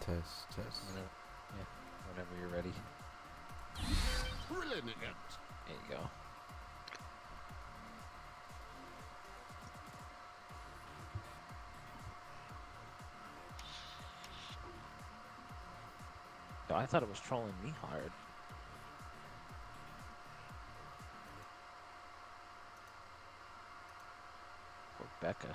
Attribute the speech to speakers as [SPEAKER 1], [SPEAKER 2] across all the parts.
[SPEAKER 1] Test, test.
[SPEAKER 2] Yeah, whenever you're ready.
[SPEAKER 3] Brilliant.
[SPEAKER 2] There you go. Oh, I thought it was trolling me hard. Poor Becca.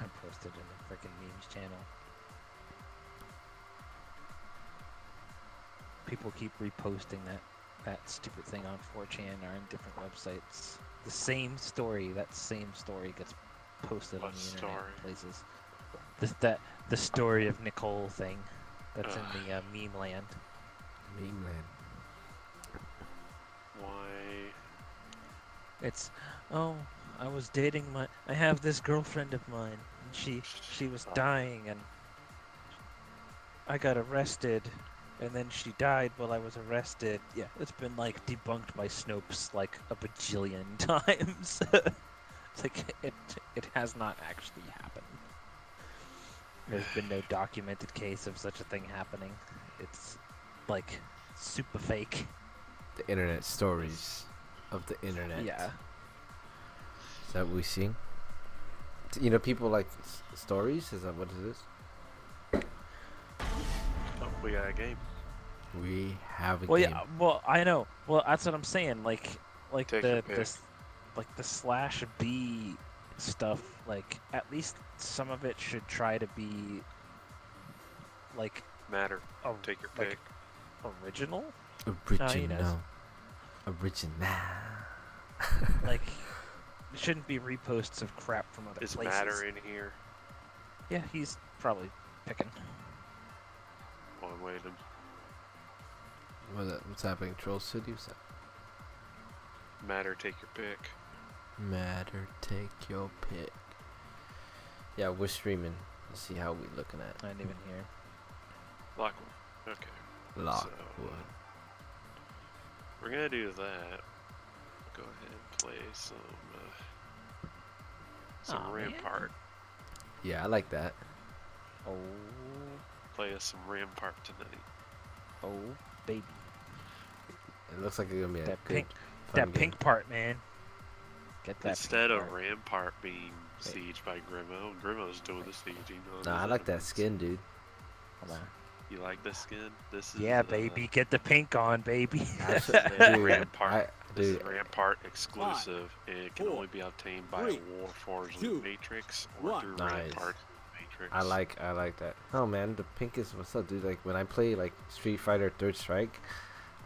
[SPEAKER 2] I posted in the freaking memes channel. People keep reposting that stupid thing on 4chan or in different websites. The same story, that same story gets posted on the internet places. The story of Nicole thing that's in the meme land.
[SPEAKER 1] Meme land.
[SPEAKER 4] Why?
[SPEAKER 2] It's, oh, I have this girlfriend of mine, and she was dying, and I got arrested, and then she died while I was arrested. Yeah, it's been like debunked by Snopes like a bajillion times. It's like it has not actually happened. There's been no documented case of such a thing happening. It's like super fake.
[SPEAKER 1] The internet stories of the internet.
[SPEAKER 2] Yeah.
[SPEAKER 1] Is that what we see? You know, people like stories. Is that what it is?
[SPEAKER 4] Oh, we got a game.
[SPEAKER 1] We have a
[SPEAKER 2] Well,
[SPEAKER 1] game.
[SPEAKER 2] yeah. Well, I know. Well, that's what I'm saying. Like
[SPEAKER 4] Take your pick.
[SPEAKER 2] the slash B stuff. Like at least some of it should try to be like
[SPEAKER 4] Matter. Take your pick.
[SPEAKER 2] original.
[SPEAKER 1] Original. Original.
[SPEAKER 2] Like it shouldn't be reposts of crap from other
[SPEAKER 4] Is
[SPEAKER 2] places.
[SPEAKER 4] Matter in here?
[SPEAKER 2] Yeah, he's probably picking.
[SPEAKER 4] Oh, I'm waiting.
[SPEAKER 1] What's happening? Troll City? What's that?
[SPEAKER 4] Matter, take your pick.
[SPEAKER 1] Matter, take your pick. Yeah, we're streaming. Let's see how we looking at.
[SPEAKER 2] I didn't even hear.
[SPEAKER 4] Lockwood. Okay.
[SPEAKER 1] Lockwood.
[SPEAKER 4] We're gonna do that. Go ahead and play some Rampart.
[SPEAKER 1] Yeah, I like that.
[SPEAKER 2] Oh.
[SPEAKER 4] Play us some Rampart tonight.
[SPEAKER 2] Oh, baby.
[SPEAKER 1] It looks like it's gonna be
[SPEAKER 2] That
[SPEAKER 1] a good,
[SPEAKER 2] pink,
[SPEAKER 1] fun
[SPEAKER 2] that
[SPEAKER 1] game.
[SPEAKER 2] pink part, man. Get that.
[SPEAKER 4] Instead
[SPEAKER 2] pink
[SPEAKER 4] of
[SPEAKER 2] part.
[SPEAKER 4] Rampart being sieged by Grimo's doing the sieging.
[SPEAKER 1] Nah, I like that skin, dude.
[SPEAKER 2] Hold on.
[SPEAKER 4] You like this skin? This is
[SPEAKER 2] Yeah, baby. Get the pink on, baby.
[SPEAKER 4] Rampart. This is
[SPEAKER 1] Dude.
[SPEAKER 4] Rampart exclusive. It can
[SPEAKER 3] 4,
[SPEAKER 4] only be obtained by
[SPEAKER 3] 3,
[SPEAKER 4] a Warforged
[SPEAKER 3] 2,
[SPEAKER 4] Matrix or
[SPEAKER 3] 1.
[SPEAKER 4] through
[SPEAKER 1] Nice.
[SPEAKER 4] Rampart Matrix.
[SPEAKER 1] I like that. Oh man, the pink is what's up, dude. Like when I play like Street Fighter Third Strike,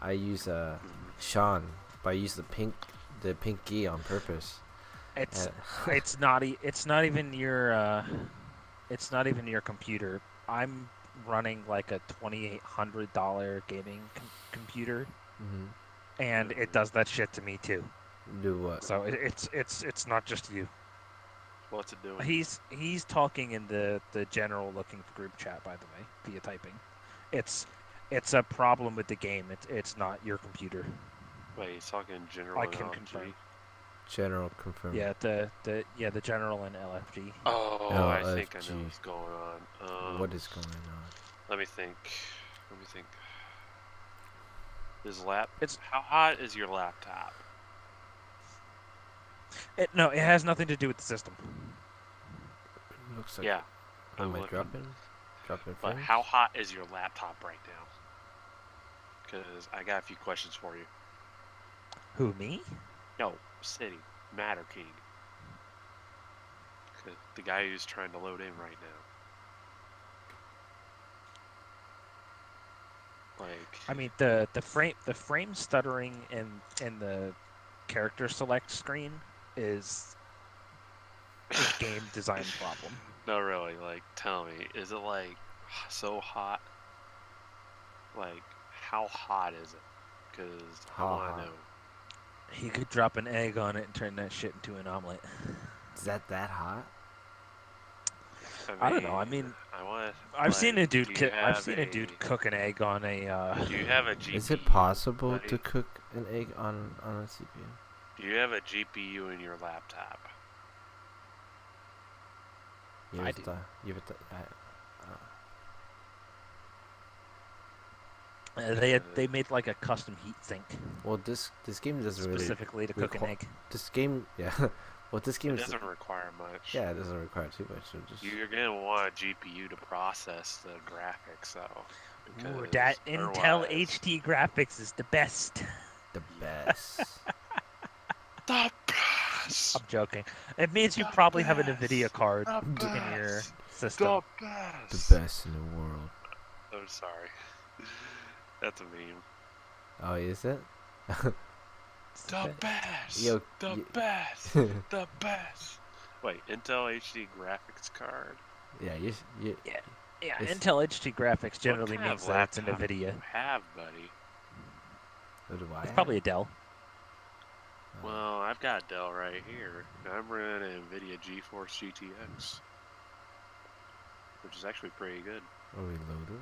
[SPEAKER 1] I use Sean, but I use the pink key on purpose.
[SPEAKER 2] It's not even your computer. I'm running like a $2,800 gaming computer, and it does that shit to me too.
[SPEAKER 1] Do what?
[SPEAKER 2] So it's not just you.
[SPEAKER 4] What's it doing?
[SPEAKER 2] He's talking in the general looking for group chat, by the way, via typing. It's a problem with the game. It's not your computer.
[SPEAKER 4] Wait, he's talking in general.
[SPEAKER 2] I can confirm.
[SPEAKER 1] General confirm.
[SPEAKER 2] Yeah, the general and LFG.
[SPEAKER 4] Oh, I think I know
[SPEAKER 1] LFG.
[SPEAKER 4] what's going on.
[SPEAKER 1] What is going on?
[SPEAKER 4] Let me think. Let me think.
[SPEAKER 2] It's
[SPEAKER 4] How hot is your laptop?
[SPEAKER 2] no, it has nothing to do with the system.
[SPEAKER 1] Looks like.
[SPEAKER 4] Yeah.
[SPEAKER 1] Am I
[SPEAKER 4] looking.
[SPEAKER 1] dropping? Dropping
[SPEAKER 4] But
[SPEAKER 1] frames?
[SPEAKER 4] how hot is your laptop right now? Because I got a few questions for you.
[SPEAKER 2] Who, me?
[SPEAKER 4] No, City, Matter King. 'Cause the guy who's trying to load in right now. Like.
[SPEAKER 2] I mean, the frame stuttering in the character select screen is a game design problem.
[SPEAKER 4] No, really. Like, tell me, is it like so hot? Like, how hot is it? Because I want
[SPEAKER 1] hot?
[SPEAKER 4] to know.
[SPEAKER 2] You could drop an egg on it and turn that shit into an omelet.
[SPEAKER 1] Is that hot?
[SPEAKER 2] I don't know. I mean, I've seen a dude cook an egg on a.
[SPEAKER 4] Do you have a GPU?
[SPEAKER 1] Is it possible
[SPEAKER 4] buddy?
[SPEAKER 1] to cook an egg on a CPU?
[SPEAKER 4] Do you have a GPU in your laptop?
[SPEAKER 2] I do. They made like a custom heat sink.
[SPEAKER 1] Well, this game doesn't really
[SPEAKER 2] specifically to cook an egg.
[SPEAKER 1] This game, yeah. Well, this game
[SPEAKER 4] doesn't require much.
[SPEAKER 1] Yeah, it doesn't require too much. So just
[SPEAKER 4] you're gonna want a GPU to process the graphics, though.
[SPEAKER 2] Ooh, that Intel HD graphics is the best.
[SPEAKER 1] The best.
[SPEAKER 4] The best.
[SPEAKER 2] I'm joking. It means you probably have a NVIDIA card in your system.
[SPEAKER 1] The best in the world.
[SPEAKER 4] I'm sorry. That's a meme.
[SPEAKER 1] Oh, is it?
[SPEAKER 4] The best.
[SPEAKER 1] Yo,
[SPEAKER 4] the best. The best. Wait, Intel HD graphics card?
[SPEAKER 1] Yeah,
[SPEAKER 2] Yeah, Intel HD graphics generally
[SPEAKER 4] what kind
[SPEAKER 2] means
[SPEAKER 4] of
[SPEAKER 2] that it's a
[SPEAKER 4] laptop
[SPEAKER 2] NVIDIA.
[SPEAKER 4] do you have, buddy?
[SPEAKER 1] What do I
[SPEAKER 2] It's
[SPEAKER 1] have?
[SPEAKER 2] probably a Dell.
[SPEAKER 4] Well, I've got Dell right here. I'm running an NVIDIA GeForce GTX, which is actually pretty good.
[SPEAKER 1] Are we loaded?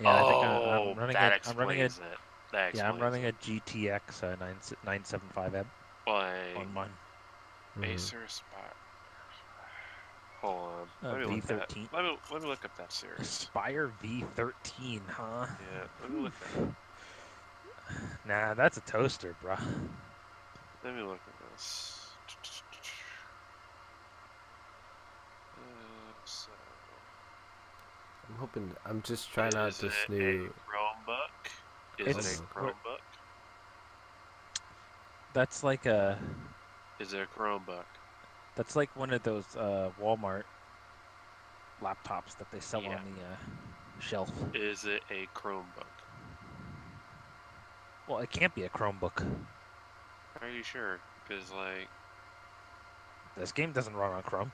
[SPEAKER 2] Yeah, I think I'm running
[SPEAKER 4] that
[SPEAKER 2] a,
[SPEAKER 4] explains it. That explains
[SPEAKER 2] I'm running
[SPEAKER 4] it.
[SPEAKER 2] a GTX 975M
[SPEAKER 4] Like,
[SPEAKER 2] on mine.
[SPEAKER 4] Acer Aspire. Hold on. Let me look that.
[SPEAKER 2] V13.
[SPEAKER 4] Let me look up that series.
[SPEAKER 2] Aspire V13, huh?
[SPEAKER 4] Yeah, let me look that up.
[SPEAKER 2] Nah, that's a toaster, bruh.
[SPEAKER 4] Let me look at this. So,
[SPEAKER 1] I'm hoping. I'm just trying out this new.
[SPEAKER 4] Chromebook? Is it a Chromebook?
[SPEAKER 2] That's like a.
[SPEAKER 4] Is it a Chromebook?
[SPEAKER 2] That's like one of those Walmart laptops that they sell on the shelf.
[SPEAKER 4] Is it a Chromebook?
[SPEAKER 2] Well, it can't be a Chromebook.
[SPEAKER 4] Are you sure? Because, like...
[SPEAKER 2] This game doesn't run on Chrome.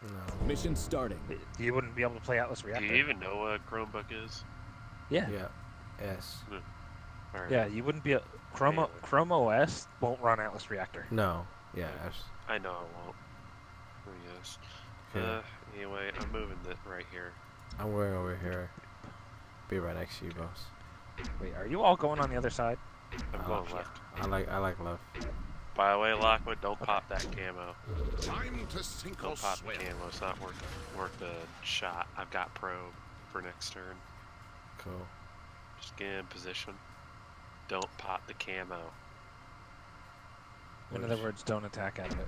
[SPEAKER 1] No.
[SPEAKER 3] Mission starting.
[SPEAKER 2] You wouldn't be able to play Atlas Reactor.
[SPEAKER 4] Do you even know what a Chromebook is?
[SPEAKER 2] Yeah.
[SPEAKER 1] Yeah. Yes.
[SPEAKER 4] Right.
[SPEAKER 2] Yeah, you wouldn't be Chrome OS won't run Atlas Reactor.
[SPEAKER 1] No. Yeah.
[SPEAKER 4] I know it won't. Oh, yes.
[SPEAKER 1] Okay.
[SPEAKER 4] Anyway, I'm moving it right here.
[SPEAKER 1] I'm going over here. Be right next to you, boss.
[SPEAKER 2] Wait, are you all going on the other side?
[SPEAKER 4] I'm going left.
[SPEAKER 1] I like left.
[SPEAKER 4] By the way, Lockwood, don't pop that camo.
[SPEAKER 5] Time to sink
[SPEAKER 4] Don't
[SPEAKER 5] or
[SPEAKER 4] pop the
[SPEAKER 5] swim.
[SPEAKER 4] camo. It's not worth the shot. I've got probe for next turn.
[SPEAKER 1] Cool.
[SPEAKER 4] Just get in position. Don't pop the camo.
[SPEAKER 2] In other words, don't attack out of it.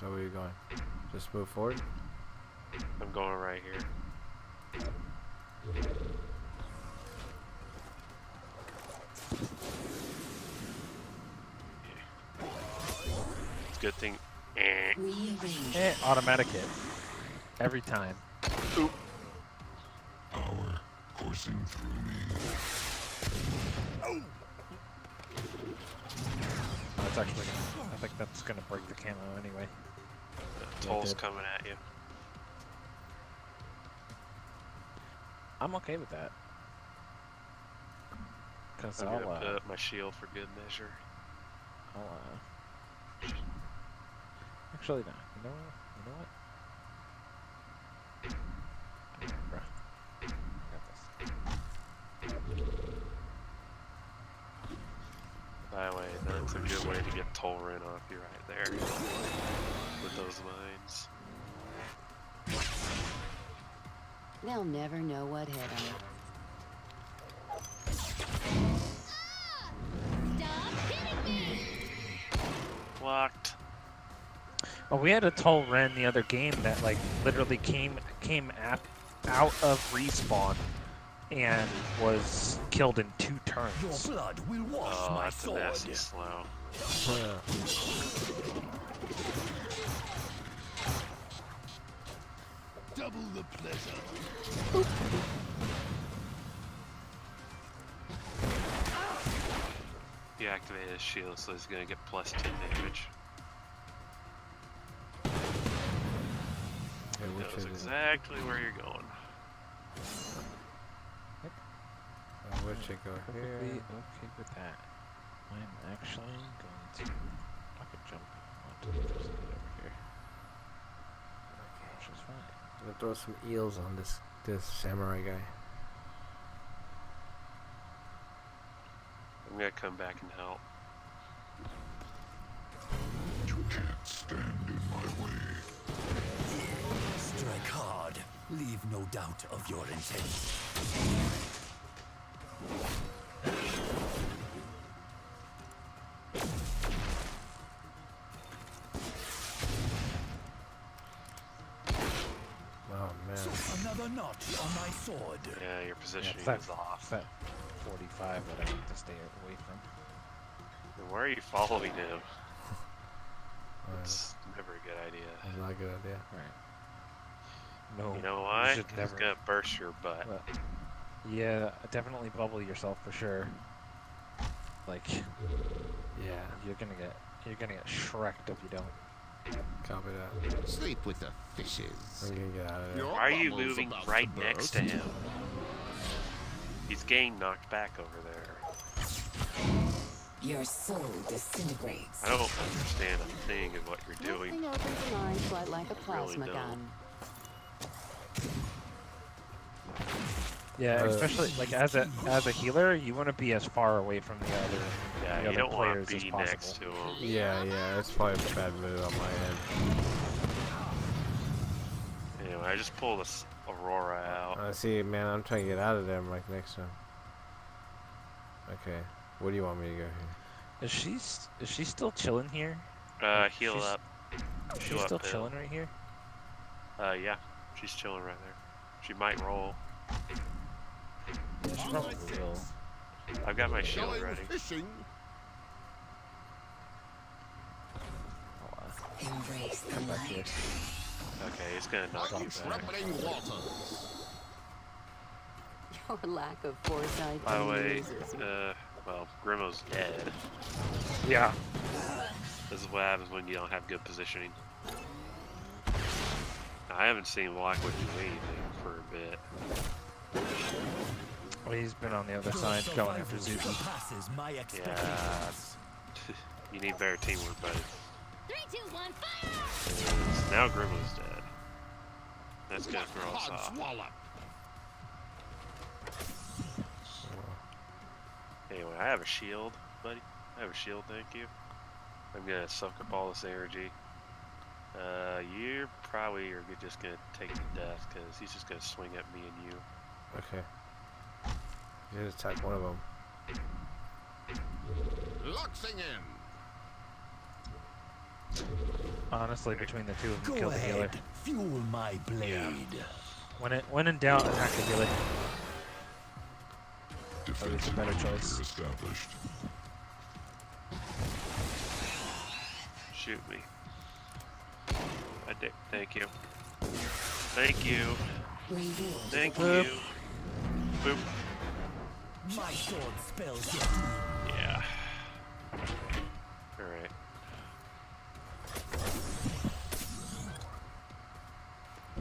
[SPEAKER 1] So where are you going? Just move forward?
[SPEAKER 4] I'm going right here. It's a good thing.
[SPEAKER 2] Automatic hit. Every time.
[SPEAKER 4] Oop.
[SPEAKER 5] Power coursing through me.
[SPEAKER 2] Oh, it's actually I think that's gonna break the camo anyway.
[SPEAKER 4] The toll's coming at you.
[SPEAKER 2] I'm okay with that. Cause
[SPEAKER 4] I'm
[SPEAKER 2] I'll
[SPEAKER 4] gonna put up my shield for good measure.
[SPEAKER 2] actually no. You know what? Come here, bruh. I got this.
[SPEAKER 4] That's a good way to get toll run off you right there with those mines.
[SPEAKER 3] They'll never know what hit them.
[SPEAKER 6] Stop hitting me!
[SPEAKER 4] Blocked.
[SPEAKER 2] Oh, we had a Tull Ren the other game that like literally came out of respawn and was killed in 2 turns.
[SPEAKER 7] Your blood will wash
[SPEAKER 4] Oh,
[SPEAKER 7] my
[SPEAKER 4] that's a
[SPEAKER 7] sword.
[SPEAKER 4] nasty slow.
[SPEAKER 5] Double the pleasure.
[SPEAKER 4] He activated his shield, so he's gonna get +2 damage.
[SPEAKER 1] Hey,
[SPEAKER 4] He
[SPEAKER 1] which
[SPEAKER 4] knows
[SPEAKER 1] is it?
[SPEAKER 4] exactly where you're going.
[SPEAKER 1] Where should I go
[SPEAKER 2] Perfectly
[SPEAKER 1] here?
[SPEAKER 2] okay with that. I'm actually going to rocket jump onto the other side over here, which is fine.
[SPEAKER 1] I'm gonna throw some eels on this samurai guy.
[SPEAKER 4] I'm gonna come back and help.
[SPEAKER 5] You can't stand in my way.
[SPEAKER 7] Strike hard. Leave no doubt of your intent.
[SPEAKER 1] Oh man.
[SPEAKER 7] Another notch on my sword.
[SPEAKER 4] Yeah, your positioning
[SPEAKER 2] that-
[SPEAKER 4] is off.
[SPEAKER 2] That 45 that I need to stay away from.
[SPEAKER 4] And why are you following him?
[SPEAKER 1] Alright,
[SPEAKER 4] It's never a good idea.
[SPEAKER 1] that's not a good idea.
[SPEAKER 2] Right. No.
[SPEAKER 4] You know why?
[SPEAKER 2] should
[SPEAKER 4] 'Cause
[SPEAKER 2] never.
[SPEAKER 4] It's gonna burst your butt.
[SPEAKER 2] But, yeah, definitely bubble yourself for sure. Like
[SPEAKER 1] Yeah,
[SPEAKER 2] you're gonna get shreked if you don't.
[SPEAKER 1] copy that.
[SPEAKER 5] Sleep with the fishes.
[SPEAKER 1] I'm gonna get out of there.
[SPEAKER 5] Your
[SPEAKER 4] Why are you
[SPEAKER 5] bubble's
[SPEAKER 4] moving
[SPEAKER 5] about
[SPEAKER 4] right
[SPEAKER 5] to
[SPEAKER 4] next to
[SPEAKER 5] burst.
[SPEAKER 4] him? He's getting knocked back over there.
[SPEAKER 3] Your soul disintegrates.
[SPEAKER 4] I don't understand a thing of what you're doing.
[SPEAKER 3] Nothing opens a mind quite like a plasma
[SPEAKER 4] don't.
[SPEAKER 3] gun.
[SPEAKER 2] Yeah,
[SPEAKER 1] Uh,
[SPEAKER 2] especially like as a healer, you want to be as far away from the other
[SPEAKER 4] Yeah,
[SPEAKER 2] the
[SPEAKER 4] you
[SPEAKER 2] other
[SPEAKER 4] don't want
[SPEAKER 2] players
[SPEAKER 4] to
[SPEAKER 2] as
[SPEAKER 4] be
[SPEAKER 2] possible.
[SPEAKER 4] next to him.
[SPEAKER 1] Yeah, that's probably a bad move on my end.
[SPEAKER 4] Anyway, I just pulled this Aurora out.
[SPEAKER 1] See, man, I'm trying to get out of there. I'm like next to him. Okay, where do you want me to go here?
[SPEAKER 2] Is she still chilling here?
[SPEAKER 4] Heal
[SPEAKER 2] she's-
[SPEAKER 4] up.
[SPEAKER 2] Is she
[SPEAKER 4] Heal up,
[SPEAKER 2] still
[SPEAKER 4] Bill.
[SPEAKER 2] chilling right here?
[SPEAKER 4] Yeah, she's chilling right there. She might roll.
[SPEAKER 2] Yeah, she probably will.
[SPEAKER 4] I've got my shield
[SPEAKER 5] Going
[SPEAKER 4] ready.
[SPEAKER 5] fishing.
[SPEAKER 3] Embrace the
[SPEAKER 2] Come back here.
[SPEAKER 3] light.
[SPEAKER 4] Okay, he's gonna knock
[SPEAKER 5] I'm
[SPEAKER 4] you back.
[SPEAKER 5] trembling waters.
[SPEAKER 3] Your lack of foresight
[SPEAKER 4] By the way,
[SPEAKER 3] amuses me.
[SPEAKER 4] well, Grimo's dead.
[SPEAKER 2] Yeah.
[SPEAKER 4] This is what happens when you don't have good positioning. I haven't seen Blackwood do anything for a bit.
[SPEAKER 2] Well, he's been on the other
[SPEAKER 7] Your
[SPEAKER 2] side going after
[SPEAKER 7] survival
[SPEAKER 2] Zuki.
[SPEAKER 7] surpasses my
[SPEAKER 4] Yeah.
[SPEAKER 7] expectations.
[SPEAKER 4] You need better teamwork, buddy.
[SPEAKER 6] 3, 2, 1, fire!
[SPEAKER 4] And now Grimo's dead. That's gonna throw us
[SPEAKER 5] Hard
[SPEAKER 4] off.
[SPEAKER 5] swallow.
[SPEAKER 4] Anyway, I have a shield, buddy. I have a shield, thank you. I'm gonna soak up all this energy. You probably are just gonna take the death because he's just gonna swing at me and you.
[SPEAKER 1] Okay. You just attack one of them.
[SPEAKER 5] Luxing in.
[SPEAKER 2] Honestly, between the two of them,
[SPEAKER 7] Go
[SPEAKER 2] kill the healer.
[SPEAKER 7] ahead, fuel my blade.
[SPEAKER 2] When in doubt, attack the healer.
[SPEAKER 5] Defensive
[SPEAKER 2] better
[SPEAKER 5] perimeter
[SPEAKER 2] choice.
[SPEAKER 5] established.
[SPEAKER 4] Shoot me. Thank you. Thank you.
[SPEAKER 3] Revealed.
[SPEAKER 4] Thank
[SPEAKER 2] Boop.
[SPEAKER 4] you. Boop.
[SPEAKER 7] My sword spells your doom.
[SPEAKER 4] Yeah. Alright.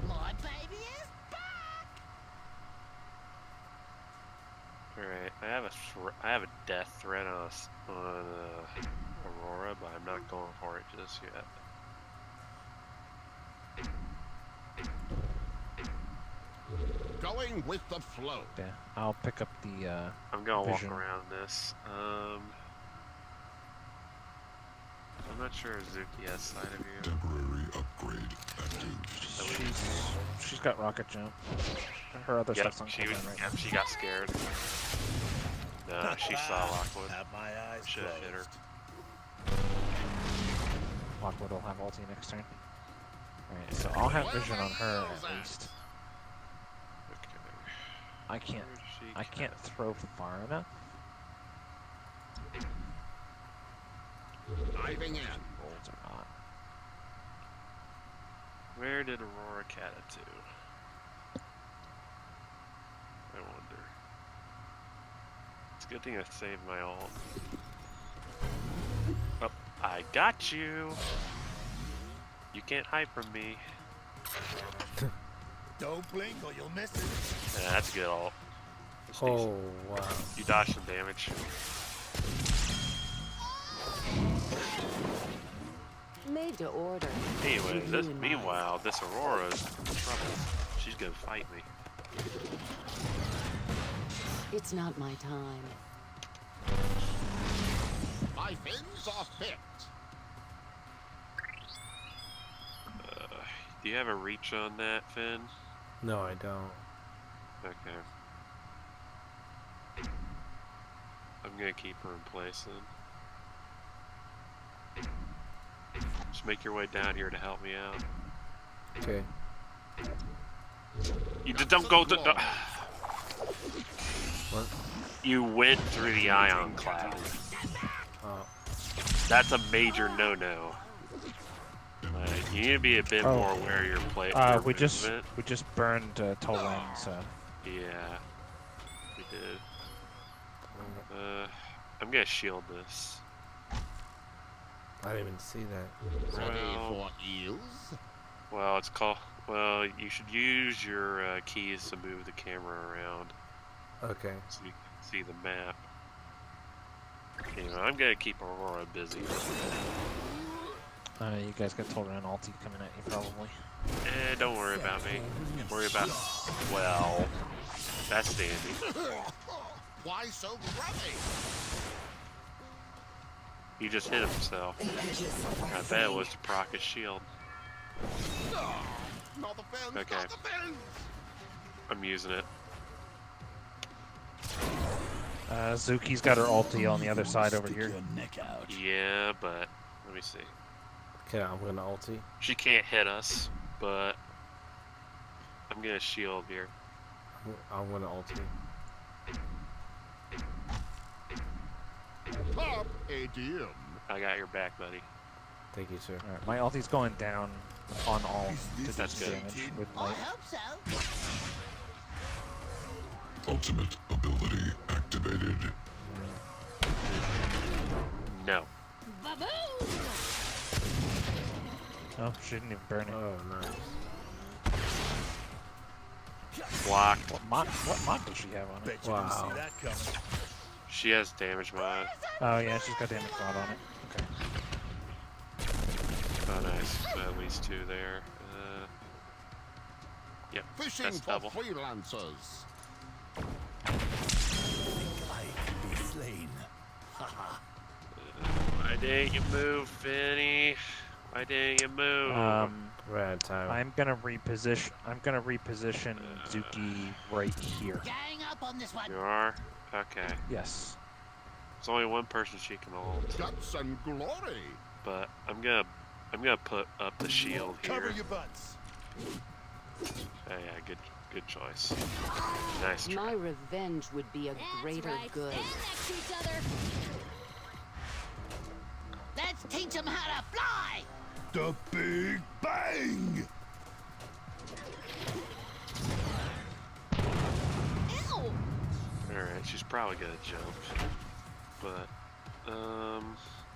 [SPEAKER 6] My baby is back!
[SPEAKER 4] Alright. I have a death threat on Aurora, but I'm not going for it just yet.
[SPEAKER 5] Going with the flow.
[SPEAKER 2] Yeah, I'll pick up the.
[SPEAKER 4] I'm gonna
[SPEAKER 2] Vision.
[SPEAKER 4] walk around this. I'm not sure Zuki has sight of you.
[SPEAKER 5] Temporary upgrade active.
[SPEAKER 2] She's got rocket jump. Her other
[SPEAKER 4] Yep,
[SPEAKER 2] stuff's on
[SPEAKER 4] she was.
[SPEAKER 2] cooldown right
[SPEAKER 4] Yep,
[SPEAKER 2] now.
[SPEAKER 4] she got scared. No, she saw Lockwood.
[SPEAKER 7] Have my eyes
[SPEAKER 4] Should have hit her.
[SPEAKER 7] closed.
[SPEAKER 2] Lockwood will have ulti next turn. Alright, so I'll have vision on her at least.
[SPEAKER 4] Okay.
[SPEAKER 2] I can't
[SPEAKER 4] Where'd she
[SPEAKER 2] I can't
[SPEAKER 4] go?
[SPEAKER 2] throw far enough.
[SPEAKER 5] Diving in.
[SPEAKER 2] Rolls are not.
[SPEAKER 4] Where did Aurora cat it to? I wonder. It's a good thing I saved my ult. Oh, I got you! You can't hide from me.
[SPEAKER 7] Don't blink or you'll miss it.
[SPEAKER 4] Yeah, that's a good ult. That's decent.
[SPEAKER 1] Oh wow.
[SPEAKER 4] You dodged some damage.
[SPEAKER 3] Made to order.
[SPEAKER 4] Anyway,
[SPEAKER 3] With
[SPEAKER 4] this
[SPEAKER 3] you in mind.
[SPEAKER 4] meanwhile, this Aurora's in trouble. She's gonna fight me.
[SPEAKER 3] It's not my time.
[SPEAKER 5] My fins are fit.
[SPEAKER 4] Do you have a reach on that, Finn?
[SPEAKER 1] No, I don't.
[SPEAKER 4] Okay. I'm gonna keep her in place then. Just make your way down here to help me out.
[SPEAKER 1] Okay.
[SPEAKER 4] You don't go to.
[SPEAKER 1] What?
[SPEAKER 4] You went through the ion cloud.
[SPEAKER 1] Oh.
[SPEAKER 4] That's a major no-no. You need to be a bit
[SPEAKER 2] Oh.
[SPEAKER 4] more aware of your play. your
[SPEAKER 2] We just
[SPEAKER 4] movement.
[SPEAKER 2] burned Tolan, so
[SPEAKER 4] Yeah, we did. I'm gonna shield this.
[SPEAKER 1] I didn't even see that.
[SPEAKER 5] Ready
[SPEAKER 4] Well,
[SPEAKER 5] for eels?
[SPEAKER 4] well, it's called. Well, you should use your keys to move the camera around
[SPEAKER 1] Okay.
[SPEAKER 4] so you can see the map. Anyway, I'm gonna keep Aurora busy.
[SPEAKER 2] you guys got Tolan ulti coming at you probably.
[SPEAKER 4] Don't worry about me. Worry about. Well, that's dandy.
[SPEAKER 5] Why so grubby?
[SPEAKER 4] He just hit himself. I bet it was to proc his shield.
[SPEAKER 5] Not the fins,
[SPEAKER 4] Okay.
[SPEAKER 5] not the fins.
[SPEAKER 4] I'm using it.
[SPEAKER 2] Zuki's got her ulti on the other side over
[SPEAKER 7] Stick
[SPEAKER 2] here.
[SPEAKER 7] your neck out.
[SPEAKER 4] Yeah, but let me see.
[SPEAKER 1] Okay, I'm gonna ulti.
[SPEAKER 4] She can't hit us, but I'm gonna shield here.
[SPEAKER 1] I'm gonna ulti.
[SPEAKER 5] Top ADM.
[SPEAKER 4] I got your back, buddy.
[SPEAKER 1] Thank you, sir.
[SPEAKER 2] Alright, my ulti's going down on all to do
[SPEAKER 4] That's
[SPEAKER 2] some
[SPEAKER 4] good.
[SPEAKER 2] damage with
[SPEAKER 6] I
[SPEAKER 2] light.
[SPEAKER 6] hope so.
[SPEAKER 5] Ultimate ability activated.
[SPEAKER 4] No.
[SPEAKER 6] Baboon!
[SPEAKER 2] Oh, she didn't even burn it.
[SPEAKER 1] Oh, nice.
[SPEAKER 4] Blocked.
[SPEAKER 2] What mod does she have on it?
[SPEAKER 7] Bet you
[SPEAKER 1] Wow.
[SPEAKER 7] didn't see that coming.
[SPEAKER 4] She has damage mod.
[SPEAKER 2] Oh yeah, she's got damage mod on it. Okay.
[SPEAKER 4] Oh, nice. At least two there. Yep.
[SPEAKER 5] Fishing
[SPEAKER 4] That's
[SPEAKER 5] for
[SPEAKER 4] double.
[SPEAKER 5] freelancers.
[SPEAKER 7] I can be slain.
[SPEAKER 4] Why didn't you move, Finny? Why didn't you move?
[SPEAKER 1] We're out of time.
[SPEAKER 2] I'm gonna reposition Zuki right here.
[SPEAKER 6] Gang up on this one.
[SPEAKER 4] You are? Okay.
[SPEAKER 2] Yes.
[SPEAKER 4] There's only one person she can ult,
[SPEAKER 5] Guts and glory.
[SPEAKER 4] but I'm gonna put up the shield
[SPEAKER 7] Cover
[SPEAKER 4] here.
[SPEAKER 7] your butts.
[SPEAKER 4] Yeah, good choice. Nice try.
[SPEAKER 3] My revenge would be a
[SPEAKER 6] That's
[SPEAKER 3] greater
[SPEAKER 6] right.
[SPEAKER 3] good.
[SPEAKER 6] Stand next to each other. Let's teach them how to fly.
[SPEAKER 7] The Big Bang!
[SPEAKER 6] Ew.
[SPEAKER 4] Alright, she's probably gonna jump. But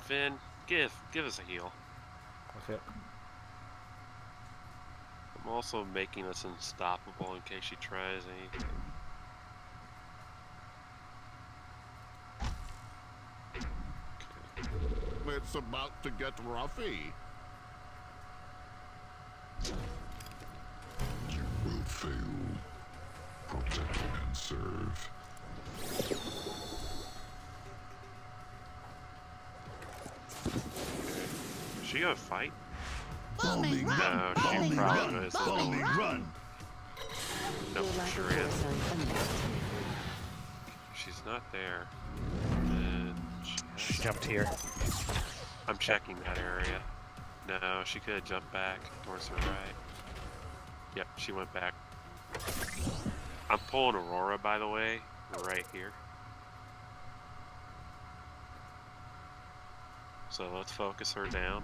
[SPEAKER 4] Finn, give us a heal.
[SPEAKER 1] Okay.
[SPEAKER 4] I'm also making us unstoppable in case she tries anything.
[SPEAKER 5] It's about to get roughy. You will fail. Protect and serve.
[SPEAKER 4] she gonna fight?
[SPEAKER 6] Bombing run!
[SPEAKER 4] No, she
[SPEAKER 6] Bombing
[SPEAKER 4] probably
[SPEAKER 6] run!
[SPEAKER 4] is.
[SPEAKER 6] Bombing run!
[SPEAKER 4] No,
[SPEAKER 3] Your lack
[SPEAKER 4] sure
[SPEAKER 3] of
[SPEAKER 4] is.
[SPEAKER 3] foresight amazed me.
[SPEAKER 4] She's not there. And
[SPEAKER 2] She jumped here.
[SPEAKER 4] I'm checking that area. No, she could have jumped back towards her right. Yep, she went back. I'm pulling Aurora, by the way, right here. So let's focus her down.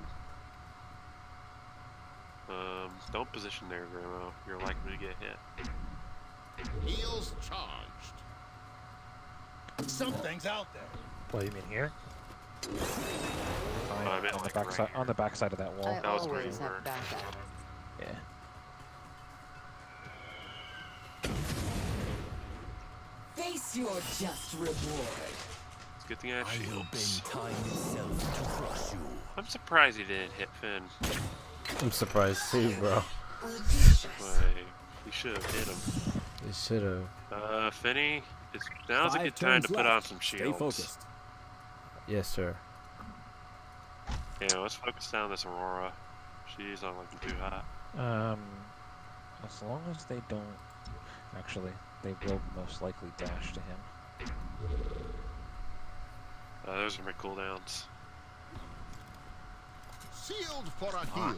[SPEAKER 4] Don't position there, Grimo. You're likely to get hit.
[SPEAKER 5] Heels charged.
[SPEAKER 7] Something's out there.
[SPEAKER 2] What do you mean here?
[SPEAKER 4] I meant
[SPEAKER 2] On the
[SPEAKER 4] like
[SPEAKER 2] back
[SPEAKER 4] right
[SPEAKER 2] side,
[SPEAKER 4] here.
[SPEAKER 2] on the back side of that wall.
[SPEAKER 3] I
[SPEAKER 4] That was where
[SPEAKER 3] always
[SPEAKER 4] you were.
[SPEAKER 3] have backup.
[SPEAKER 2] Yeah.
[SPEAKER 8] Face your just reward.
[SPEAKER 4] It's a good thing I have
[SPEAKER 7] I will bend
[SPEAKER 4] shields.
[SPEAKER 7] time itself to crush you.
[SPEAKER 4] I'm surprised he didn't hit Finn.
[SPEAKER 1] I'm surprised too, bro.
[SPEAKER 8] Audacious.
[SPEAKER 4] Like, he should have hit him.
[SPEAKER 1] They should have.
[SPEAKER 4] Finny, now's a
[SPEAKER 7] 5
[SPEAKER 4] good time to
[SPEAKER 7] turns
[SPEAKER 4] put on
[SPEAKER 7] left.
[SPEAKER 4] some
[SPEAKER 7] Stay
[SPEAKER 4] shields.
[SPEAKER 7] focused.
[SPEAKER 1] Yes, sir.
[SPEAKER 4] Yeah, let's focus down this Aurora. She's not looking too hot.
[SPEAKER 2] As long as they don't, actually, they will most likely dash to him.
[SPEAKER 4] Those are my cooldowns.
[SPEAKER 5] Shield for a heal.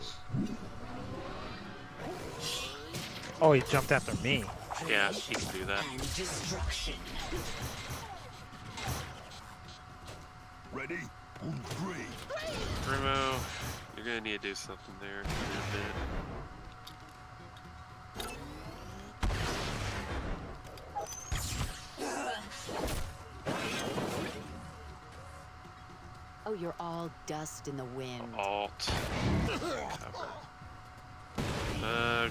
[SPEAKER 2] Oh, he jumped after me.
[SPEAKER 4] Yeah, he can do that.
[SPEAKER 8] And destruction.
[SPEAKER 7] Ready? On 3.
[SPEAKER 4] Primo, you're gonna need to do something there in a bit.
[SPEAKER 3] Oh, you're all dust in the wind.
[SPEAKER 4] Alt.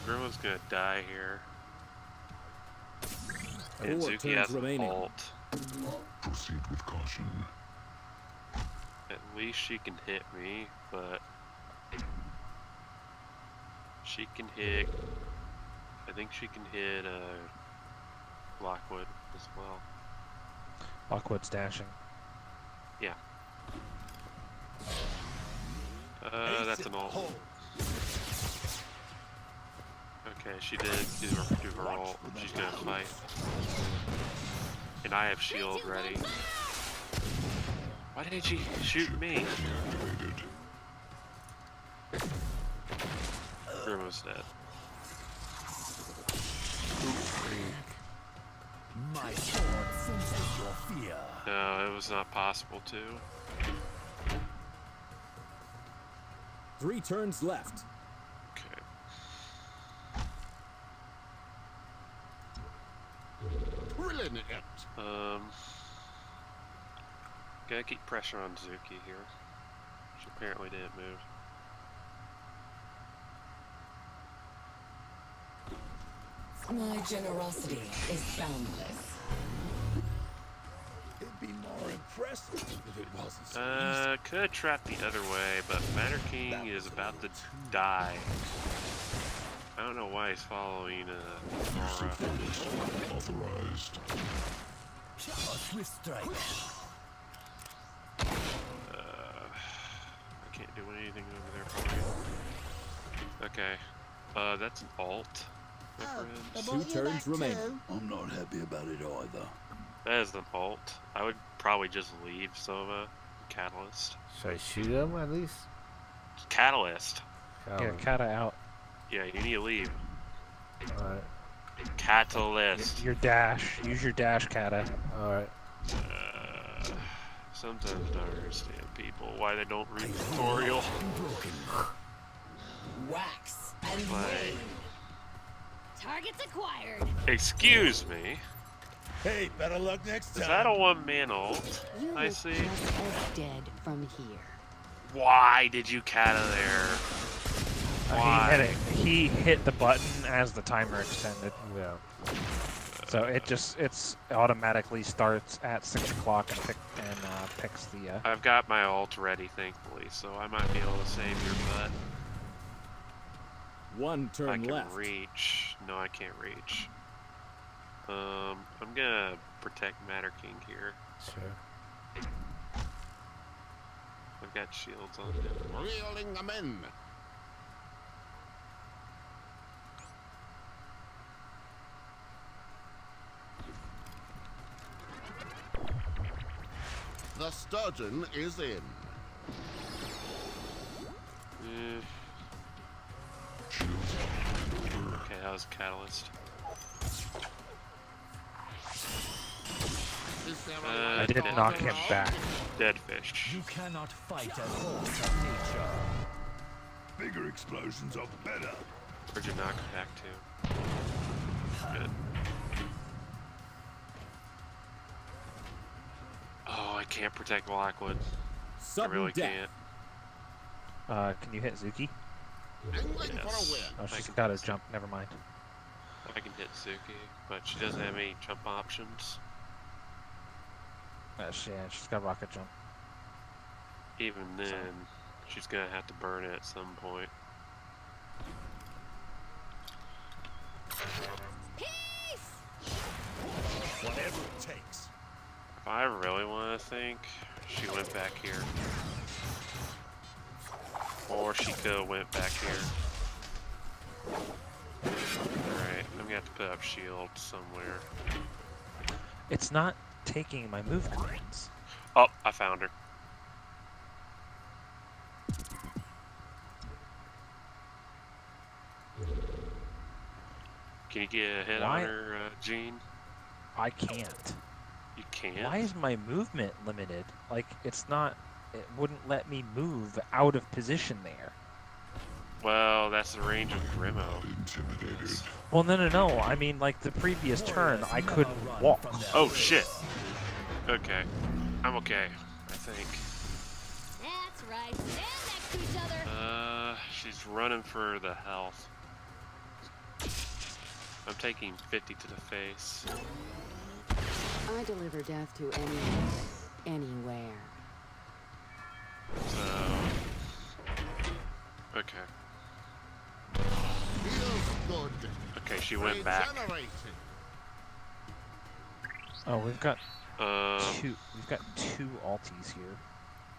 [SPEAKER 4] Grimo's gonna die here. And
[SPEAKER 7] 4
[SPEAKER 4] Zuki
[SPEAKER 7] turns
[SPEAKER 4] has an
[SPEAKER 7] remaining.
[SPEAKER 4] alt.
[SPEAKER 5] Proceed with caution.
[SPEAKER 4] At least she can hit me, but she can hit. I think she can hit Lockwood as well.
[SPEAKER 2] Lockwood's dashing.
[SPEAKER 4] Yeah. That's an alt. Okay, she did do her ult. She's gonna fight. And I have shield ready. Why did she shoot me?
[SPEAKER 5] Deactivated.
[SPEAKER 4] Grimo's dead.
[SPEAKER 7] My sword senses your fear.
[SPEAKER 4] No, it was not possible to.
[SPEAKER 7] 3 turns left.
[SPEAKER 4] Okay.
[SPEAKER 5] Thrilling it.
[SPEAKER 4] Gotta keep pressure on Zuki here. She apparently didn't move.
[SPEAKER 8] My generosity is boundless.
[SPEAKER 7] It'd be more impressive if it wasn't so
[SPEAKER 4] Could have trapped the other way, but Matter King is about to die. I don't know why he's following Aurora.
[SPEAKER 5] Authorized.
[SPEAKER 7] easy. A swift strike.
[SPEAKER 4] I can't do anything over there for you. Okay. That's an alt, my friend.
[SPEAKER 7] 2 turns remaining. I'm not happy about it either.
[SPEAKER 4] That is an alt. I would probably just leave Sova. Catalyst.
[SPEAKER 1] Should I shoot him at least?
[SPEAKER 4] Catalyst.
[SPEAKER 2] Yeah, Kata out.
[SPEAKER 4] Yeah, you need to leave.
[SPEAKER 1] Alright.
[SPEAKER 4] Catalyst.
[SPEAKER 2] Your dash. Use your dash, Kata.
[SPEAKER 1] Alright.
[SPEAKER 4] Sometimes I don't understand people why they don't read the tutorial.
[SPEAKER 8] Wax and
[SPEAKER 4] Like,
[SPEAKER 8] wane.
[SPEAKER 6] Targets acquired.
[SPEAKER 4] excuse me.
[SPEAKER 7] Hey, better luck next
[SPEAKER 4] Is that a one-man ult?
[SPEAKER 3] You
[SPEAKER 4] I
[SPEAKER 3] look
[SPEAKER 4] see.
[SPEAKER 3] just as dead from here.
[SPEAKER 4] Why did you Kata there? Why?
[SPEAKER 2] He hit the button as the timer extended.
[SPEAKER 1] Yeah.
[SPEAKER 2] So it's automatically starts at 6 o'clock and picks the.
[SPEAKER 4] I've got my ult ready, thankfully, so I might be able to save your butt.
[SPEAKER 7] 1
[SPEAKER 4] I
[SPEAKER 7] turn
[SPEAKER 4] can
[SPEAKER 7] left.
[SPEAKER 4] reach. No, I can't reach. I'm gonna protect Matter King here.
[SPEAKER 1] Sure.
[SPEAKER 4] I've got shields on him.
[SPEAKER 5] Reeling them in. The sturgeon is in.
[SPEAKER 4] Okay, how's Catalyst?
[SPEAKER 5] Is there
[SPEAKER 2] I
[SPEAKER 5] a
[SPEAKER 2] did
[SPEAKER 5] light
[SPEAKER 2] knock
[SPEAKER 5] on
[SPEAKER 2] him
[SPEAKER 5] around?
[SPEAKER 2] back.
[SPEAKER 4] Dead fish.
[SPEAKER 7] You cannot fight a force of nature.
[SPEAKER 6] Bigger explosions are better.
[SPEAKER 4] Where'd you knock him back to? Good. Oh, I can't protect Blackwood. I
[SPEAKER 7] Sudden
[SPEAKER 4] really
[SPEAKER 7] death.
[SPEAKER 4] can't.
[SPEAKER 2] Can you hit Zuki?
[SPEAKER 5] Angling for a
[SPEAKER 4] Yes.
[SPEAKER 5] win.
[SPEAKER 2] Oh,
[SPEAKER 4] I
[SPEAKER 2] she's
[SPEAKER 4] can
[SPEAKER 2] got a
[SPEAKER 4] hit
[SPEAKER 2] jump. Never mind.
[SPEAKER 4] I can hit Suki, but she doesn't have any jump options.
[SPEAKER 2] She's got rocket jump.
[SPEAKER 4] Even then, she's gonna have to burn it at some point.
[SPEAKER 6] Whatever it takes.
[SPEAKER 4] If I really want to think, she went back here. Or she could have went back here. Alright, I'm gonna have to put up shield somewhere.
[SPEAKER 2] It's not taking my move commands.
[SPEAKER 4] Oh, I found her. Can you get a hit
[SPEAKER 2] Why?
[SPEAKER 4] on her, Gene?
[SPEAKER 2] I can't.
[SPEAKER 4] You can't?
[SPEAKER 2] Why is my movement limited? Like, it's not... It wouldn't let me move out of position there.
[SPEAKER 4] Well, that's the range of Grimo.
[SPEAKER 5] Intimidated.
[SPEAKER 2] Well, no. I mean, like, the previous turn, I couldn't
[SPEAKER 7] Run
[SPEAKER 2] walk.
[SPEAKER 7] from their
[SPEAKER 4] Oh,
[SPEAKER 7] foes.
[SPEAKER 4] shit. Okay. I'm okay, I think.
[SPEAKER 6] That's right. Stand next to each other.
[SPEAKER 4] She's running for the health. I'm taking 50 to the face.
[SPEAKER 3] I deliver death to anyone, anywhere.
[SPEAKER 4] So... Okay.
[SPEAKER 5] Feels good.
[SPEAKER 4] Okay, she went back.
[SPEAKER 5] Regenerating.
[SPEAKER 2] Oh, we've got
[SPEAKER 4] Um,
[SPEAKER 2] two alties here.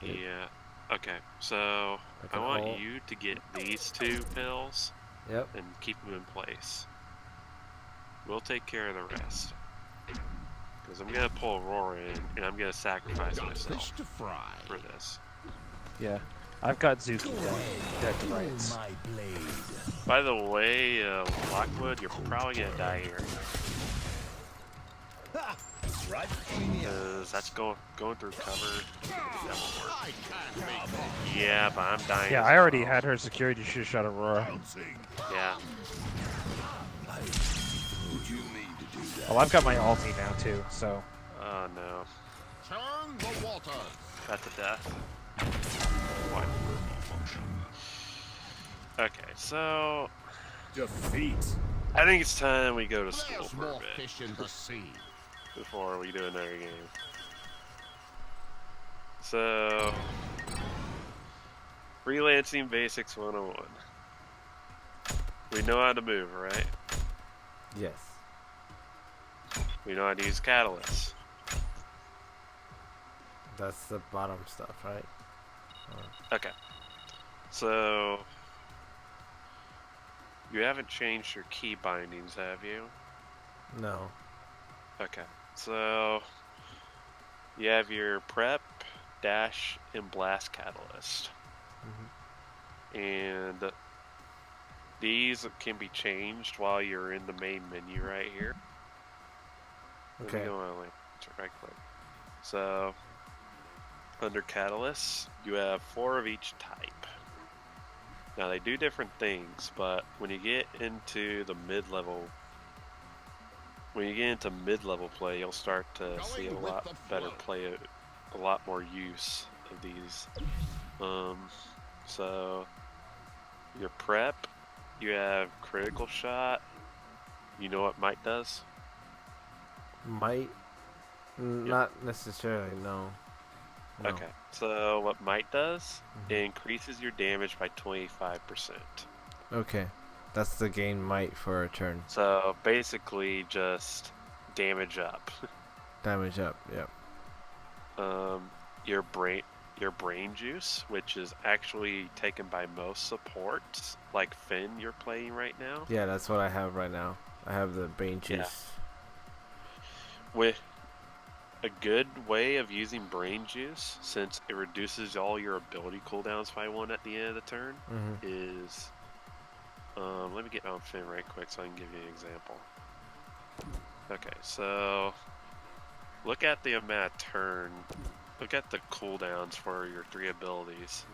[SPEAKER 4] yeah. Okay, so
[SPEAKER 1] Like
[SPEAKER 4] I
[SPEAKER 1] an
[SPEAKER 4] want
[SPEAKER 1] ult.
[SPEAKER 4] you to get these 2 pills
[SPEAKER 1] Yep.
[SPEAKER 4] and keep them in place. We'll take care of the rest. Because I'm gonna pull Aurora in, and I'm gonna sacrifice
[SPEAKER 5] Got
[SPEAKER 4] myself
[SPEAKER 5] fish to fry.
[SPEAKER 4] for this.
[SPEAKER 2] Yeah. I've got Zuki
[SPEAKER 7] Go
[SPEAKER 2] dead,
[SPEAKER 7] ahead.
[SPEAKER 2] dead to
[SPEAKER 7] Feel
[SPEAKER 2] rights.
[SPEAKER 7] my blade.
[SPEAKER 4] By the way, Lockwood, you're probably gonna die here.
[SPEAKER 6] Right between the eyes.
[SPEAKER 4] Because that's going through cover. That won't work.
[SPEAKER 5] I can't make it.
[SPEAKER 4] Yeah, but I'm dying.
[SPEAKER 2] Yeah,
[SPEAKER 4] as
[SPEAKER 2] I already
[SPEAKER 4] well.
[SPEAKER 2] had her security shoot shot Aurora.
[SPEAKER 6] Bouncing.
[SPEAKER 4] Yeah.
[SPEAKER 6] You need to do that.
[SPEAKER 2] Well, I've got my ulti now too, so
[SPEAKER 4] Oh no.
[SPEAKER 5] Turn the waters.
[SPEAKER 4] That's a death. What? Okay, so
[SPEAKER 6] Defeat.
[SPEAKER 4] I think it's time we go to school
[SPEAKER 5] There's
[SPEAKER 4] for a
[SPEAKER 5] more
[SPEAKER 4] bit
[SPEAKER 5] fish in the sea.
[SPEAKER 4] before we do another game. So, freelancing basics 101. We know how to move, right?
[SPEAKER 1] Yes.
[SPEAKER 4] We know how to use catalysts.
[SPEAKER 1] That's the bottom stuff, right?
[SPEAKER 4] Okay. So, you haven't changed your key bindings, have you?
[SPEAKER 1] No.
[SPEAKER 4] Okay. So, you have your prep, dash, and blast catalyst. And these can be changed while you're in the main menu right here. Let me
[SPEAKER 1] Okay.
[SPEAKER 4] go on like right click. So, under catalysts, you have 4 of each type. Now they do different things, but when you get into the mid-level play, you'll start to see a
[SPEAKER 5] Going with
[SPEAKER 4] lot
[SPEAKER 5] the
[SPEAKER 4] better
[SPEAKER 5] flow.
[SPEAKER 4] play, a lot more use of these. So your prep, you have critical shot. You know what might does?
[SPEAKER 1] Might. Not necessarily, no. No.
[SPEAKER 4] Okay. So what might does? It increases your damage by 25%.
[SPEAKER 1] Okay. That's the gain might for a turn.
[SPEAKER 4] So basically just damage up.
[SPEAKER 1] Damage up, yep.
[SPEAKER 4] Your their brain juice, which is actually taken by most supports, like Finn you're playing right now.
[SPEAKER 1] Yeah, that's what I have right now. I have the brain
[SPEAKER 4] Yeah.
[SPEAKER 1] juice.
[SPEAKER 4] With a good way of using brain juice, since it reduces all your ability cooldowns by 1 at the end of the turn, is let me get on Finn right quick so I can give you an example. Okay, so look at the amount of turn. Look at the cooldowns for your 3 abilities.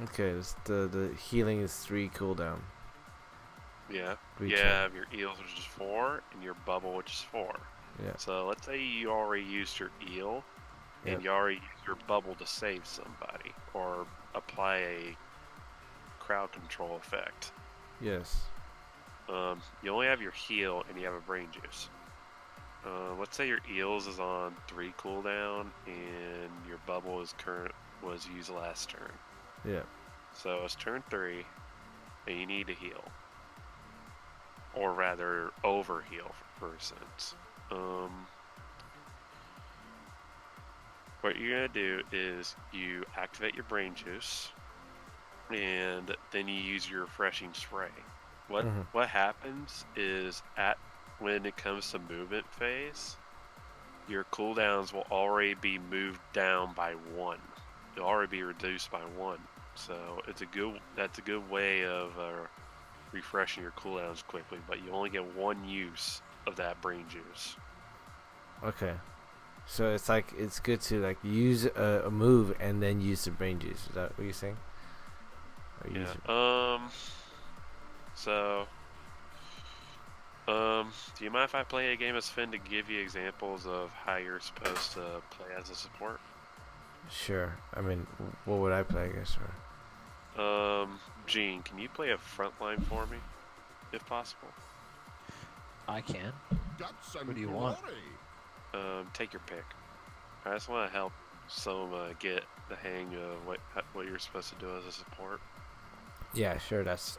[SPEAKER 1] Okay, the healing is 3 cooldown.
[SPEAKER 4] Yeah.
[SPEAKER 1] Three
[SPEAKER 4] You
[SPEAKER 1] turn.
[SPEAKER 4] have your eels, which is 4, and your bubble, which is 4.
[SPEAKER 1] Yeah.
[SPEAKER 4] So let's say you already used your eel, and
[SPEAKER 1] Yep.
[SPEAKER 4] you already used your bubble to save somebody, or apply a crowd control effect.
[SPEAKER 1] Yes.
[SPEAKER 4] You only have your heal, and you have a brain juice. Let's say your eels is on 3 cooldown, and your bubble was used last turn.
[SPEAKER 1] Yeah.
[SPEAKER 4] So it's turn 3, and you need to heal. Or rather, overheal for instance. What you're gonna do is you activate your brain juice, and then you use your refreshing spray. What happens is when it comes to movement phase, your cooldowns will already be moved down by 1. They'll already be reduced by 1. So that's a good way of refreshing your cooldowns quickly, but you only get 1 use of that brain juice.
[SPEAKER 1] Okay. So it's like it's good to like use a move and then use the brain juice. Is that what you're saying? Or use
[SPEAKER 4] Yeah. Do you mind if I play a game as Finn to give you examples of how you're supposed to play as a support?
[SPEAKER 1] Sure. I mean, what would I play? I guess. Or...
[SPEAKER 4] Gene, can you play a frontline for me, if possible?
[SPEAKER 2] I can.
[SPEAKER 5] Guts and
[SPEAKER 2] What do you want?
[SPEAKER 5] glory.
[SPEAKER 4] Take your pick. I just want to help some get the hang of what you're supposed to do as a support.
[SPEAKER 1] Yeah, sure. That's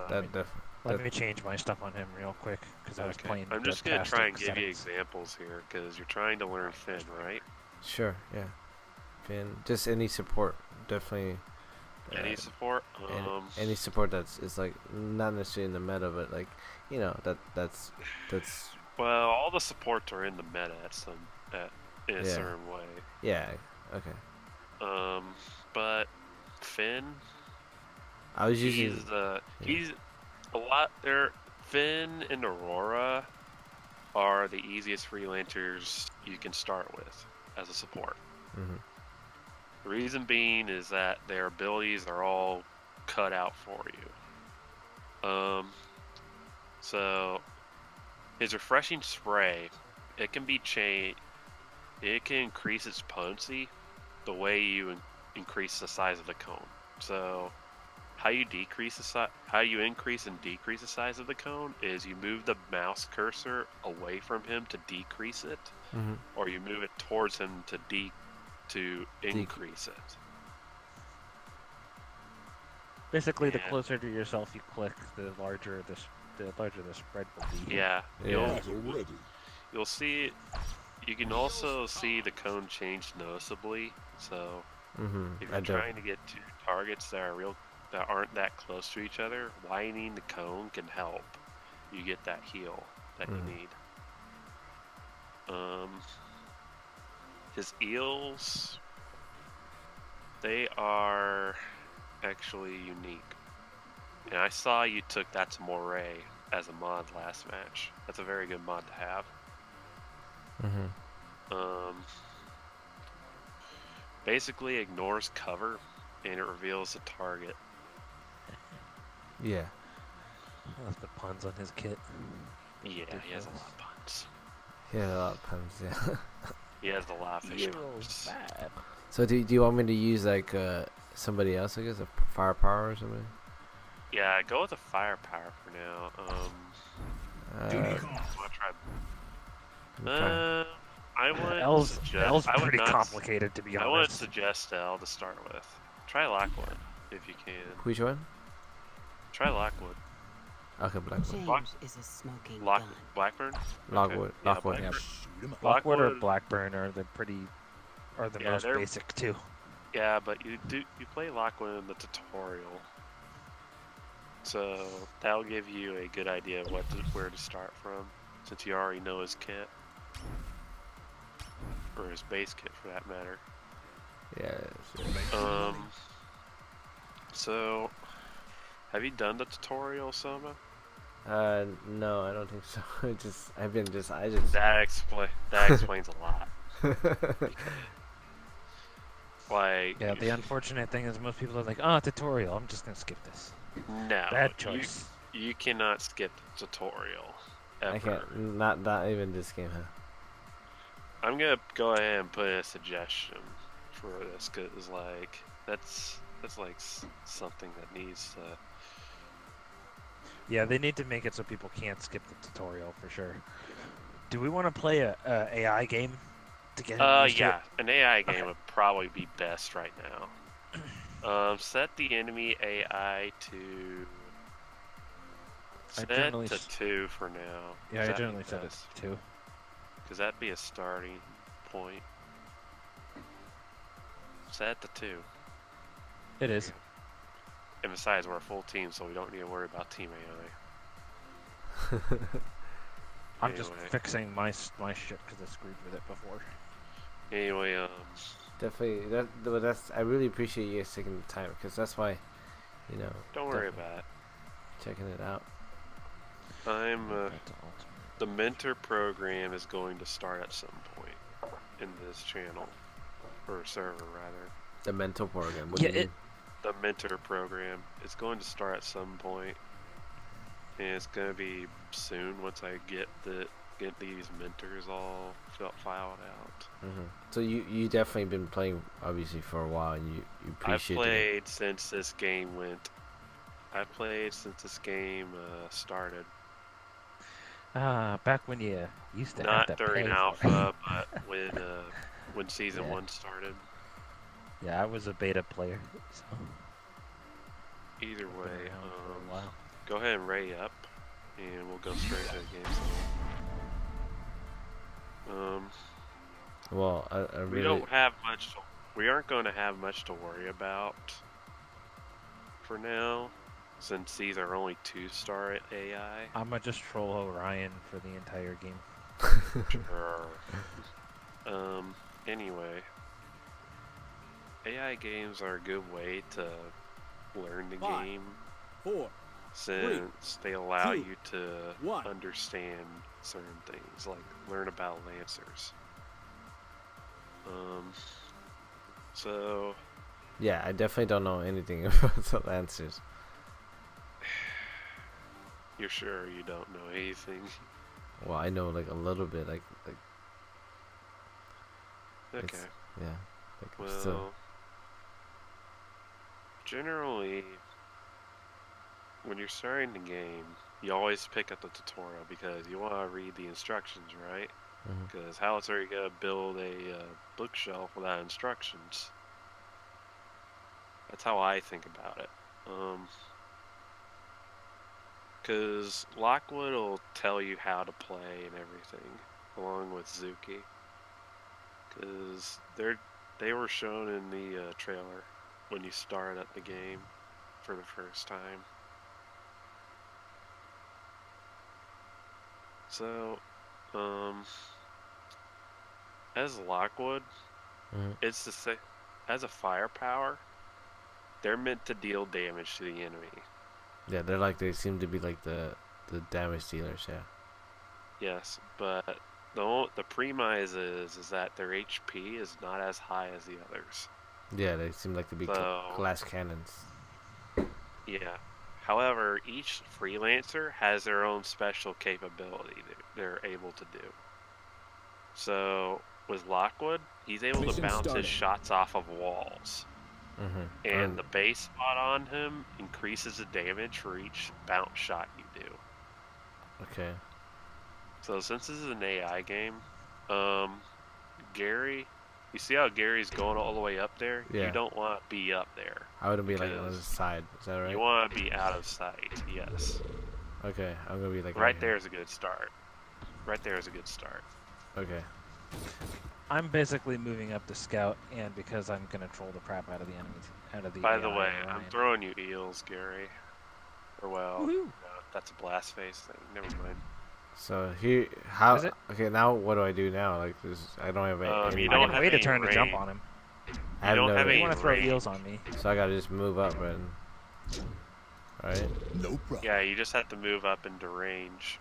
[SPEAKER 2] Let me change my stuff on him real quick because I was playing.
[SPEAKER 4] I'm just gonna try and give you examples here because you're trying to learn Finn, right?
[SPEAKER 1] Sure. Yeah. Finn, just any support, definitely.
[SPEAKER 4] Any support?
[SPEAKER 1] Any support is like not necessarily in the meta, but like that's.
[SPEAKER 4] Well, all the supports are in the meta in a certain way.
[SPEAKER 1] Yeah. Okay.
[SPEAKER 4] But Finn,
[SPEAKER 1] I was using.
[SPEAKER 4] He's a lot there. Finn and Aurora are the easiest freelancers you can start with as a support. The reason being is that their abilities are all cut out for you. So his refreshing spray, it can be changed. It can increase its potency the way you increase the size of the cone. So how you increase and decrease the size of the cone is you move the mouse cursor away from him to decrease it, or you move it towards him to increase it.
[SPEAKER 2] Basically, the closer to yourself you click, the larger the spread will be.
[SPEAKER 4] Yeah.
[SPEAKER 5] Already.
[SPEAKER 4] You'll see. You can also see the cone change noticeably. So if you're trying to get two targets that aren't that close to each other, widening the cone can help you get that heal that you need. His eels, they are actually unique. And I saw you took that to Moray as a mod last match. That's a very good mod to have. Basically ignores cover and it reveals the target.
[SPEAKER 1] Yeah.
[SPEAKER 2] I love the puns on his kit.
[SPEAKER 4] Yeah, he has a lot of puns.
[SPEAKER 1] Yeah, a lot of puns. Yeah.
[SPEAKER 4] He has a lot of fish puns.
[SPEAKER 2] Bad.
[SPEAKER 1] So do you want me to use like somebody else? I guess a firepower or something.
[SPEAKER 4] Yeah, go with a firepower for now. I would
[SPEAKER 2] L's
[SPEAKER 4] suggest. I would
[SPEAKER 2] pretty
[SPEAKER 4] not,
[SPEAKER 2] complicated, to be honest.
[SPEAKER 4] I would suggest L to start with. Try Lockwood if you can.
[SPEAKER 1] Which one?
[SPEAKER 4] Try Lockwood.
[SPEAKER 1] Okay, Blackwood.
[SPEAKER 3] Change is a smoking
[SPEAKER 4] Blackburn?
[SPEAKER 1] Lockwood.
[SPEAKER 4] Yeah,
[SPEAKER 1] Lockwood.
[SPEAKER 2] Lockwood or Blackburn are the most
[SPEAKER 4] they're-
[SPEAKER 2] basic too.
[SPEAKER 4] Yeah, but you play Lockwood in the tutorial, so that'll give you a good idea of where to start from, since you already know his kit, or his base kit for that matter.
[SPEAKER 1] Yeah.
[SPEAKER 4] So have you done the tutorial, Soma?
[SPEAKER 1] No, I don't think so. I just.
[SPEAKER 4] That explains a lot. Like,
[SPEAKER 2] Yeah, the unfortunate thing is most people are like, oh, tutorial, I'm just gonna skip this.
[SPEAKER 4] no,
[SPEAKER 2] Bad choice.
[SPEAKER 4] You cannot skip the tutorial ever.
[SPEAKER 1] I can't. Not even this game, huh?
[SPEAKER 4] I'm gonna go ahead and put in a suggestion for this, cause like that's like something that needs to.
[SPEAKER 2] Yeah, they need to make it so people can't skip the tutorial for sure. Do we want to play a AI game to get used to
[SPEAKER 4] Yeah,
[SPEAKER 2] it?
[SPEAKER 4] an AI game would probably be best right now. Set the enemy AI to
[SPEAKER 2] generally
[SPEAKER 4] to 2 for now.
[SPEAKER 2] Yeah, I generally set it to 2.
[SPEAKER 4] Because that'd be a starting point. Set to 2.
[SPEAKER 2] It is.
[SPEAKER 4] And besides, we're a full team, so we don't need to worry about team AI.
[SPEAKER 2] I'm just fixing my shit because I screwed with it before.
[SPEAKER 4] Anyway,
[SPEAKER 1] Definitely. That's. I really appreciate you guys taking the time, because that's why, you know.
[SPEAKER 4] don't worry about it.
[SPEAKER 1] Checking it out.
[SPEAKER 4] The mentor program is going to start at some point in this channel, or server rather.
[SPEAKER 1] The mental program. What
[SPEAKER 2] Yeah,
[SPEAKER 1] do you mean?
[SPEAKER 4] The mentor program is going to start at some point, and it's going to be soon once I get these mentors all filed out.
[SPEAKER 1] So you definitely been playing obviously for a while, and you appreciate.
[SPEAKER 4] I've played since this game went. I've played since this game started.
[SPEAKER 2] Back when you used to have
[SPEAKER 4] Not
[SPEAKER 2] to
[SPEAKER 4] during
[SPEAKER 2] pay
[SPEAKER 4] alpha, but when season 1 started.
[SPEAKER 2] Yeah, I was a beta player, so.
[SPEAKER 4] Either
[SPEAKER 2] I've been
[SPEAKER 4] way,
[SPEAKER 2] around for a while.
[SPEAKER 4] go ahead and ray up, and we'll go straight to the game.
[SPEAKER 1] Well, I really.
[SPEAKER 4] We don't have much. We aren't going to have much to worry about for now, since these are only 2-star AI.
[SPEAKER 2] I'm gonna just troll Orion for the entire game.
[SPEAKER 4] Sure. Anyway, AI games are a good way to learn the
[SPEAKER 7] 5,
[SPEAKER 4] game,
[SPEAKER 7] 4,
[SPEAKER 4] since they allow
[SPEAKER 7] 2,
[SPEAKER 4] you to
[SPEAKER 7] 1.
[SPEAKER 4] understand certain things, like learn about lancers. So
[SPEAKER 1] Yeah, I definitely don't know anything about the Lancers.
[SPEAKER 4] you're sure you don't know anything?
[SPEAKER 1] Well, I know like a little bit, like
[SPEAKER 4] Okay.
[SPEAKER 1] yeah, like
[SPEAKER 4] Well,
[SPEAKER 1] still.
[SPEAKER 4] generally, when you're starting the game, you always pick up the tutorial because you want to read the instructions, right? Because how else are you going to build a bookshelf without instructions? That's how I think about it. Because Lockwood will tell you how to play and everything, along with Zuki. Because they were shown in the trailer when you start at the game for the first time. So, as Lockwood, it's the same. As a firepower, they're meant to deal damage to the enemy.
[SPEAKER 1] Yeah, they seem to be like the damage dealers. Yeah.
[SPEAKER 4] Yes, but the premise is that their HP is not as high as the others.
[SPEAKER 1] Yeah, they seem like to be glass cannons.
[SPEAKER 4] Yeah. However, each freelancer has their own special capability that they're able to do. So with Lockwood, he's able to bounce his shots off of walls. And the base spot on him increases the damage for each bounce shot you do.
[SPEAKER 1] Okay.
[SPEAKER 4] So since this is an AI game, Gary, you see how Gary's going all the way up there?
[SPEAKER 1] Yeah.
[SPEAKER 4] You don't want to be up there.
[SPEAKER 1] I would be like on the side. Is that right?
[SPEAKER 4] You want to be out of sight, yes.
[SPEAKER 1] Okay, I'm gonna be like
[SPEAKER 4] right there is a good start. Right there is a good start.
[SPEAKER 1] Okay.
[SPEAKER 2] I'm basically moving up to scout, and because I'm gonna troll the crap out of the enemies, out of the
[SPEAKER 4] By the
[SPEAKER 2] AI
[SPEAKER 4] way, I'm
[SPEAKER 2] Orion.
[SPEAKER 4] throwing you eels, Gary. Or well,
[SPEAKER 2] Woohoo.
[SPEAKER 4] no, that's a blast face thing. Never mind.
[SPEAKER 1] So here, how?
[SPEAKER 2] Is it?
[SPEAKER 1] Okay, now what do I do now? Like this, I don't have any.
[SPEAKER 4] You
[SPEAKER 2] I
[SPEAKER 4] don't
[SPEAKER 2] can
[SPEAKER 4] have
[SPEAKER 2] wait a
[SPEAKER 4] any
[SPEAKER 2] turn to jump
[SPEAKER 4] range.
[SPEAKER 2] on him.
[SPEAKER 1] I have
[SPEAKER 4] don't
[SPEAKER 1] no.
[SPEAKER 4] have
[SPEAKER 2] You
[SPEAKER 4] any
[SPEAKER 2] want to throw
[SPEAKER 4] range.
[SPEAKER 2] eels on me?
[SPEAKER 1] So I gotta just move up and. Right.
[SPEAKER 7] No problem.
[SPEAKER 4] Yeah, you just have to move up into range.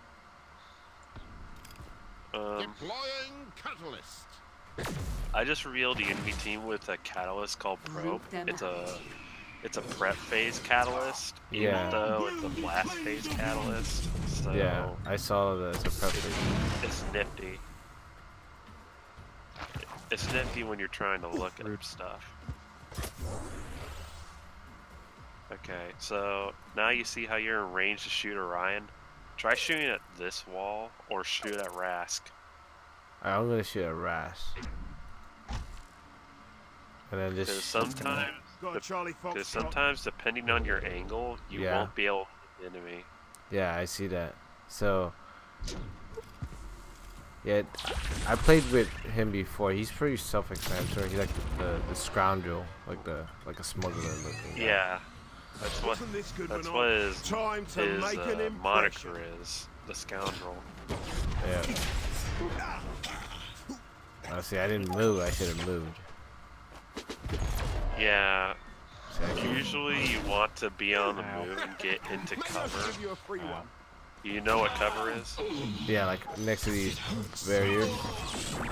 [SPEAKER 5] Deploying catalyst.
[SPEAKER 4] I just revealed the enemy team with a catalyst called Probe.
[SPEAKER 3] Root them
[SPEAKER 4] It's a prep phase catalyst, even
[SPEAKER 1] Yeah.
[SPEAKER 4] though it's a blast phase catalyst. So
[SPEAKER 1] Yeah, I saw that as a prep.
[SPEAKER 4] it's nifty. It's nifty when you're trying to look at stuff. Okay, so now you see how you're in range to shoot Orion. Try shooting at this wall or shoot at Rask.
[SPEAKER 1] Alright, I'm gonna shoot a Rash. And then
[SPEAKER 4] Because
[SPEAKER 1] just.
[SPEAKER 4] sometimes, depending on your angle, you
[SPEAKER 1] Yeah.
[SPEAKER 4] won't be able to hit the enemy.
[SPEAKER 1] Yeah, I see that. So. Yeah, I played with him before. He's pretty self-explanatory. He's like the scoundrel, like a smuggler looking guy.
[SPEAKER 4] Yeah, that's what his moniker is, the scoundrel.
[SPEAKER 1] Yeah. Oh, see, I didn't move. I should have moved.
[SPEAKER 4] Yeah,
[SPEAKER 1] See, I can-
[SPEAKER 4] usually you want to be on the move and get into cover. You know what cover is?
[SPEAKER 1] Yeah, like next to these barriers.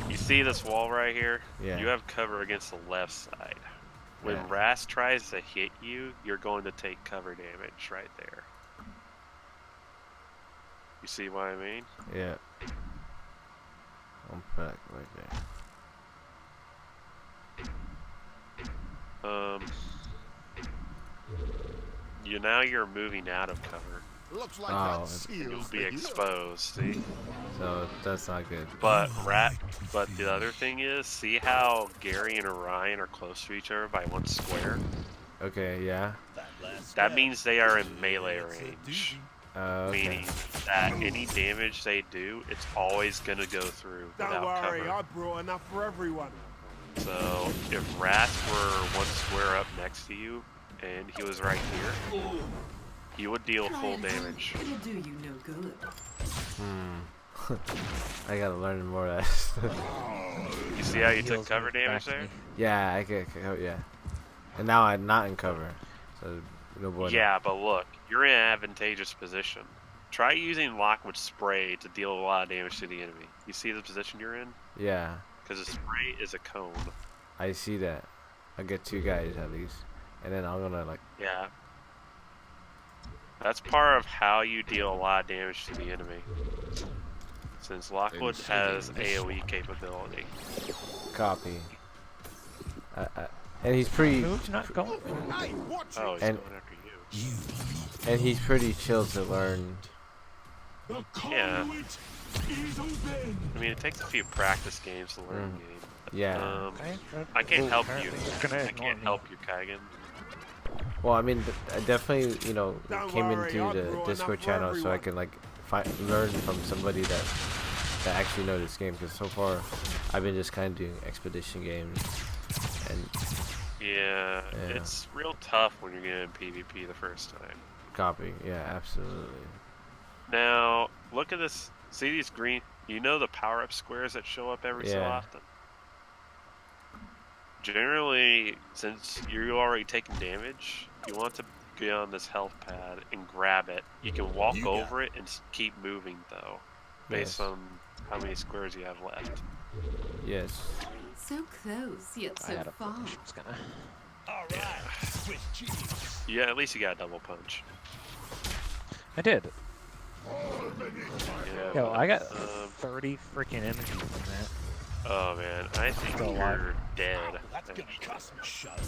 [SPEAKER 4] You see this wall right here?
[SPEAKER 1] Yeah.
[SPEAKER 4] You have cover against the left side. When
[SPEAKER 1] Yeah.
[SPEAKER 4] Rast tries to hit you, you're going to take cover damage right there. You see what I mean?
[SPEAKER 1] Yeah. I'm back right there.
[SPEAKER 4] You're moving out of cover.
[SPEAKER 5] Looks like
[SPEAKER 1] Oh,
[SPEAKER 5] that
[SPEAKER 1] it's-
[SPEAKER 4] You'll
[SPEAKER 5] seals
[SPEAKER 4] be
[SPEAKER 5] the deal.
[SPEAKER 4] exposed, see?
[SPEAKER 1] So that's not good.
[SPEAKER 4] But the other thing is, see how Gary and Orion are close to each other by one square?
[SPEAKER 1] Okay, yeah.
[SPEAKER 4] That means they are in melee range.
[SPEAKER 1] Okay.
[SPEAKER 4] Meaning that any damage they do, it's always gonna go through without cover.
[SPEAKER 9] brought enough for everyone.
[SPEAKER 4] So if Rast were one square up next to you and he was right here, he would deal full damage.
[SPEAKER 8] It'll do you no good.
[SPEAKER 1] I gotta learn more of that stuff.
[SPEAKER 4] You see how you took
[SPEAKER 2] Heals
[SPEAKER 4] cover
[SPEAKER 2] move
[SPEAKER 4] damage
[SPEAKER 2] back to
[SPEAKER 4] there?
[SPEAKER 2] me.
[SPEAKER 1] Yeah, I get. Oh, yeah. And now I'm not in cover. So no bueno.
[SPEAKER 4] Yeah, but look, you're in an advantageous position. Try using Lockwood Spray to deal a lot of damage to the enemy. You see the position you're in?
[SPEAKER 1] Yeah,
[SPEAKER 4] Because a spray is a cone.
[SPEAKER 1] I see that. I get 2 guys at least, and then I'm gonna like.
[SPEAKER 4] Yeah. That's part of how you deal a lot of damage to the enemy. Since Lockwood has AoE capability.
[SPEAKER 1] Copy. And he's pretty.
[SPEAKER 2] Move, not go.
[SPEAKER 5] Hey, watch
[SPEAKER 4] Oh, he's
[SPEAKER 1] And-
[SPEAKER 4] going after you.
[SPEAKER 1] And he's pretty chill to learn.
[SPEAKER 4] Yeah. I mean, it takes a few practice games to learn the game.
[SPEAKER 1] Yeah.
[SPEAKER 2] Okay.
[SPEAKER 4] I can't help you.
[SPEAKER 2] Apparently he's gonna
[SPEAKER 4] I
[SPEAKER 2] ignore
[SPEAKER 4] can't
[SPEAKER 2] me.
[SPEAKER 4] help you, Kaigan.
[SPEAKER 1] Well, I mean, I definitely,
[SPEAKER 9] Don't
[SPEAKER 1] came
[SPEAKER 9] worry,
[SPEAKER 1] into
[SPEAKER 9] I
[SPEAKER 1] the
[SPEAKER 9] brought
[SPEAKER 1] Discord
[SPEAKER 9] enough for
[SPEAKER 1] channel so I
[SPEAKER 9] everyone.
[SPEAKER 1] can learn from somebody that actually know this game. Because so far, I've been just kind of doing expedition games, and
[SPEAKER 4] Yeah,
[SPEAKER 1] Yeah.
[SPEAKER 4] it's real tough when you're getting PvP the first time.
[SPEAKER 1] copy. Yeah, absolutely.
[SPEAKER 4] Now, look at this. See these green? You know the power-up squares that show up every so
[SPEAKER 1] Yeah.
[SPEAKER 4] often? Generally, since you're already taking damage, you want to get on this health pad and grab it. You can walk
[SPEAKER 7] You got
[SPEAKER 4] over it and keep moving, though, based
[SPEAKER 1] Yes.
[SPEAKER 4] on how many squares you have left.
[SPEAKER 1] Yes.
[SPEAKER 3] So close, yet
[SPEAKER 2] I
[SPEAKER 3] so
[SPEAKER 2] had a
[SPEAKER 3] far.
[SPEAKER 2] feeling she was gonna.
[SPEAKER 7] All right, Swiss cheese.
[SPEAKER 4] Yeah, at least you got a double punch.
[SPEAKER 2] I did.
[SPEAKER 4] Yeah,
[SPEAKER 2] Yo, I got
[SPEAKER 4] um,
[SPEAKER 2] 30 freaking energy from that.
[SPEAKER 4] oh man, I think
[SPEAKER 2] Still
[SPEAKER 4] you're
[SPEAKER 2] alive.
[SPEAKER 4] dead.
[SPEAKER 7] That's gonna cost me a shot.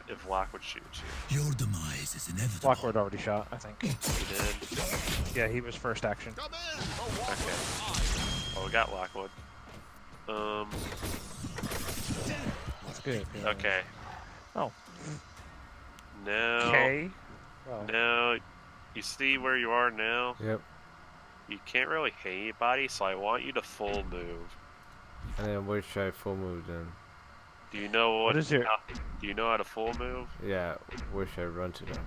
[SPEAKER 4] If Lockwood shoots you.
[SPEAKER 7] Your demise is inevitable.
[SPEAKER 2] Lockwood already shot, I think.
[SPEAKER 4] He did.
[SPEAKER 2] Yeah, he was first action.
[SPEAKER 5] Come in. Oh,
[SPEAKER 4] Okay. Well, we got Lockwood.
[SPEAKER 2] That's good. Yeah.
[SPEAKER 4] Okay.
[SPEAKER 2] Oh.
[SPEAKER 4] Now,
[SPEAKER 2] Okay. Well,
[SPEAKER 4] now, you see where you are now?
[SPEAKER 1] Yep.
[SPEAKER 4] You can't really hit anybody, so I want you to full move.
[SPEAKER 1] And then where should I full move then?
[SPEAKER 4] Do you know
[SPEAKER 2] What is your-
[SPEAKER 4] Do you know how to full move?
[SPEAKER 1] Yeah, where should I run to then?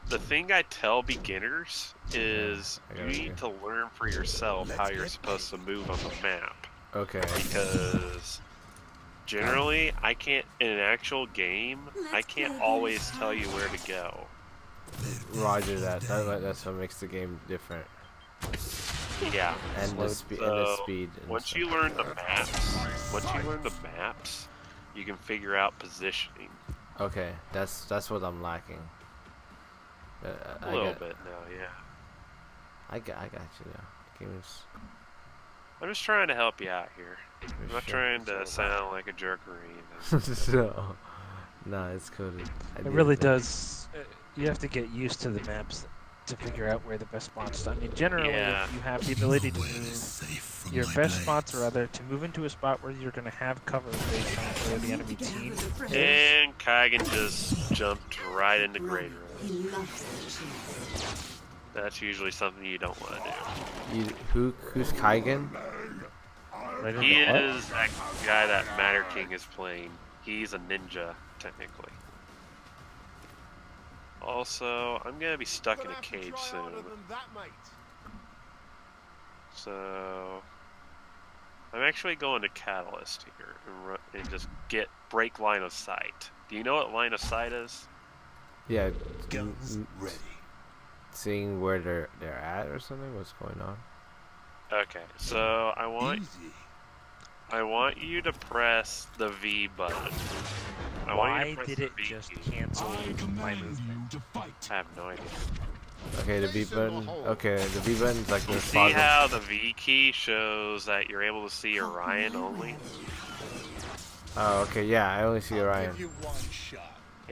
[SPEAKER 4] The thing I tell beginners is
[SPEAKER 1] I
[SPEAKER 4] you
[SPEAKER 1] got it here.
[SPEAKER 4] need to learn for yourself how you're supposed to move on the map.
[SPEAKER 1] Okay.
[SPEAKER 4] Because generally, I can't, in an actual game, I can't always tell you where to go.
[SPEAKER 1] Roger that. That's what makes the game different.
[SPEAKER 4] Yeah.
[SPEAKER 1] And the speed. And the speed. And
[SPEAKER 4] Once
[SPEAKER 1] stuff.
[SPEAKER 4] you learn the maps, you can figure out positioning.
[SPEAKER 1] Okay, that's what I'm lacking.
[SPEAKER 4] A little bit now, yeah.
[SPEAKER 1] I got you now. Games.
[SPEAKER 4] I'm just trying to help you out here. I'm not
[SPEAKER 1] sure.
[SPEAKER 4] trying to sound like a jerk or anything.
[SPEAKER 1] So, nah, it's coded.
[SPEAKER 2] It really does. You have to get used to the maps to figure out where the best spots. I mean, generally,
[SPEAKER 4] Yeah.
[SPEAKER 2] if you have the ability to move, your best spots are either to move into a spot where you're going to have cover based on where the enemy team is.
[SPEAKER 4] And Kaigan just jumped right into Greater.
[SPEAKER 3] He loves the chase.
[SPEAKER 4] That's usually something you don't want to do.
[SPEAKER 1] Who's Kaigan?
[SPEAKER 2] Right into
[SPEAKER 4] He
[SPEAKER 2] what?
[SPEAKER 4] is that guy that Matter King is playing. He's a ninja, technically. Also, I'm gonna be stuck in a cage soon. So, I'm actually going to Catalyst here and just break line of sight. Do you know what line of sight is?
[SPEAKER 1] Yeah.
[SPEAKER 7] Guns ready.
[SPEAKER 1] Seeing where they're at or something. What's going on?
[SPEAKER 4] Okay, so I want
[SPEAKER 7] Easy.
[SPEAKER 4] you to press the V button. I want you
[SPEAKER 2] Why
[SPEAKER 4] to press
[SPEAKER 2] did
[SPEAKER 4] the
[SPEAKER 2] it
[SPEAKER 4] V
[SPEAKER 2] just
[SPEAKER 4] key.
[SPEAKER 2] cancel
[SPEAKER 5] I
[SPEAKER 2] my
[SPEAKER 5] command
[SPEAKER 2] movement?
[SPEAKER 5] you to fight.
[SPEAKER 4] I have no idea.
[SPEAKER 1] Okay, the V button. Okay, the V button's like
[SPEAKER 4] You
[SPEAKER 1] the
[SPEAKER 4] see how the V key shows that you're able to see Orion only?
[SPEAKER 1] Oh, okay. Yeah, I only see Orion.
[SPEAKER 7] Give you one shot.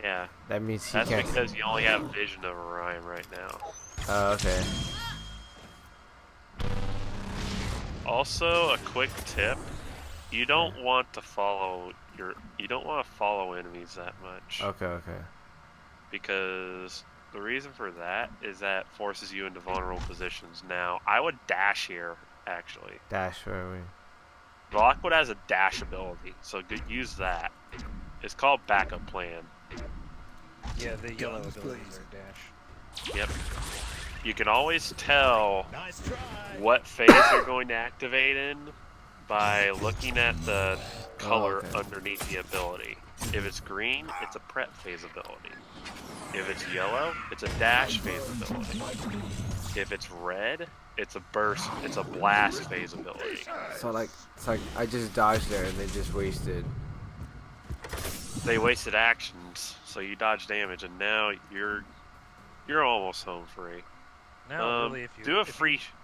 [SPEAKER 4] Yeah,
[SPEAKER 1] That means he
[SPEAKER 4] that's
[SPEAKER 1] can't.
[SPEAKER 4] because you only have vision of Orion right now.
[SPEAKER 1] Oh, okay.
[SPEAKER 4] Also, a quick tip: you don't want to follow enemies that much.
[SPEAKER 1] Okay, okay.
[SPEAKER 4] Because the reason for that is that forces you into vulnerable positions. Now, I would dash here, actually.
[SPEAKER 1] Dash, where are we?
[SPEAKER 4] Lockwood has a dash ability, so use that. It's called backup plan.
[SPEAKER 2] Yeah, the yellow
[SPEAKER 7] Guns
[SPEAKER 2] abilities
[SPEAKER 7] blazing.
[SPEAKER 2] are dash.
[SPEAKER 4] Yep. You can always tell
[SPEAKER 7] Nice try.
[SPEAKER 4] what phase you're going to activate in by looking at the color
[SPEAKER 1] okay.
[SPEAKER 4] underneath the ability. If it's green, it's a prep phase ability. If it's yellow, it's a dash phase ability. If it's red, it's a burst, it's a blast phase ability.
[SPEAKER 1] So it's like I just dodged there and they just wasted.
[SPEAKER 4] They wasted actions, so you dodge damage, and now you're almost home free.
[SPEAKER 2] Now, really, if you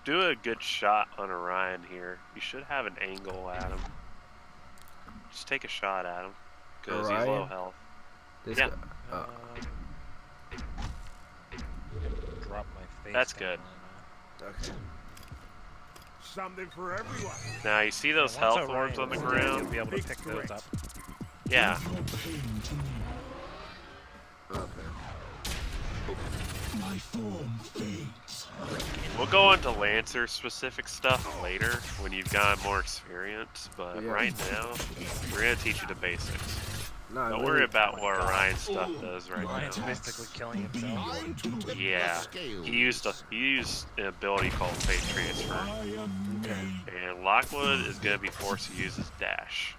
[SPEAKER 4] Do a good shot on Orion here. You should have an angle at him. Just take a shot at him, because he's low
[SPEAKER 1] Orion?
[SPEAKER 4] health.
[SPEAKER 1] This
[SPEAKER 4] Yeah.
[SPEAKER 1] guy-
[SPEAKER 2] drop my face.
[SPEAKER 4] That's
[SPEAKER 2] down
[SPEAKER 4] good.
[SPEAKER 1] okay.
[SPEAKER 7] Something for everyone.
[SPEAKER 4] Now you see those
[SPEAKER 2] Once
[SPEAKER 4] health
[SPEAKER 2] Orion
[SPEAKER 4] orbs on the
[SPEAKER 2] is dead,
[SPEAKER 4] ground?
[SPEAKER 2] You'll be able to pick those up.
[SPEAKER 4] Yeah.
[SPEAKER 5] Your pain to me.
[SPEAKER 1] Okay.
[SPEAKER 5] My form fades.
[SPEAKER 4] We'll go into Lancer specific stuff later when you've got more experience, but
[SPEAKER 1] Yeah.
[SPEAKER 4] right now we're gonna teach you the basics.
[SPEAKER 1] No,
[SPEAKER 4] Don't worry about what Orion stuff does right
[SPEAKER 2] Orion's
[SPEAKER 4] now.
[SPEAKER 2] basically killing himself.
[SPEAKER 5] Time to tip
[SPEAKER 4] Yeah,
[SPEAKER 5] the scales.
[SPEAKER 4] he used an ability called Fate Transfer,
[SPEAKER 5] I am made.
[SPEAKER 4] and Lockwood is gonna be forced to use his dash.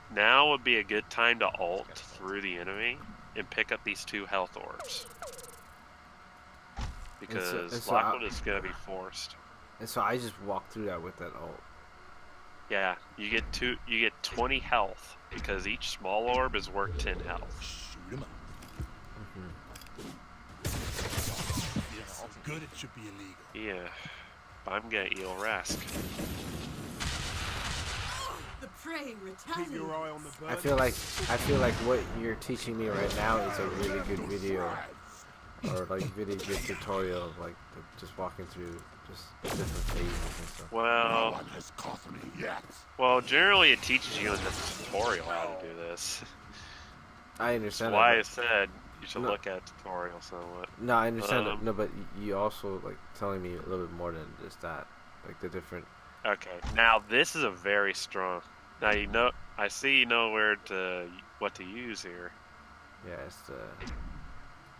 [SPEAKER 4] Now would be a good time to ult through the enemy and pick up these two health orbs. Because
[SPEAKER 1] and so
[SPEAKER 4] Lockwood is gonna be forced.
[SPEAKER 1] And so I just walked through that with that ult.
[SPEAKER 4] Yeah, you get 20 health because each small orb is worth 10 health.
[SPEAKER 7] Shoot him up. Yeah, so good it should be illegal.
[SPEAKER 4] Yeah, but I'm gonna eel Rask.
[SPEAKER 3] The prey
[SPEAKER 7] Keep your
[SPEAKER 3] returns.
[SPEAKER 7] eye on the bird.
[SPEAKER 1] I feel like what you're teaching me right now is a really good video, or like really good tutorial of like just walking through just different phases and stuff.
[SPEAKER 5] No
[SPEAKER 4] Well,
[SPEAKER 5] one has caught me yet.
[SPEAKER 4] generally it teaches you in the tutorial how to do this.
[SPEAKER 1] I
[SPEAKER 4] That's
[SPEAKER 1] understand
[SPEAKER 4] why I
[SPEAKER 1] that.
[SPEAKER 4] said you should
[SPEAKER 1] No.
[SPEAKER 4] look at tutorial somewhat.
[SPEAKER 1] No, I understand that.
[SPEAKER 4] Um,
[SPEAKER 1] No, but you also like telling me a little bit more than just that. Like the different.
[SPEAKER 4] Okay, now this is a very strong. Now you know. I see you know what to use here.
[SPEAKER 1] Yeah, it's the.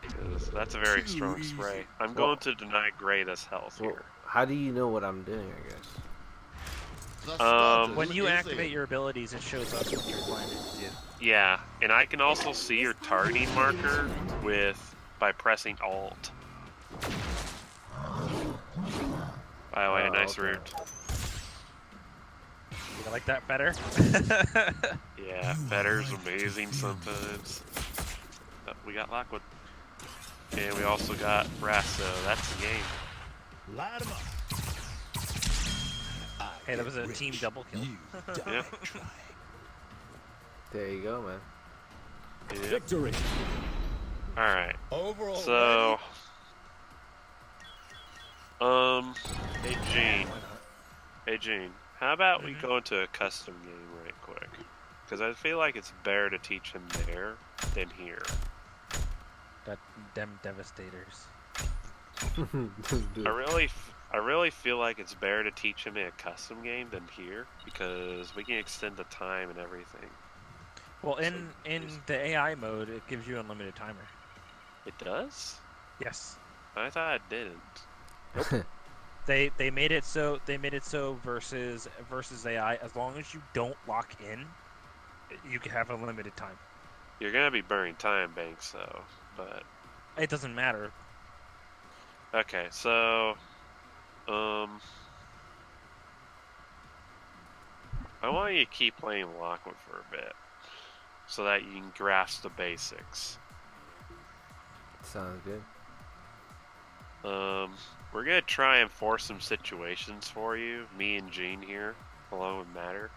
[SPEAKER 4] 'Cause that's a very
[SPEAKER 7] Too
[SPEAKER 4] strong
[SPEAKER 7] easy.
[SPEAKER 4] spray. I'm
[SPEAKER 1] Well-
[SPEAKER 4] going to deny Greta's health
[SPEAKER 1] Well,
[SPEAKER 4] here.
[SPEAKER 1] how do you know what I'm doing? I guess.
[SPEAKER 5] The
[SPEAKER 4] Um,
[SPEAKER 2] When you
[SPEAKER 5] is
[SPEAKER 2] activate
[SPEAKER 5] in.
[SPEAKER 2] your abilities, it shows us what you're planning to do.
[SPEAKER 4] Yeah, and I can also see your targeting marker by pressing Alt. By the way,
[SPEAKER 1] Oh,
[SPEAKER 4] nice
[SPEAKER 1] okay.
[SPEAKER 4] route.
[SPEAKER 2] You like that better?
[SPEAKER 4] Yeah,
[SPEAKER 7] You
[SPEAKER 4] better's
[SPEAKER 7] like to
[SPEAKER 4] amazing
[SPEAKER 7] feel
[SPEAKER 4] sometimes. We got Lockwood. And we also got Brasso. That's the game.
[SPEAKER 7] Light 'em up. I
[SPEAKER 2] Hey, that
[SPEAKER 7] get
[SPEAKER 2] was a
[SPEAKER 7] rich,
[SPEAKER 2] team double kill.
[SPEAKER 7] You die
[SPEAKER 4] Yep.
[SPEAKER 7] trying.
[SPEAKER 1] There you go, man.
[SPEAKER 4] Yeah.
[SPEAKER 7] Victory.
[SPEAKER 4] Alright.
[SPEAKER 7] Overall.
[SPEAKER 4] So, hey Gene. Hey Gene, how about we go into a custom game right quick? Because I feel like it's better to teach him there than here.
[SPEAKER 2] Them devastators.
[SPEAKER 4] I really feel like it's better to teach him in a custom game than here because we can extend the time and everything.
[SPEAKER 2] Well, in the AI mode, it gives you unlimited timer.
[SPEAKER 4] It does?
[SPEAKER 2] Yes.
[SPEAKER 4] I thought it didn't.
[SPEAKER 2] They made it so versus AI. As long as you don't lock in, you can have unlimited time.
[SPEAKER 4] You're gonna be burning time banks though, but
[SPEAKER 2] It doesn't matter.
[SPEAKER 4] okay, so I want you to keep playing Lockwood for a bit so that you can grasp the basics.
[SPEAKER 1] Sounds good.
[SPEAKER 4] We're gonna try and force some situations for you, me and Gene here, along with Matter.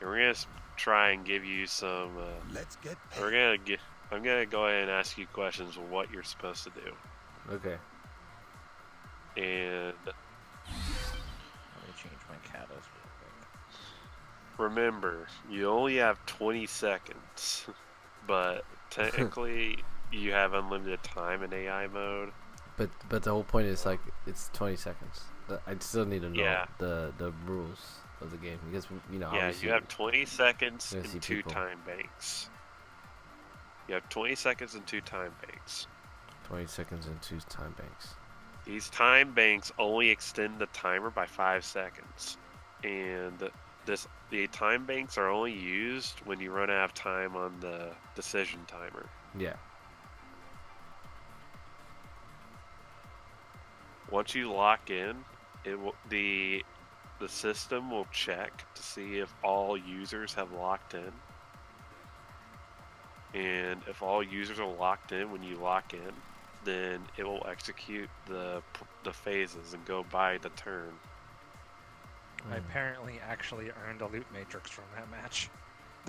[SPEAKER 4] And we're gonna try and give you some.
[SPEAKER 7] Let's get
[SPEAKER 4] We're
[SPEAKER 7] paid.
[SPEAKER 4] gonna get. I'm gonna go ahead and ask you questions of what you're supposed to do,
[SPEAKER 1] Okay.
[SPEAKER 4] and
[SPEAKER 2] Let me change my catas real quick.
[SPEAKER 4] remember, you only have 20 seconds, but technically you have unlimited time in AI mode.
[SPEAKER 1] But the whole point is like it's 20 seconds. I still need to know
[SPEAKER 4] Yeah.
[SPEAKER 1] the rules of the game because
[SPEAKER 4] Yeah,
[SPEAKER 1] obviously
[SPEAKER 4] you have 20 seconds
[SPEAKER 1] Gonna see
[SPEAKER 4] and 2
[SPEAKER 1] people.
[SPEAKER 4] time banks. You have 20 seconds and 2 time banks.
[SPEAKER 1] 20 seconds and 2 time banks.
[SPEAKER 4] These time banks only extend the timer by 5 seconds. And the time banks are only used when you run out of time on the decision timer.
[SPEAKER 1] Yeah.
[SPEAKER 4] Once you lock in, the system will check to see if all users have locked in. And if all users are locked in when you lock in, then it will execute the phases and go by the turn.
[SPEAKER 2] I apparently actually earned a loot matrix from that match.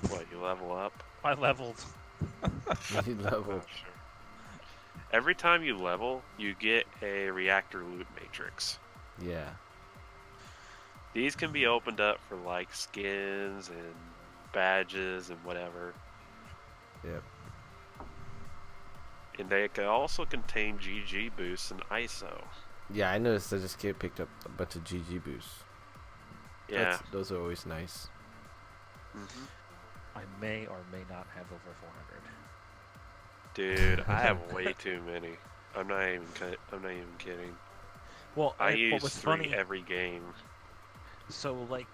[SPEAKER 4] What, you level up?
[SPEAKER 2] I leveled.
[SPEAKER 1] You level.
[SPEAKER 4] Oh, sure. Every time you level, you get a reactor loot matrix.
[SPEAKER 1] Yeah.
[SPEAKER 4] These can be opened up for like skins and badges and whatever.
[SPEAKER 1] Yep.
[SPEAKER 4] And they can also contain GG boosts and ISO.
[SPEAKER 1] Yeah, I noticed I just picked up a bunch of GG boosts.
[SPEAKER 4] Yeah.
[SPEAKER 1] Those are always nice.
[SPEAKER 4] Mm-hmm.
[SPEAKER 2] I may or may not have over 400.
[SPEAKER 4] Dude, I have way too many. I'm not even kidding.
[SPEAKER 2] Well,
[SPEAKER 4] I
[SPEAKER 2] what
[SPEAKER 4] use
[SPEAKER 2] was
[SPEAKER 4] 3
[SPEAKER 2] funny,
[SPEAKER 4] every game.
[SPEAKER 2] so like,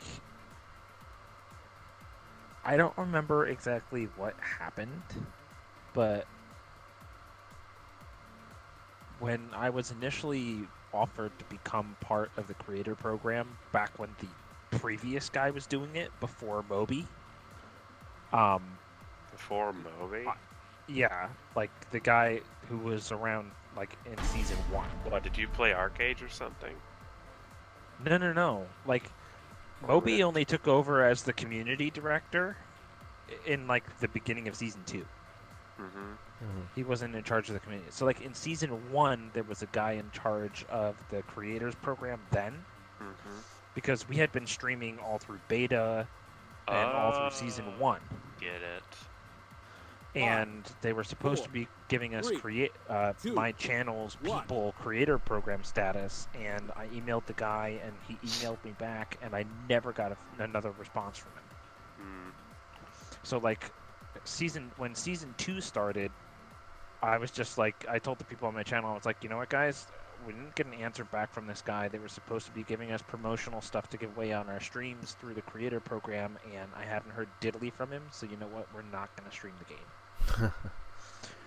[SPEAKER 2] I don't remember exactly what happened, but when I was initially offered to become part of the creator program back when the previous guy was doing it before Moby,
[SPEAKER 4] Before Moby?
[SPEAKER 2] yeah, like the guy who was around like in season 1.
[SPEAKER 4] What, did you play Arcade or something?
[SPEAKER 2] No. Like, Moby only took over as the community director in like the beginning of season 2.
[SPEAKER 4] Mm-hmm.
[SPEAKER 2] He wasn't in charge of the community. So like in season 1, there was a guy in charge of the creators program then,
[SPEAKER 4] Mm-hmm.
[SPEAKER 2] because we had been streaming all through beta and all through season 1.
[SPEAKER 4] Get it.
[SPEAKER 2] and they were supposed to be giving us my channel's people creator program status, and I emailed the guy and he emailed me back, and I never got another response from him. So like when season 2 started, I was just like, I told the people on my channel, I was like, you know what guys, we didn't get an answer back from this guy. They were supposed to be giving us promotional stuff to give away on our streams through the creator program, and I haven't heard diddly from him, so you know what, we're not going to stream the game.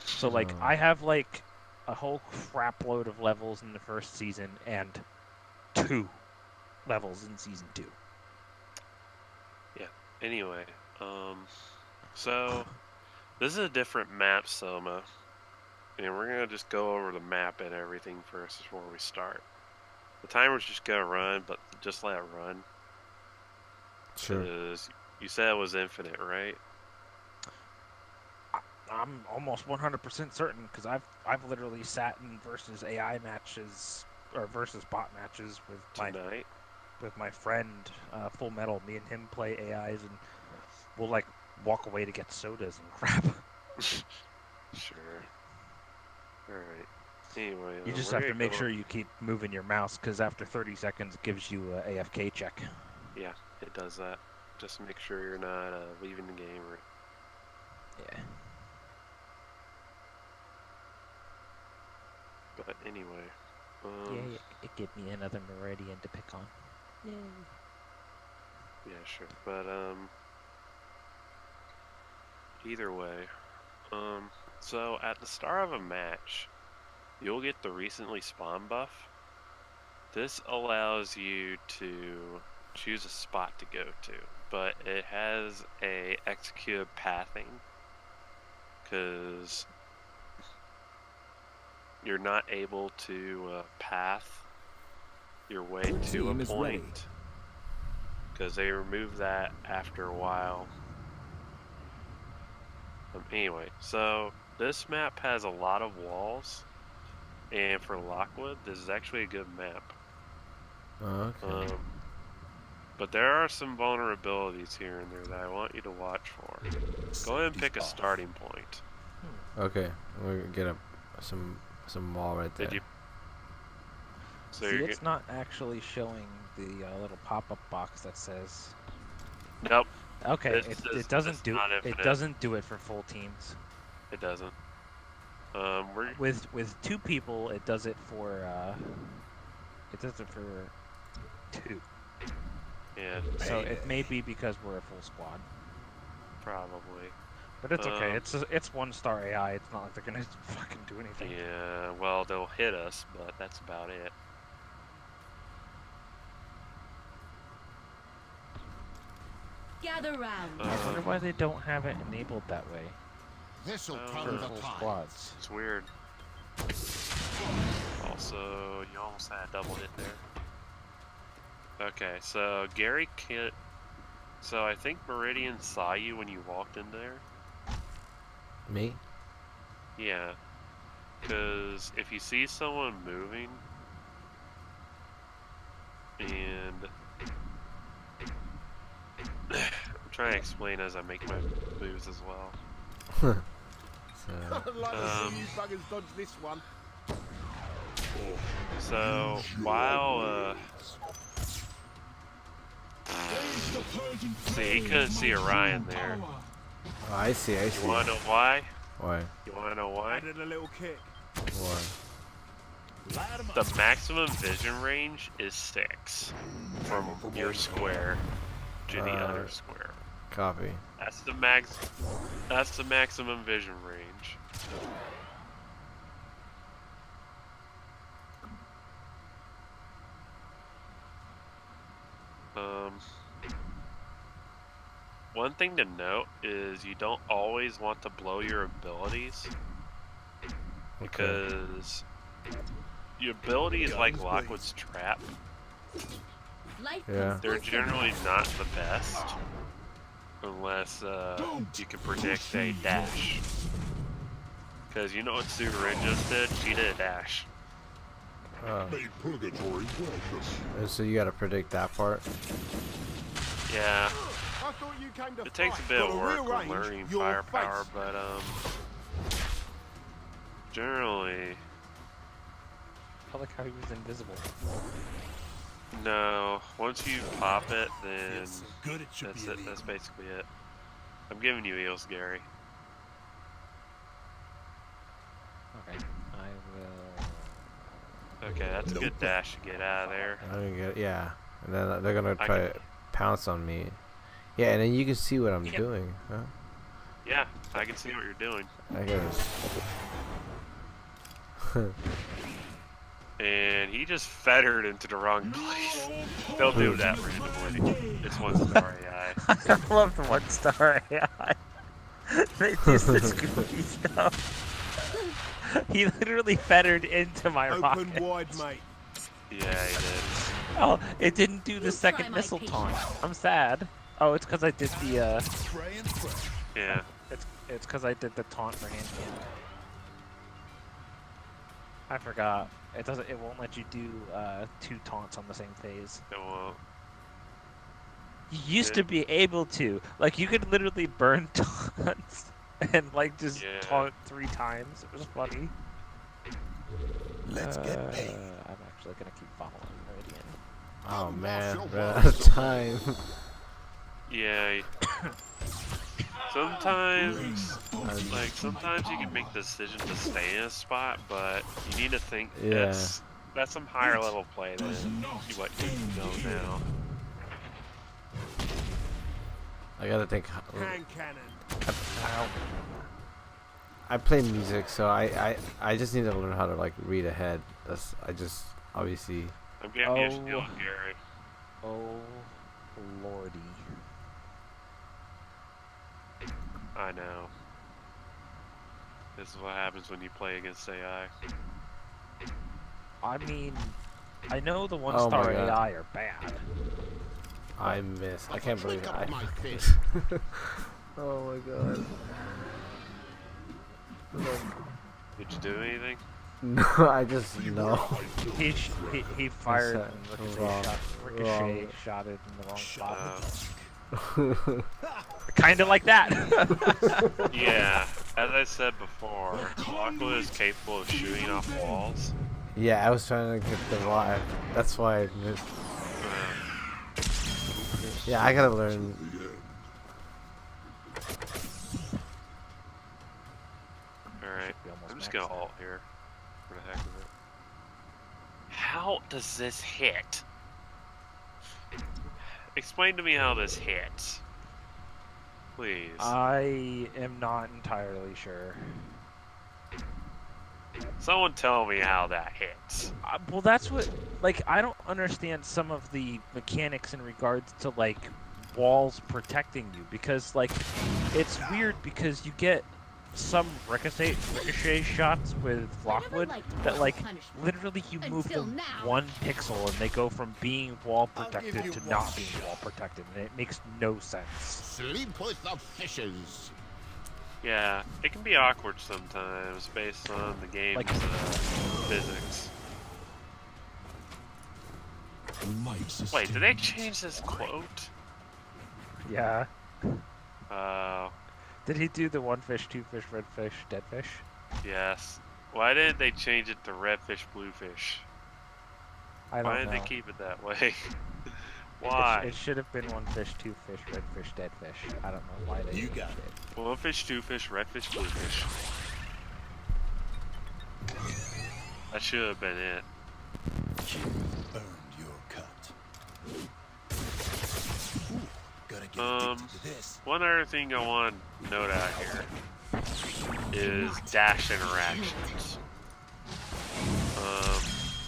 [SPEAKER 2] So like I have like a whole crap load of levels in the first season and 2 levels in season 2.
[SPEAKER 4] Yeah. Anyway, so this is a different map, Soma, and we're gonna just go over the map and everything first before we start. The timer's just gonna run, but just let it run.
[SPEAKER 1] Sure.
[SPEAKER 4] 'Cause you said it was infinite, right?
[SPEAKER 2] I'm almost 100% certain because I've literally sat in versus AI matches or versus bot matches with my friend Full Metal. Me and him play AIs, and we'll like walk away to get sodas and crap.
[SPEAKER 4] Sure. All right. Anyway,
[SPEAKER 2] You just have to make sure you keep moving your mouse, because after 30 seconds it gives you a AFK check.
[SPEAKER 4] Yeah, it does that. Just make sure you're not leaving the game. Or...
[SPEAKER 2] Yeah.
[SPEAKER 4] But anyway,
[SPEAKER 2] yeah, it gave me another Meridian to pick on. Yay.
[SPEAKER 4] Yeah, sure. But either way, so at the start of a match, you'll get the recently spawned buff. This allows you to choose a spot to go to, but it has a executed pathing, because you're not able to path your way to a point, because they remove that after a while. Anyway, so this map has a lot of walls, and for Lockwood, this is actually a good map.
[SPEAKER 1] Okay.
[SPEAKER 4] But there are some vulnerabilities here and there that I want you to watch for. Go ahead and pick a starting point.
[SPEAKER 1] Okay, we're gonna get some wall right there.
[SPEAKER 4] Did you? So
[SPEAKER 2] See, it's not actually showing the little pop-up box that says.
[SPEAKER 4] Nope.
[SPEAKER 2] Okay, it doesn't do
[SPEAKER 4] it.
[SPEAKER 2] Doesn't do it for full teams.
[SPEAKER 4] It doesn't.
[SPEAKER 2] With 2 people, it does it for 2.
[SPEAKER 4] Yeah.
[SPEAKER 2] So it may be because we're a full squad.
[SPEAKER 4] Probably.
[SPEAKER 2] But it's okay. It's 1-star AI. It's not like they're gonna fucking do anything.
[SPEAKER 4] Yeah. Well, they'll hit us, but that's about it.
[SPEAKER 6] Gather round.
[SPEAKER 2] I wonder why they don't have it enabled that way.
[SPEAKER 5] This'll
[SPEAKER 2] For
[SPEAKER 5] turn the
[SPEAKER 2] full
[SPEAKER 5] tide.
[SPEAKER 2] squads.
[SPEAKER 4] It's weird. Also, you almost had a double hit there. Okay, so Gary can't. So I think Meridian saw you when you walked in there.
[SPEAKER 1] Me?
[SPEAKER 4] Yeah. Because if you see someone moving, and I'm trying to explain as I make my moves as well. So while see, he couldn't see Orion there.
[SPEAKER 1] Oh, I see.
[SPEAKER 4] You wanna know why?
[SPEAKER 1] Why?
[SPEAKER 4] You wanna know why?
[SPEAKER 1] Why?
[SPEAKER 4] The maximum vision range is 6 from your square to the other square.
[SPEAKER 1] Copy.
[SPEAKER 4] That's the max. That's the maximum vision range. One thing to note is you don't always want to blow your abilities, because your abilities like Lockwood's Trap, they're generally not the best unless you can predict a dash. Because you know what Sugarin just did? She did a dash.
[SPEAKER 5] May purgatory welcome.
[SPEAKER 1] So you gotta predict that part?
[SPEAKER 4] Yeah.
[SPEAKER 9] I thought you came to
[SPEAKER 4] It takes a
[SPEAKER 9] fight.
[SPEAKER 4] bit of
[SPEAKER 9] Gotta
[SPEAKER 4] work on
[SPEAKER 9] rearrange
[SPEAKER 4] learning
[SPEAKER 9] your
[SPEAKER 4] firepower,
[SPEAKER 9] face.
[SPEAKER 4] but generally,
[SPEAKER 2] I like how he was invisible.
[SPEAKER 4] no. Once you pop it, then
[SPEAKER 7] Feels so good it should
[SPEAKER 4] that's
[SPEAKER 7] be
[SPEAKER 4] it.
[SPEAKER 7] illegal.
[SPEAKER 4] That's basically it. I'm giving you heals, Gary.
[SPEAKER 2] Okay, I will.
[SPEAKER 4] Okay, that's a good dash to get out of there.
[SPEAKER 1] I'm gonna get, yeah. And then they're gonna
[SPEAKER 4] I
[SPEAKER 1] try
[SPEAKER 4] can-
[SPEAKER 1] to pounce on me. Yeah, and then you can see what I'm
[SPEAKER 4] Yeah.
[SPEAKER 1] doing, huh?
[SPEAKER 4] Yeah, I can see what you're doing.
[SPEAKER 1] I guess.
[SPEAKER 4] And he just fettered into the wrong place. They'll do that randomly. It's one star AI.
[SPEAKER 2] I love the 1-star AI. They do such goofy stuff. He literally fettered into my
[SPEAKER 9] Open
[SPEAKER 2] rocket.
[SPEAKER 9] wide, mate.
[SPEAKER 4] Yeah, he did.
[SPEAKER 2] Oh, it didn't do the
[SPEAKER 6] You
[SPEAKER 2] second
[SPEAKER 6] try my
[SPEAKER 2] missile
[SPEAKER 6] patience.
[SPEAKER 2] taunt. I'm sad. Oh, it's because I did the
[SPEAKER 7] Pray and pray.
[SPEAKER 4] Yeah.
[SPEAKER 2] It's because I did the taunt for hand cannon. I forgot. It won't let you do 2 taunts on the same phase.
[SPEAKER 4] It won't.
[SPEAKER 2] You used to be able to. Like, you could literally burn taunts and, like, just
[SPEAKER 4] Yeah.
[SPEAKER 2] taunt 3 times. It was funny.
[SPEAKER 7] Let's get paid.
[SPEAKER 2] I'm actually gonna keep following Meridian.
[SPEAKER 1] Oh man, ran out of time.
[SPEAKER 4] Yeah. Sometimes you can make the decision to stay in a spot, but you need to think
[SPEAKER 1] Yeah.
[SPEAKER 4] that's some higher level play than what you know now.
[SPEAKER 1] I gotta think.
[SPEAKER 9] Hand cannon.
[SPEAKER 1] I play music, so I just need to learn how to like read ahead. I just obviously.
[SPEAKER 4] I'm giving you a shield, Gary.
[SPEAKER 2] Oh, lordy.
[SPEAKER 4] I know. This is what happens when you play against AI.
[SPEAKER 2] I mean, I know the
[SPEAKER 1] Oh my
[SPEAKER 2] 1-star
[SPEAKER 1] God.
[SPEAKER 2] AI are bad.
[SPEAKER 1] I miss. I can't believe I. Oh my god.
[SPEAKER 4] Did you do anything?
[SPEAKER 1] No, I just no.
[SPEAKER 2] He fired
[SPEAKER 1] That's,
[SPEAKER 2] and
[SPEAKER 1] wrong.
[SPEAKER 2] Ricochet shot it in the wrong spot.
[SPEAKER 4] Uh,
[SPEAKER 2] Kind of like that.
[SPEAKER 4] yeah, as I said before, Aqua is capable of shooting off walls.
[SPEAKER 1] Yeah, I was trying to get the wire. That's why I missed. Yeah, I gotta learn.
[SPEAKER 4] Alright,
[SPEAKER 2] We almost
[SPEAKER 4] I'm just
[SPEAKER 2] maxed
[SPEAKER 4] gonna
[SPEAKER 2] out.
[SPEAKER 4] alt here. For the heck of it. How does this hit? Explain to me how this hits. Please.
[SPEAKER 2] I am not entirely sure.
[SPEAKER 4] Someone tell me how that hits.
[SPEAKER 2] Well, that's what, like, I don't understand some of the mechanics in regards to, like, walls protecting you, because, like, it's weird because you get some ricochet shots with Lockwood that, like, literally you move
[SPEAKER 6] Until
[SPEAKER 2] them
[SPEAKER 6] now.
[SPEAKER 2] 1 pixel and they go from being wall
[SPEAKER 9] I'll give
[SPEAKER 2] protected
[SPEAKER 9] you
[SPEAKER 2] to
[SPEAKER 9] one
[SPEAKER 2] not being
[SPEAKER 9] shot.
[SPEAKER 2] wall protected, and it makes no sense.
[SPEAKER 5] Sleep with the fishes.
[SPEAKER 4] Yeah, it can be awkward sometimes based on the game's
[SPEAKER 2] Like-
[SPEAKER 4] physics.
[SPEAKER 7] We might
[SPEAKER 4] Wait,
[SPEAKER 7] sustain
[SPEAKER 4] did they
[SPEAKER 7] this.
[SPEAKER 4] change this quote?
[SPEAKER 2] Yeah.
[SPEAKER 4] Uh,
[SPEAKER 2] Did he do the 1 fish, 2 fish, red fish, dead fish?
[SPEAKER 4] yes. Why didn't they change it to red fish, blue fish?
[SPEAKER 2] I don't
[SPEAKER 4] Why
[SPEAKER 2] know.
[SPEAKER 4] didn't they keep it that way?
[SPEAKER 2] It
[SPEAKER 4] Why?
[SPEAKER 2] should have been 1 fish, 2 fish, red fish, dead fish. I don't know why they
[SPEAKER 7] You
[SPEAKER 2] changed
[SPEAKER 7] got
[SPEAKER 2] it.
[SPEAKER 4] One fish, 2 fish, red fish, blue fish. That should have been it.
[SPEAKER 7] Earned your cut. Ooh, gotta get addicted to this.
[SPEAKER 4] One other thing I want to note out here is dash interactions.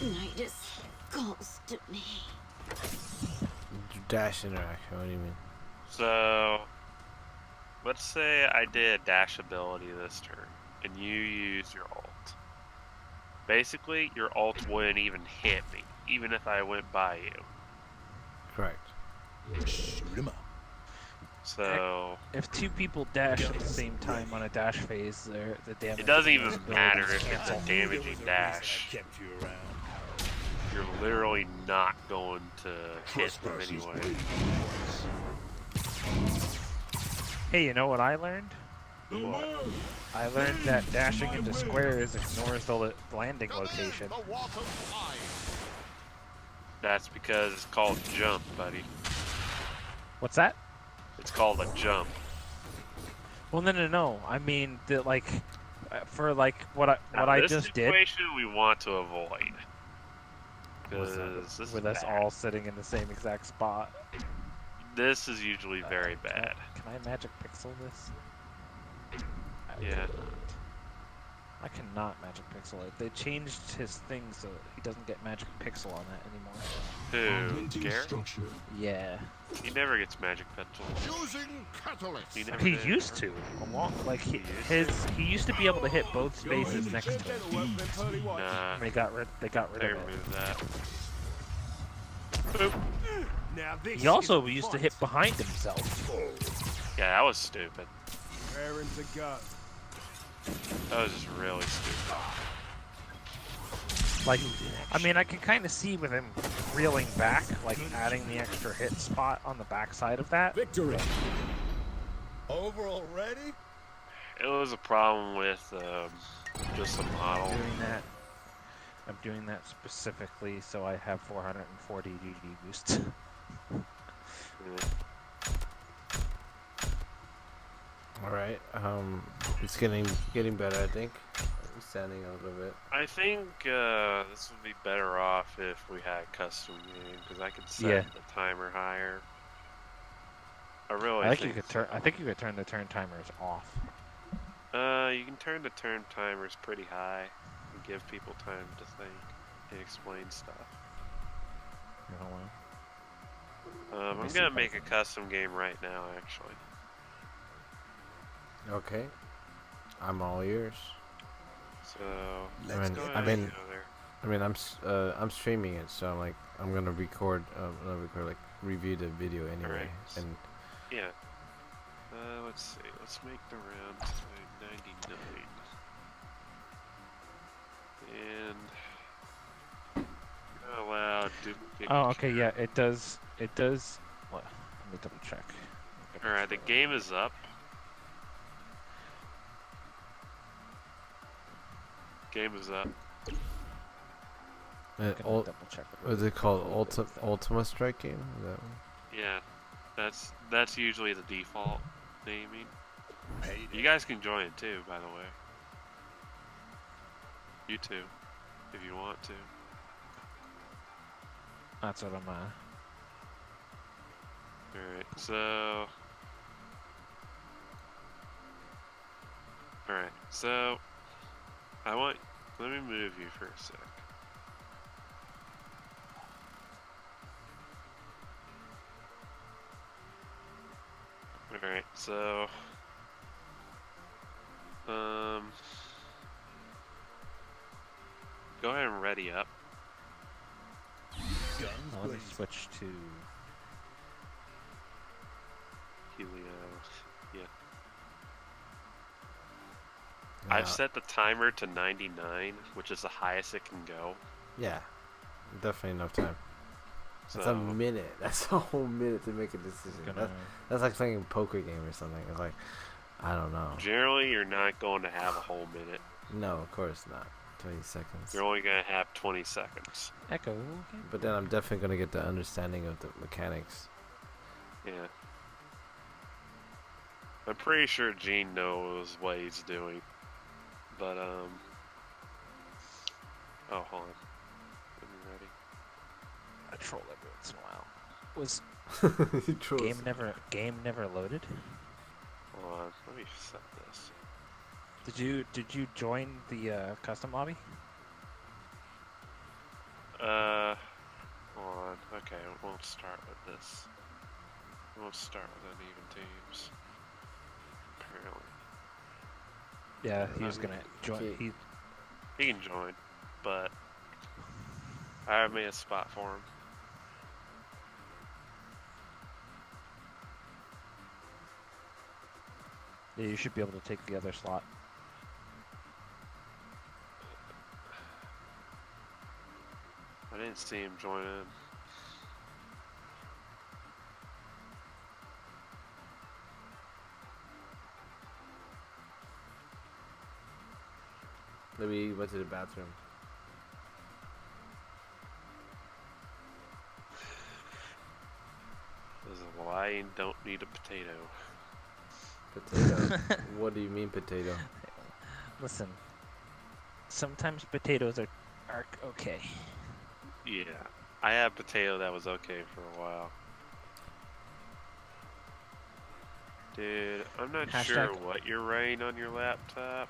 [SPEAKER 6] Nidus calls to me.
[SPEAKER 1] Dash interaction. What do you mean?
[SPEAKER 4] So, let's say I did dash ability this turn, and you use your ult. Basically, your ult wouldn't even hit me, even if I went by you.
[SPEAKER 1] Correct.
[SPEAKER 7] Shoot 'em up.
[SPEAKER 4] So,
[SPEAKER 2] If 2 people dash at the same time on a dash phase, the damage.
[SPEAKER 4] it doesn't
[SPEAKER 2] of
[SPEAKER 4] even
[SPEAKER 2] those
[SPEAKER 4] matter
[SPEAKER 2] abilities
[SPEAKER 4] if it's
[SPEAKER 2] cancel.
[SPEAKER 4] a damaging dash.
[SPEAKER 7] Kept you around.
[SPEAKER 4] You're literally not going to hit them anyway.
[SPEAKER 2] Hey, you know what I learned?
[SPEAKER 4] What?
[SPEAKER 2] I learned that dashing into squares ignores the landing location.
[SPEAKER 4] That's because it's called jump, buddy.
[SPEAKER 2] What's that?
[SPEAKER 4] It's called a jump.
[SPEAKER 2] Well, no. I mean, for like what
[SPEAKER 4] Now,
[SPEAKER 2] I
[SPEAKER 4] this
[SPEAKER 2] just did,
[SPEAKER 4] situation we want to avoid.
[SPEAKER 1] What's that?
[SPEAKER 4] Because this is
[SPEAKER 2] with us
[SPEAKER 4] bad.
[SPEAKER 2] all sitting in the same exact spot.
[SPEAKER 4] This is usually very bad.
[SPEAKER 2] Can I magic pixel this?
[SPEAKER 4] Yeah.
[SPEAKER 2] I cannot magic pixel it. They changed his thing so he doesn't get magic pixel on that anymore.
[SPEAKER 4] Who?
[SPEAKER 5] Augmenting
[SPEAKER 4] Garrett?
[SPEAKER 5] structure.
[SPEAKER 2] Yeah.
[SPEAKER 4] He never gets magic pencil.
[SPEAKER 5] Using catalyst.
[SPEAKER 4] He never
[SPEAKER 2] He
[SPEAKER 4] did.
[SPEAKER 2] used to. He used to be able to hit both spaces next to him.
[SPEAKER 4] Nah,
[SPEAKER 2] And they got rid
[SPEAKER 4] they
[SPEAKER 2] of it.
[SPEAKER 4] removed that. Boop.
[SPEAKER 7] Now this
[SPEAKER 2] He also used to hit behind himself.
[SPEAKER 4] Yeah, that was stupid.
[SPEAKER 7] Raring to go.
[SPEAKER 4] That was just really stupid.
[SPEAKER 2] Like, I mean, I can kind of see with him reeling back, like adding the extra hit spot on the backside of that.
[SPEAKER 7] Victory. Over already?
[SPEAKER 4] It was a problem with just the model.
[SPEAKER 2] I'm doing that specifically so I have 440 GG boost.
[SPEAKER 4] Yeah.
[SPEAKER 1] All right. It's getting better, I think. I'm standing a little bit.
[SPEAKER 4] I think this would be better off if we had custom game because I could set
[SPEAKER 2] Yeah.
[SPEAKER 4] the timer higher. I really
[SPEAKER 2] I
[SPEAKER 4] think
[SPEAKER 2] think you could turn. I think you could turn the turn timers off.
[SPEAKER 4] you can turn the turn timers pretty high and give people time to think and explain stuff.
[SPEAKER 2] You know what?
[SPEAKER 4] I'm
[SPEAKER 2] see
[SPEAKER 4] gonna
[SPEAKER 2] if I
[SPEAKER 4] make a
[SPEAKER 2] can-
[SPEAKER 4] custom game right now, actually.
[SPEAKER 1] Okay. I'm all ears.
[SPEAKER 4] So
[SPEAKER 1] Let's
[SPEAKER 4] go
[SPEAKER 1] get
[SPEAKER 4] ahead and go there.
[SPEAKER 1] I mean, I'm streaming it, so I'm gonna record, like review the video anyway,
[SPEAKER 4] Alright.
[SPEAKER 1] and
[SPEAKER 4] Yeah. Let's see. Let's make the round to 99. And allow duplicate.
[SPEAKER 2] Oh, okay. Yeah, it does. It does. What? Let me double check.
[SPEAKER 4] Alright, the game is up. Game is up.
[SPEAKER 2] Double check.
[SPEAKER 1] What's it called? Ultima Strike game? Is that one?
[SPEAKER 4] Yeah. That's usually the default naming. You guys can join it too, by the way. You too, if you want to.
[SPEAKER 2] That's what I'm.
[SPEAKER 4] Alright, so... Alright, so... Let me move you for a sec. Alright, so... Go ahead and ready up.
[SPEAKER 2] Let me switch to.
[SPEAKER 4] Helio. Yeah. I've set the timer to 99, which is the highest it can go.
[SPEAKER 1] Yeah, definitely enough time. That's
[SPEAKER 4] So,
[SPEAKER 1] a minute. That's a whole minute to make a decision. That's like playing a poker game or something. It's like, I don't know.
[SPEAKER 4] generally, you're not going to have a whole minute.
[SPEAKER 1] No, of course not. 20 seconds.
[SPEAKER 4] You're only going to have 20 seconds.
[SPEAKER 2] Echo.
[SPEAKER 1] But then I'm definitely gonna get the understanding of the mechanics.
[SPEAKER 4] Yeah. I'm pretty sure Gene knows what he's doing. But, oh, hold on. Get me ready.
[SPEAKER 2] I troll every once in a while. Was
[SPEAKER 1] He trolls.
[SPEAKER 2] game never loaded?
[SPEAKER 4] Hold on. Let me set this.
[SPEAKER 2] Did you join the custom lobby?
[SPEAKER 4] Hold on. Okay, it won't start with this. It won't start with uneven teams. Apparently.
[SPEAKER 2] Yeah, he was gonna join.
[SPEAKER 4] He can join, but I made a spot for him.
[SPEAKER 2] Yeah, you should be able to take the other slot.
[SPEAKER 4] I didn't see him join in.
[SPEAKER 1] Maybe went to the bathroom.
[SPEAKER 4] This is why you don't need a potato.
[SPEAKER 1] Potato. What do you mean potato?
[SPEAKER 2] Listen, sometimes potatoes are okay.
[SPEAKER 4] Yeah, I had potato that was okay for a while. Dude, I'm not sure
[SPEAKER 2] Hashtag-
[SPEAKER 4] what you're running on your laptop,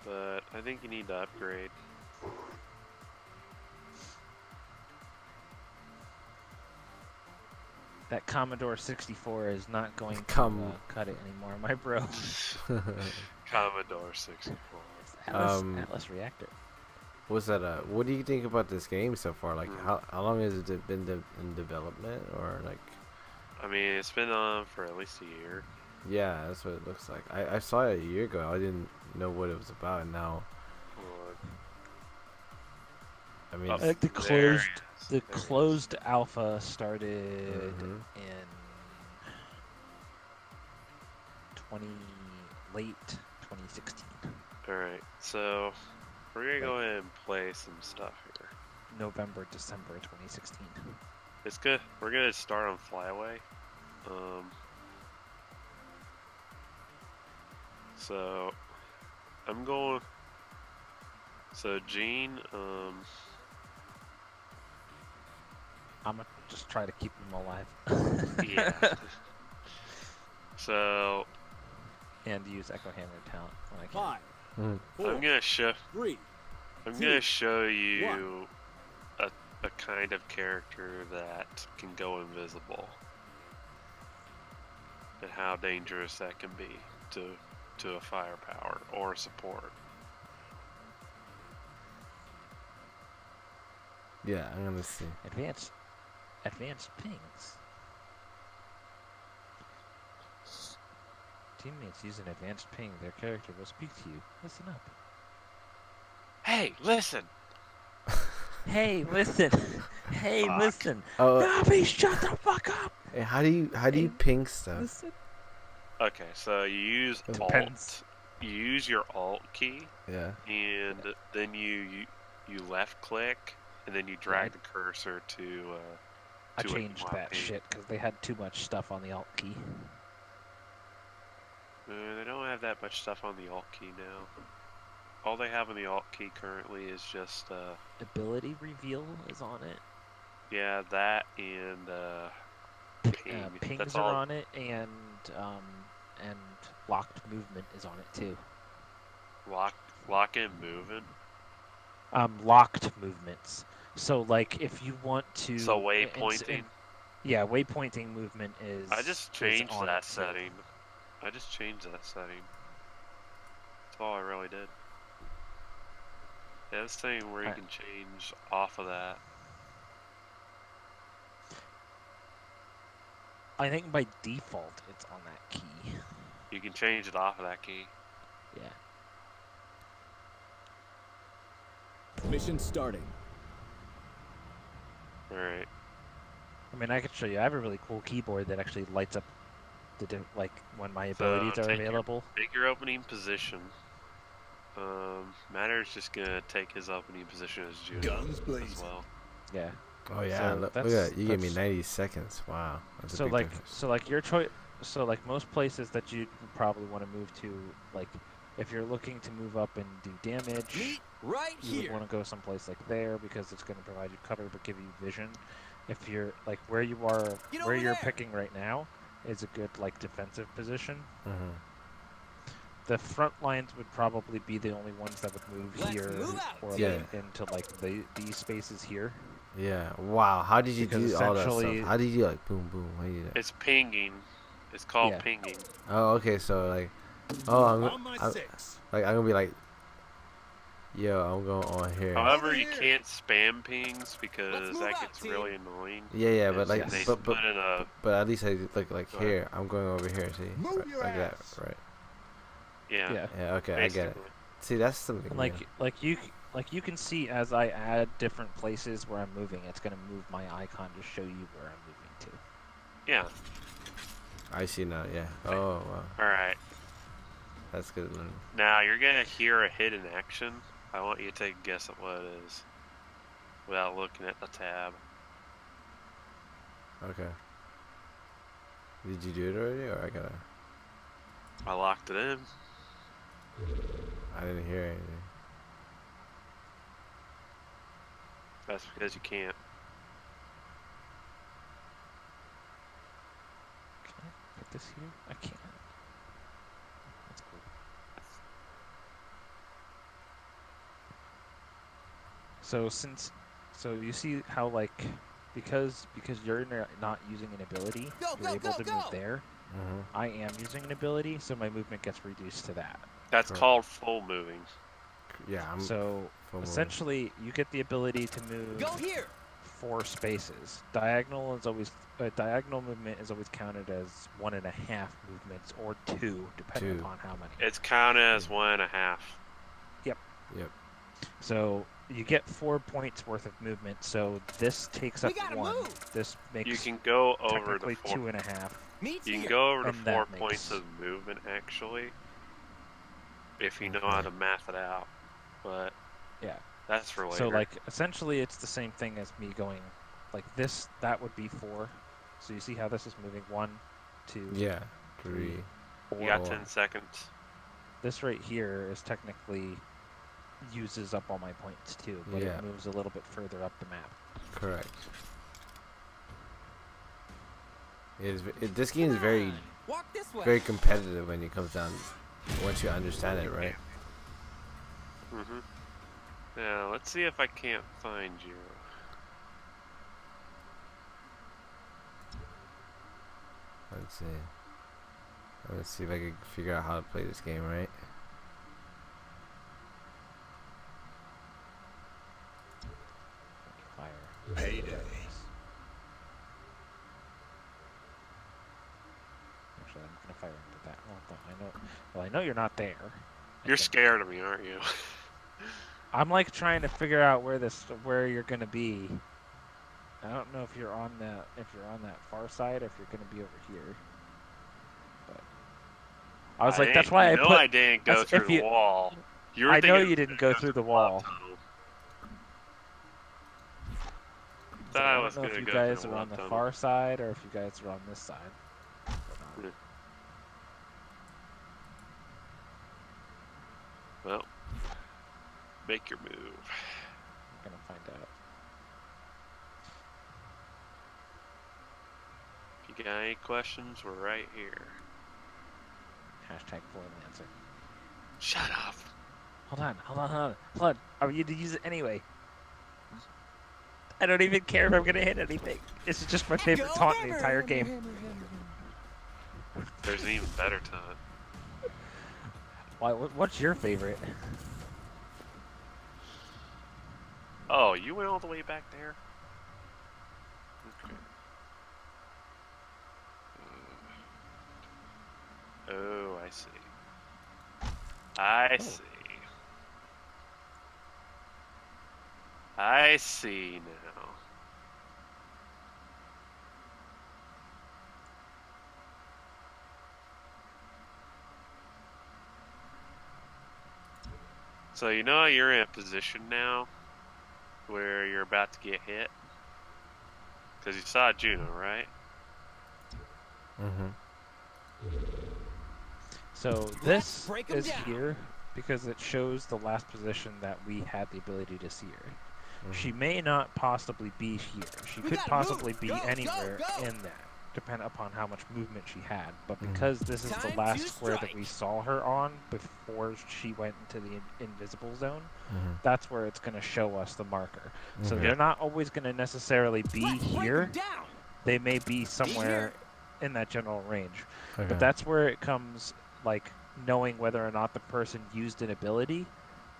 [SPEAKER 4] but I think you need to upgrade.
[SPEAKER 2] That Commodore 64 is not going to cut it anymore, my bro.
[SPEAKER 4] Commodore 64.
[SPEAKER 2] Atlas Reactor.
[SPEAKER 1] What's that? What do you think about this game so far? Like, how long has it been in development, or like?
[SPEAKER 4] I mean, it's been on for at least a year.
[SPEAKER 1] Yeah, that's what it looks like. I saw it a year ago. I didn't know what it was about, and now. I mean,
[SPEAKER 2] Like the closed alpha started in late 2016.
[SPEAKER 4] All right, so we're gonna go ahead and play some stuff here.
[SPEAKER 2] November, December 2016.
[SPEAKER 4] It's good. We're gonna start on Flyaway. So I'm going. So Gene,
[SPEAKER 2] I'm gonna just try to keep them alive.
[SPEAKER 4] yeah. So
[SPEAKER 2] and use Echo Hammer talent when I can.
[SPEAKER 7] 5, 4,
[SPEAKER 4] I'm gonna show.
[SPEAKER 7] 3.
[SPEAKER 4] I'm gonna show you a kind of character that can go invisible, and how dangerous that can be to a firepower or support.
[SPEAKER 1] yeah, I'm gonna see.
[SPEAKER 2] Advanced pings. Teammates use an advanced ping. Their character will speak to you. Listen up.
[SPEAKER 4] Hey, listen!
[SPEAKER 2] Hey, listen. Hey,
[SPEAKER 4] Fuck.
[SPEAKER 2] listen.
[SPEAKER 1] Oh,
[SPEAKER 2] Navi, shut the fuck up.
[SPEAKER 1] hey, how do you ping stuff?
[SPEAKER 2] Listen.
[SPEAKER 4] Okay, so you use
[SPEAKER 2] Depends.
[SPEAKER 4] Alt. You use your Alt key,
[SPEAKER 1] Yeah.
[SPEAKER 4] and then you left click, and then you drag the cursor to.
[SPEAKER 2] I
[SPEAKER 4] to what you
[SPEAKER 2] changed
[SPEAKER 4] want
[SPEAKER 2] that
[SPEAKER 4] ping.
[SPEAKER 2] shit because they had too much stuff on the alt key.
[SPEAKER 4] They don't have that much stuff on the Alt key now. All they have on the Alt key currently is just
[SPEAKER 2] Ability reveal is on it.
[SPEAKER 4] yeah, that and ping.
[SPEAKER 2] Pings
[SPEAKER 4] That's
[SPEAKER 2] are
[SPEAKER 4] all.
[SPEAKER 2] on it, and locked movement is on it too.
[SPEAKER 4] Lock in movement.
[SPEAKER 2] Locked movements. So like if you want to.
[SPEAKER 4] So waypointing.
[SPEAKER 2] Yeah, waypointing movement is.
[SPEAKER 4] I just changed
[SPEAKER 2] on
[SPEAKER 4] that
[SPEAKER 2] it, too.
[SPEAKER 4] setting. I just changed that setting. That's all I really did. Yeah, this thing where you can change off of that.
[SPEAKER 2] I think by default it's on that key.
[SPEAKER 4] You can change it off of that key.
[SPEAKER 2] Yeah.
[SPEAKER 7] Mission starting.
[SPEAKER 4] Alright.
[SPEAKER 2] I mean, I could show you. I have a really cool keyboard that actually lights up like when my abilities are available.
[SPEAKER 4] Take your opening position. Matter's just gonna take his opening position as Juno
[SPEAKER 7] Guns blazing.
[SPEAKER 4] as well.
[SPEAKER 2] Yeah.
[SPEAKER 1] Oh yeah,
[SPEAKER 2] So
[SPEAKER 1] look at
[SPEAKER 2] that's-
[SPEAKER 1] that. You gave me
[SPEAKER 2] that's-
[SPEAKER 1] 90 seconds. Wow. That's
[SPEAKER 2] So
[SPEAKER 1] a big
[SPEAKER 2] like,
[SPEAKER 1] difference.
[SPEAKER 2] so like your choice. So like most places that you probably want to move to, like if you're looking to move up and do damage,
[SPEAKER 7] Meet right
[SPEAKER 2] you would
[SPEAKER 7] here.
[SPEAKER 2] want to go someplace like there because it's going to provide you cover but give you vision. If you're like where you are,
[SPEAKER 7] Get
[SPEAKER 2] where
[SPEAKER 7] over
[SPEAKER 2] you're
[SPEAKER 7] there.
[SPEAKER 2] picking right now, is a good like defensive position.
[SPEAKER 1] Mhm.
[SPEAKER 2] The front lines would probably be the only ones that would move
[SPEAKER 7] Let's
[SPEAKER 2] here
[SPEAKER 7] move out,
[SPEAKER 2] or
[SPEAKER 1] Yeah.
[SPEAKER 2] like into like these spaces here.
[SPEAKER 1] Yeah. Wow. How did you
[SPEAKER 2] Because
[SPEAKER 1] do all that
[SPEAKER 2] essentially-
[SPEAKER 1] stuff? How did you like boom boom? How do you do that?
[SPEAKER 4] It's pinging. It's called
[SPEAKER 2] Yeah.
[SPEAKER 4] pinging.
[SPEAKER 1] Oh, okay. So like,
[SPEAKER 7] On my
[SPEAKER 1] I'm
[SPEAKER 7] 6.
[SPEAKER 1] like I'm gonna be like, yo, I'm going on here.
[SPEAKER 4] However,
[SPEAKER 7] Over
[SPEAKER 4] you
[SPEAKER 7] here.
[SPEAKER 4] can't spam pings because
[SPEAKER 7] move
[SPEAKER 4] that
[SPEAKER 7] out,
[SPEAKER 4] gets
[SPEAKER 7] team.
[SPEAKER 4] really annoying.
[SPEAKER 1] Yeah, but
[SPEAKER 4] Is
[SPEAKER 1] like,
[SPEAKER 4] they
[SPEAKER 1] but
[SPEAKER 4] put in a
[SPEAKER 1] but at least I look like
[SPEAKER 4] Go ahead.
[SPEAKER 1] here. I'm going over here. See,
[SPEAKER 7] Move
[SPEAKER 1] right,
[SPEAKER 7] your
[SPEAKER 1] like that,
[SPEAKER 7] ass.
[SPEAKER 1] right?
[SPEAKER 4] yeah.
[SPEAKER 1] Yeah. Okay, I get it.
[SPEAKER 4] Basically.
[SPEAKER 1] See, that's something.
[SPEAKER 2] And
[SPEAKER 1] new.
[SPEAKER 2] like you can see as I add different places where I'm moving, it's gonna move my icon to show you where I'm moving to.
[SPEAKER 4] Yeah.
[SPEAKER 1] I see now. Yeah. Oh wow,
[SPEAKER 4] All right.
[SPEAKER 1] that's good.
[SPEAKER 4] Now you're gonna hear a hidden action. I want you to take a guess at what it is without looking at the tab.
[SPEAKER 1] Okay. Did you do it already, or I gotta?
[SPEAKER 4] I locked it in.
[SPEAKER 1] I didn't hear anything.
[SPEAKER 4] That's because you can't.
[SPEAKER 2] Can I put this here? I can't. That's cool. So you see how like because you're not using an ability, you're able to move there.
[SPEAKER 1] Mm-hmm.
[SPEAKER 2] I am using an ability, so my movement gets reduced to that.
[SPEAKER 4] That's
[SPEAKER 1] Correct.
[SPEAKER 4] called full moving.
[SPEAKER 1] Yeah, I'm.
[SPEAKER 2] So
[SPEAKER 1] full moving.
[SPEAKER 2] essentially, you get the ability to move
[SPEAKER 7] Go here.
[SPEAKER 2] 4 spaces. Diagonal movement is always counted as 1.5 movements or 2, depending
[SPEAKER 1] 2.
[SPEAKER 2] upon how many.
[SPEAKER 4] It's counted as 1.5.
[SPEAKER 1] Yep.
[SPEAKER 2] So you get 4 points worth of movement. So this takes up
[SPEAKER 7] We gotta
[SPEAKER 2] 1.
[SPEAKER 7] move.
[SPEAKER 2] This makes
[SPEAKER 4] You can go over the
[SPEAKER 2] technically
[SPEAKER 4] 4.
[SPEAKER 2] 2.5.
[SPEAKER 7] Meet
[SPEAKER 4] You can
[SPEAKER 7] here.
[SPEAKER 4] go over to
[SPEAKER 2] And
[SPEAKER 4] 4
[SPEAKER 2] that
[SPEAKER 4] points
[SPEAKER 2] makes-
[SPEAKER 4] of movement actually, if you know how to math it out. But
[SPEAKER 2] Yeah.
[SPEAKER 4] that's for later.
[SPEAKER 2] So like essentially, it's the same thing as me going like this. That would be 4. So you see how this is moving 1, 2,
[SPEAKER 1] Yeah. 3.
[SPEAKER 2] 4.
[SPEAKER 4] you got
[SPEAKER 1] 4.
[SPEAKER 4] 10 seconds.
[SPEAKER 2] This right here is technically uses up all my points too, but
[SPEAKER 1] Yeah.
[SPEAKER 2] it moves a little bit further up the map.
[SPEAKER 1] Correct. This game is very,
[SPEAKER 7] Walk this way.
[SPEAKER 1] very competitive when it comes down. Once you understand it, right?
[SPEAKER 4] Mm-hmm. Now, let's see if I can't find you.
[SPEAKER 1] Let's see. Let's see if I can figure out how to play this game, right?
[SPEAKER 2] Fire.
[SPEAKER 5] Payday.
[SPEAKER 2] Actually, I'm gonna fire into that. Well, I know you're not there. I
[SPEAKER 4] You're
[SPEAKER 2] think.
[SPEAKER 4] scared of me, aren't you?
[SPEAKER 2] I'm like trying to figure out where you're gonna be. I don't know if you're on that far side or if you're gonna be over here. But I was like, that's why I put.
[SPEAKER 4] I didn't go
[SPEAKER 2] that's-
[SPEAKER 4] through
[SPEAKER 2] if
[SPEAKER 4] the
[SPEAKER 2] you-
[SPEAKER 4] wall. You were
[SPEAKER 2] I know
[SPEAKER 4] thinking
[SPEAKER 2] you didn't go through the wall. So
[SPEAKER 4] Thought
[SPEAKER 2] I
[SPEAKER 4] I
[SPEAKER 2] don't
[SPEAKER 4] was
[SPEAKER 2] know
[SPEAKER 4] gonna
[SPEAKER 2] if you
[SPEAKER 4] go
[SPEAKER 2] guys
[SPEAKER 4] through
[SPEAKER 2] are
[SPEAKER 4] the
[SPEAKER 2] on the
[SPEAKER 4] tunnel.
[SPEAKER 2] far side or if you guys are on this side.
[SPEAKER 4] Yeah. Well, make your move.
[SPEAKER 2] I'm gonna find out.
[SPEAKER 4] If you got any questions, we're right here.
[SPEAKER 2] Hashtag full answer.
[SPEAKER 4] Shut up.
[SPEAKER 2] Hold on. I'm going to use it anyway. I don't even care if I'm gonna hit anything. This is just my favorite taunt in the entire game.
[SPEAKER 4] There's an even better taunt.
[SPEAKER 2] What's your favorite?
[SPEAKER 4] Oh, you went all the way back there? Okay. Oh, I see. I see. I see now. So you know you're in a position now where you're about to get hit? Because you saw Juno, right?
[SPEAKER 1] Mm-hmm.
[SPEAKER 2] So this
[SPEAKER 7] break 'em
[SPEAKER 2] is
[SPEAKER 7] down.
[SPEAKER 2] here because it shows the last position that we had the ability to see her. She may not possibly be here. She
[SPEAKER 7] We
[SPEAKER 2] could
[SPEAKER 7] gotta
[SPEAKER 2] possibly
[SPEAKER 7] move.
[SPEAKER 2] be
[SPEAKER 7] Go, go,
[SPEAKER 2] anywhere
[SPEAKER 7] go.
[SPEAKER 2] in that, depending upon how much movement she had. But
[SPEAKER 1] Mhm.
[SPEAKER 2] because this is the
[SPEAKER 7] Time
[SPEAKER 2] last
[SPEAKER 7] to
[SPEAKER 2] square that
[SPEAKER 7] strike.
[SPEAKER 2] we saw her on before she went into the invisible zone,
[SPEAKER 1] Mm-hmm.
[SPEAKER 2] that's where it's going to show us the marker. So
[SPEAKER 1] Mhm.
[SPEAKER 2] they're not always going to necessarily be
[SPEAKER 7] Let's break 'em
[SPEAKER 2] here.
[SPEAKER 7] down.
[SPEAKER 2] They may be somewhere in that general range.
[SPEAKER 1] Okay.
[SPEAKER 2] But that's where it comes, like, knowing whether or not the person used an ability.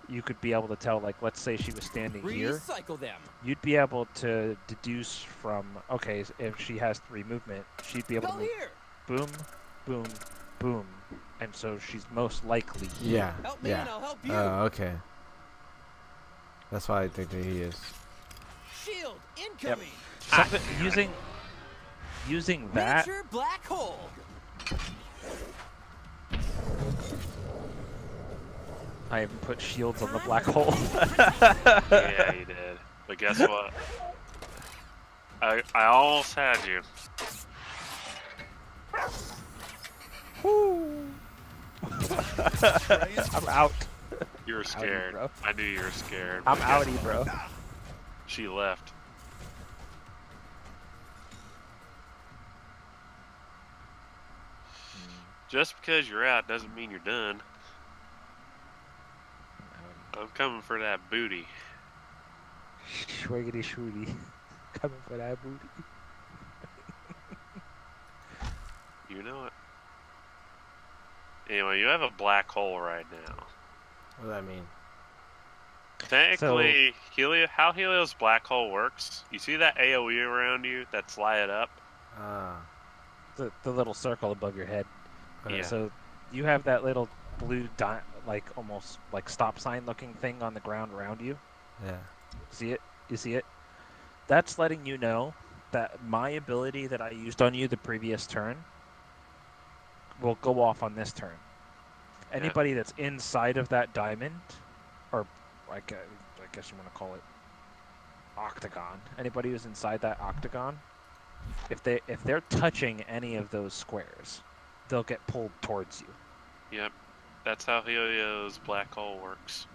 [SPEAKER 2] You could be able to tell, like, let's say she was standing here.
[SPEAKER 7] Recycle them.
[SPEAKER 2] You'd be able to deduce from, okay, if she has 3 movement, she'd be able
[SPEAKER 7] Go
[SPEAKER 2] to move
[SPEAKER 7] here.
[SPEAKER 2] boom, boom, boom. And so she's most likely here.
[SPEAKER 1] Yeah.
[SPEAKER 7] Help me
[SPEAKER 1] Yeah.
[SPEAKER 7] and I'll help you.
[SPEAKER 1] Okay. That's why I think that he is.
[SPEAKER 7] Shield incoming.
[SPEAKER 2] Something, using that,
[SPEAKER 7] Miniature black hole.
[SPEAKER 2] I even put shields on the black hole.
[SPEAKER 4] Yeah, you did. But guess what? I almost had you.
[SPEAKER 2] I'm out.
[SPEAKER 4] You were scared.
[SPEAKER 2] bro.
[SPEAKER 4] I knew you were scared.
[SPEAKER 2] I'm
[SPEAKER 4] but guess
[SPEAKER 2] outie, bro.
[SPEAKER 4] She left. Just because you're out doesn't mean you're done. I'm coming for that booty.
[SPEAKER 2] Schwiggity shwooty. Coming for that booty.
[SPEAKER 4] You know it. Anyway, you have a black hole right now.
[SPEAKER 1] What does that mean?
[SPEAKER 4] Technically, how Helio's black hole works, you see that AoE around you that's lighted up?
[SPEAKER 1] Ah.
[SPEAKER 2] The little circle above your head.
[SPEAKER 4] Yeah.
[SPEAKER 2] So you have that little blue like almost like stop sign looking thing on the ground around you.
[SPEAKER 1] Yeah.
[SPEAKER 2] See it? You see it? That's letting you know that my ability that I used on you the previous turn will go off on this turn. Anybody that's inside of that diamond, or I guess you want to call it octagon. Anybody who's inside that octagon, if they're touching any of those squares, they'll get pulled towards you.
[SPEAKER 4] Yep. That's how Helio's black hole works.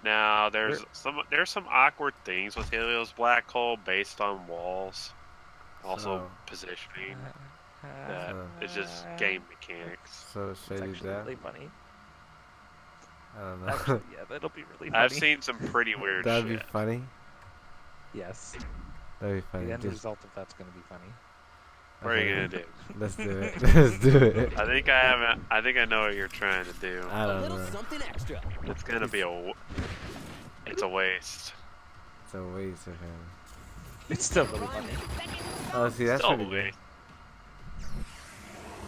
[SPEAKER 4] Now, there's some awkward things with Helio's black hole based on walls. Also positioning. That is just game mechanics.
[SPEAKER 1] So should I do that?
[SPEAKER 2] Really funny.
[SPEAKER 1] I don't know.
[SPEAKER 2] Actually, yeah, that'll be really funny.
[SPEAKER 4] I've seen some pretty weird
[SPEAKER 1] That'd
[SPEAKER 4] shit.
[SPEAKER 1] be funny.
[SPEAKER 2] Yes.
[SPEAKER 1] That'd be funny.
[SPEAKER 2] The end
[SPEAKER 1] Just,
[SPEAKER 2] result of that's going to be funny.
[SPEAKER 4] What are you gonna do?
[SPEAKER 1] Let's do it. Let's do it.
[SPEAKER 4] I think I know what you're trying to do.
[SPEAKER 1] I don't know.
[SPEAKER 7] Something extra.
[SPEAKER 4] It's gonna be it's a waste.
[SPEAKER 1] It's a waste of him.
[SPEAKER 2] It's still really funny.
[SPEAKER 1] Oh, see, that's pretty good.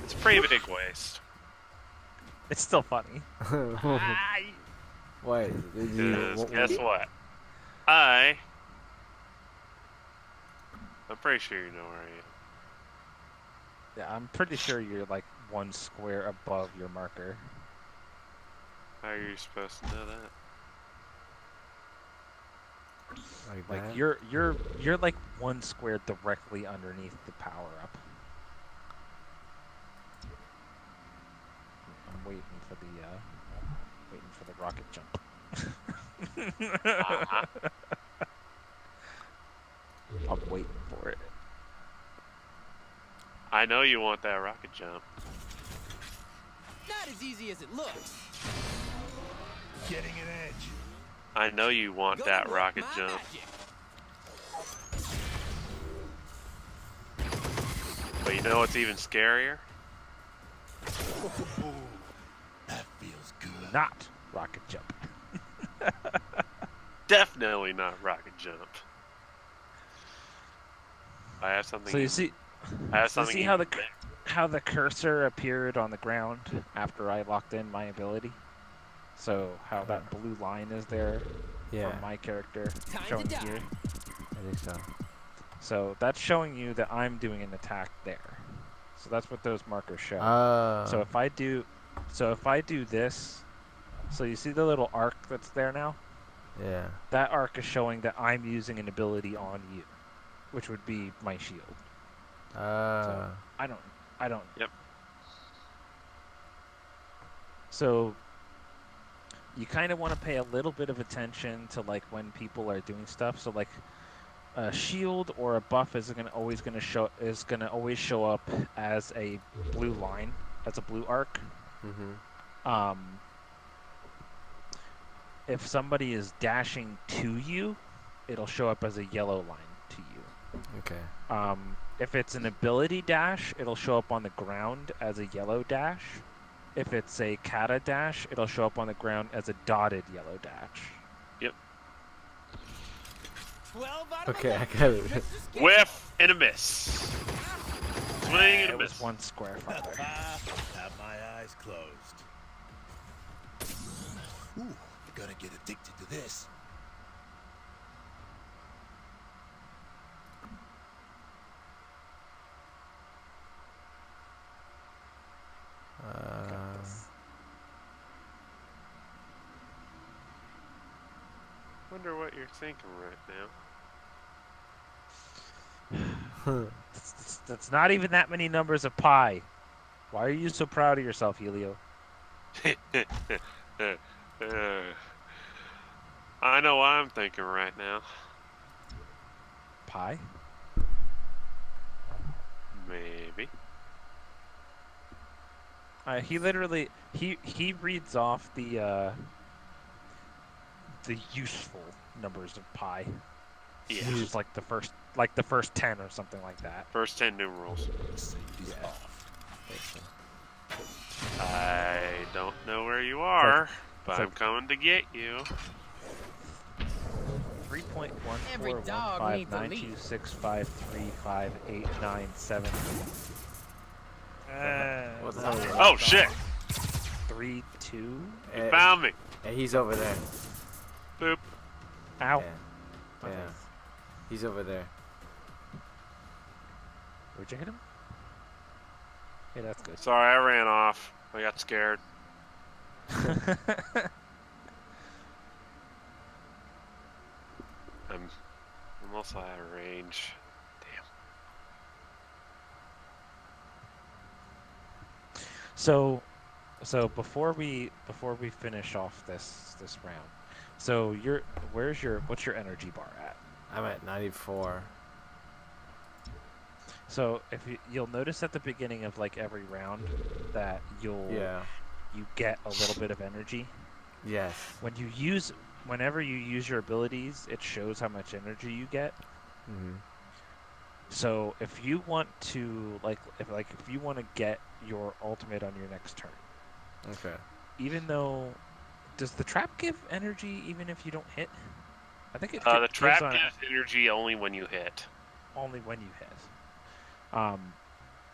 [SPEAKER 4] It's a pretty big waste.
[SPEAKER 2] It's still funny.
[SPEAKER 1] Wait,
[SPEAKER 4] Guess what? I'm pretty sure you know where I am.
[SPEAKER 2] Yeah, I'm pretty sure you're like one square above your marker.
[SPEAKER 4] How are you supposed to know that?
[SPEAKER 1] Like that?
[SPEAKER 2] You're like one square directly underneath the power up. I'm waiting for the rocket jump. I'm waiting for it.
[SPEAKER 4] I know you want that rocket jump.
[SPEAKER 7] Not as easy as it looks. Getting an edge.
[SPEAKER 4] I know you want that rocket jump. But you know what's even scarier?
[SPEAKER 7] That feels good.
[SPEAKER 2] Not rocket jump.
[SPEAKER 4] Definitely not rocket jump. I have something.
[SPEAKER 2] So you see, how the cursor appeared on the ground after I locked in my ability? So how that blue line is there for my character showing here.
[SPEAKER 1] I think so.
[SPEAKER 2] So that's showing you that I'm doing an attack there. So that's what those markers show. So if I do this, so you see the little arc that's there now?
[SPEAKER 1] Yeah.
[SPEAKER 2] That arc is showing that I'm using an ability on you, which would be my shield. So I don't.
[SPEAKER 4] Yep.
[SPEAKER 2] So you kind of want to pay a little bit of attention to like when people are doing stuff. So like a shield or a buff is always going to show up as a blue line, as a blue arc.
[SPEAKER 1] Mm-hmm.
[SPEAKER 2] If somebody is dashing to you, it'll show up as a yellow line to you.
[SPEAKER 1] Okay.
[SPEAKER 2] If it's an ability dash, it'll show up on the ground as a yellow dash. If it's a kata dash, it'll show up on the ground as a dotted yellow dash.
[SPEAKER 4] Yep.
[SPEAKER 7] 12 out of
[SPEAKER 1] Okay, I
[SPEAKER 7] 11.
[SPEAKER 1] got it.
[SPEAKER 4] Whiff and a miss. Swing and a
[SPEAKER 2] It
[SPEAKER 4] miss.
[SPEAKER 2] was one square farther.
[SPEAKER 7] Have my eyes closed. Ooh, you're gonna get addicted to this.
[SPEAKER 4] wonder what you're thinking right
[SPEAKER 2] That's not even that many numbers of pi. Why are you so proud of yourself, Helio?
[SPEAKER 4] now. I know what I'm thinking right now.
[SPEAKER 2] Pi?
[SPEAKER 4] Maybe.
[SPEAKER 2] He literally he reads off the useful numbers of pi.
[SPEAKER 4] Yeah.
[SPEAKER 2] Which is like the first 10 or something like that.
[SPEAKER 4] First 10 numerals.
[SPEAKER 7] Safety's
[SPEAKER 2] Yeah.
[SPEAKER 7] off.
[SPEAKER 4] I don't know where you are, but
[SPEAKER 2] it's
[SPEAKER 4] I'm
[SPEAKER 2] like-
[SPEAKER 4] coming to get you.
[SPEAKER 2] 3.14159265358997.
[SPEAKER 1] What's
[SPEAKER 2] no,
[SPEAKER 1] happening?
[SPEAKER 4] Oh shit!
[SPEAKER 2] 3, 2.
[SPEAKER 4] You found me.
[SPEAKER 1] And he's over there.
[SPEAKER 4] Boop.
[SPEAKER 2] Ow.
[SPEAKER 1] Yeah. Yeah. He's over there.
[SPEAKER 2] Where'd you hit him? Yeah, that's good.
[SPEAKER 4] Sorry, I ran off. I got scared. I'm also out of range. Damn.
[SPEAKER 2] So before we finish off this round, so what's your energy bar at?
[SPEAKER 1] I'm at 94.
[SPEAKER 2] So if you'll notice at the beginning of like every round that you get a little bit of energy.
[SPEAKER 1] Yes.
[SPEAKER 2] Whenever you use your abilities, it shows how much energy you get.
[SPEAKER 1] Mm-hmm.
[SPEAKER 2] So if you want to if you want to get your ultimate on your next turn,
[SPEAKER 1] Okay.
[SPEAKER 2] even though does the trap give energy even if you don't hit? I think it
[SPEAKER 4] The
[SPEAKER 2] gives
[SPEAKER 4] trap
[SPEAKER 2] on
[SPEAKER 4] gives energy only when you hit.
[SPEAKER 2] only when you hit.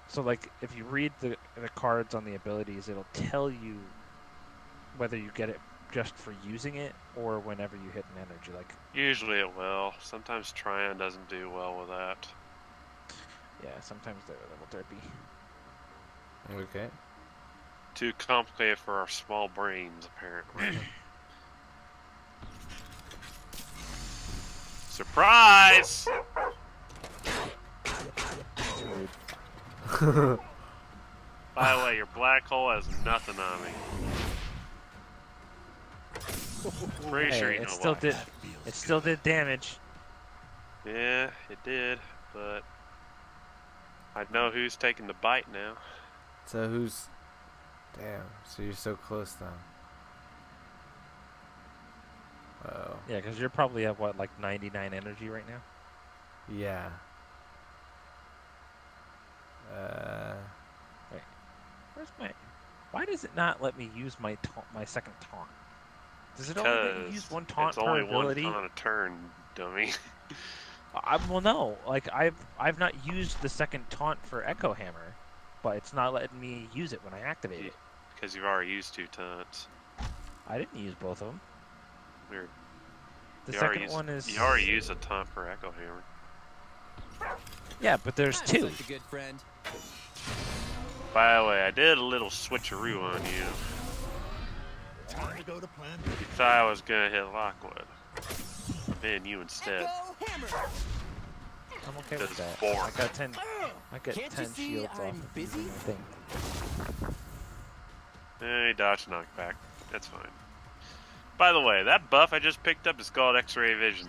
[SPEAKER 2] So like if you read the cards on the abilities, it'll tell you whether you get it just for using it or whenever you hit an energy. Like
[SPEAKER 4] Usually it will. Sometimes Tryon doesn't do well with that.
[SPEAKER 2] yeah, sometimes they're a little derpy.
[SPEAKER 1] Okay.
[SPEAKER 4] Too complicated for our small brains, apparently. Surprise! By the way, your black hole has nothing on me. Pretty sure
[SPEAKER 2] Hey,
[SPEAKER 4] you
[SPEAKER 2] it
[SPEAKER 4] know
[SPEAKER 2] still
[SPEAKER 4] why.
[SPEAKER 2] did.
[SPEAKER 7] That feels
[SPEAKER 2] It still
[SPEAKER 7] good.
[SPEAKER 2] did damage.
[SPEAKER 4] Yeah, it did, but I know who's taking the bite now.
[SPEAKER 1] So who's... Damn. So you're so close now. Oh.
[SPEAKER 2] Yeah, because you're probably at what, like 99 energy right now.
[SPEAKER 1] Yeah.
[SPEAKER 2] Where's my? Why does it not let me use my second taunt? Does it only let you use one taunt
[SPEAKER 4] it's
[SPEAKER 2] per
[SPEAKER 4] only
[SPEAKER 2] ability?
[SPEAKER 4] one on a turn, dummy.
[SPEAKER 2] Well, no. Like I've not used the second taunt for Echo Hammer, but it's not letting me use it when I activate it.
[SPEAKER 4] Because you've already used 2 taunts.
[SPEAKER 2] I didn't use both of them.
[SPEAKER 4] Weird.
[SPEAKER 2] The
[SPEAKER 4] You already
[SPEAKER 2] second
[SPEAKER 4] used-
[SPEAKER 2] one is.
[SPEAKER 4] You already used a taunt for Echo Hammer.
[SPEAKER 2] Yeah, but there's
[SPEAKER 7] I'm
[SPEAKER 2] 2.
[SPEAKER 7] such a good friend.
[SPEAKER 4] By the way, I did a little switcheroo on you.
[SPEAKER 7] Time to go to plan.
[SPEAKER 4] You thought I was gonna hit Lockwood. Man, you instead.
[SPEAKER 7] Echo hammer.
[SPEAKER 2] I'm okay with
[SPEAKER 4] Because
[SPEAKER 2] that.
[SPEAKER 4] born.
[SPEAKER 2] I got 10. I got
[SPEAKER 7] Can't you
[SPEAKER 2] 10
[SPEAKER 7] see
[SPEAKER 2] shields
[SPEAKER 7] I'm
[SPEAKER 2] off of
[SPEAKER 7] busy?
[SPEAKER 2] using my thing.
[SPEAKER 4] Hey, dodge knockback. That's fine. By the way, that buff I just picked up is called X-ray vision.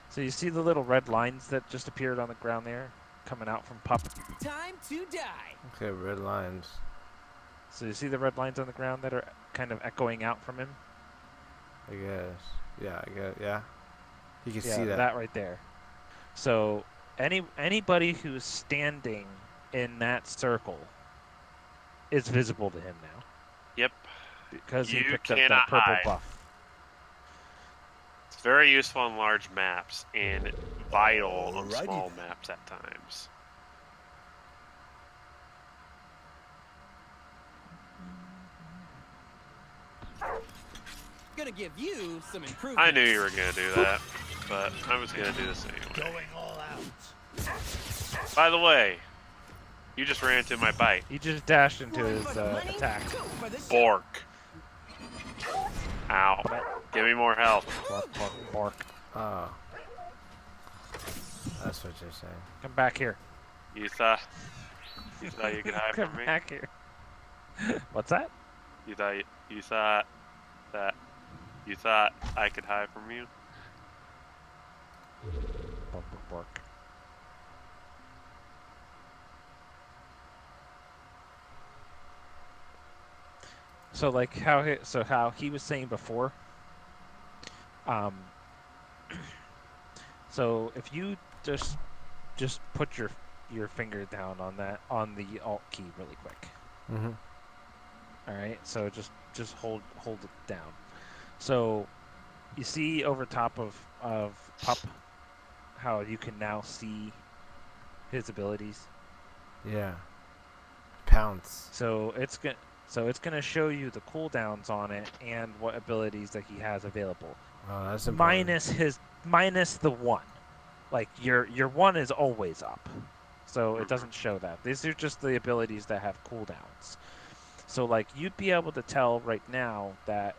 [SPEAKER 2] So you see the little red lines that just appeared on the ground there, coming out from Pup.
[SPEAKER 7] Time to die.
[SPEAKER 1] Okay, red lines.
[SPEAKER 2] So you see the red lines on the ground that are kind of echoing out from him.
[SPEAKER 1] I guess. Yeah, I guess. Yeah. You can
[SPEAKER 2] Yeah,
[SPEAKER 1] see that.
[SPEAKER 2] right there. So anybody who's standing in that circle is visible to him now
[SPEAKER 4] Yep.
[SPEAKER 2] because he
[SPEAKER 4] You
[SPEAKER 2] picked up that
[SPEAKER 4] cannot
[SPEAKER 2] purple
[SPEAKER 4] hide.
[SPEAKER 2] buff.
[SPEAKER 4] It's very useful on large maps and vital on
[SPEAKER 7] Alrighty
[SPEAKER 4] small
[SPEAKER 7] then.
[SPEAKER 4] maps at times.
[SPEAKER 7] Gonna give you some improvement.
[SPEAKER 4] I knew you were gonna do that, but I was gonna do this anyway.
[SPEAKER 7] Going all out.
[SPEAKER 4] By the way, you just ran into my bite.
[SPEAKER 2] He just dashed into his attack.
[SPEAKER 4] Bork. Ow. Give me more health.
[SPEAKER 2] Bark, bark, bark.
[SPEAKER 1] Oh. That's what you're saying.
[SPEAKER 2] Come back here.
[SPEAKER 4] You thought you could hide
[SPEAKER 2] Come
[SPEAKER 4] from me?
[SPEAKER 2] back here. What's that?
[SPEAKER 4] You thought I could hide from you?
[SPEAKER 2] Bark, bark, bark. So like how he was saying before. So if you just put your finger down on the Alt key really quick.
[SPEAKER 1] Mm-hmm.
[SPEAKER 2] All right. So just hold it down. So you see over top of Pup how you can now see his abilities.
[SPEAKER 1] Yeah. Pounce.
[SPEAKER 2] So it's gonna show you the cooldowns on it and what abilities that he has available.
[SPEAKER 1] Oh, that's important.
[SPEAKER 2] Minus the one. Like your one is always up. So it
[SPEAKER 4] Mhm.
[SPEAKER 2] doesn't show that. These are just the abilities that have cooldowns. So like you'd be able to tell right now that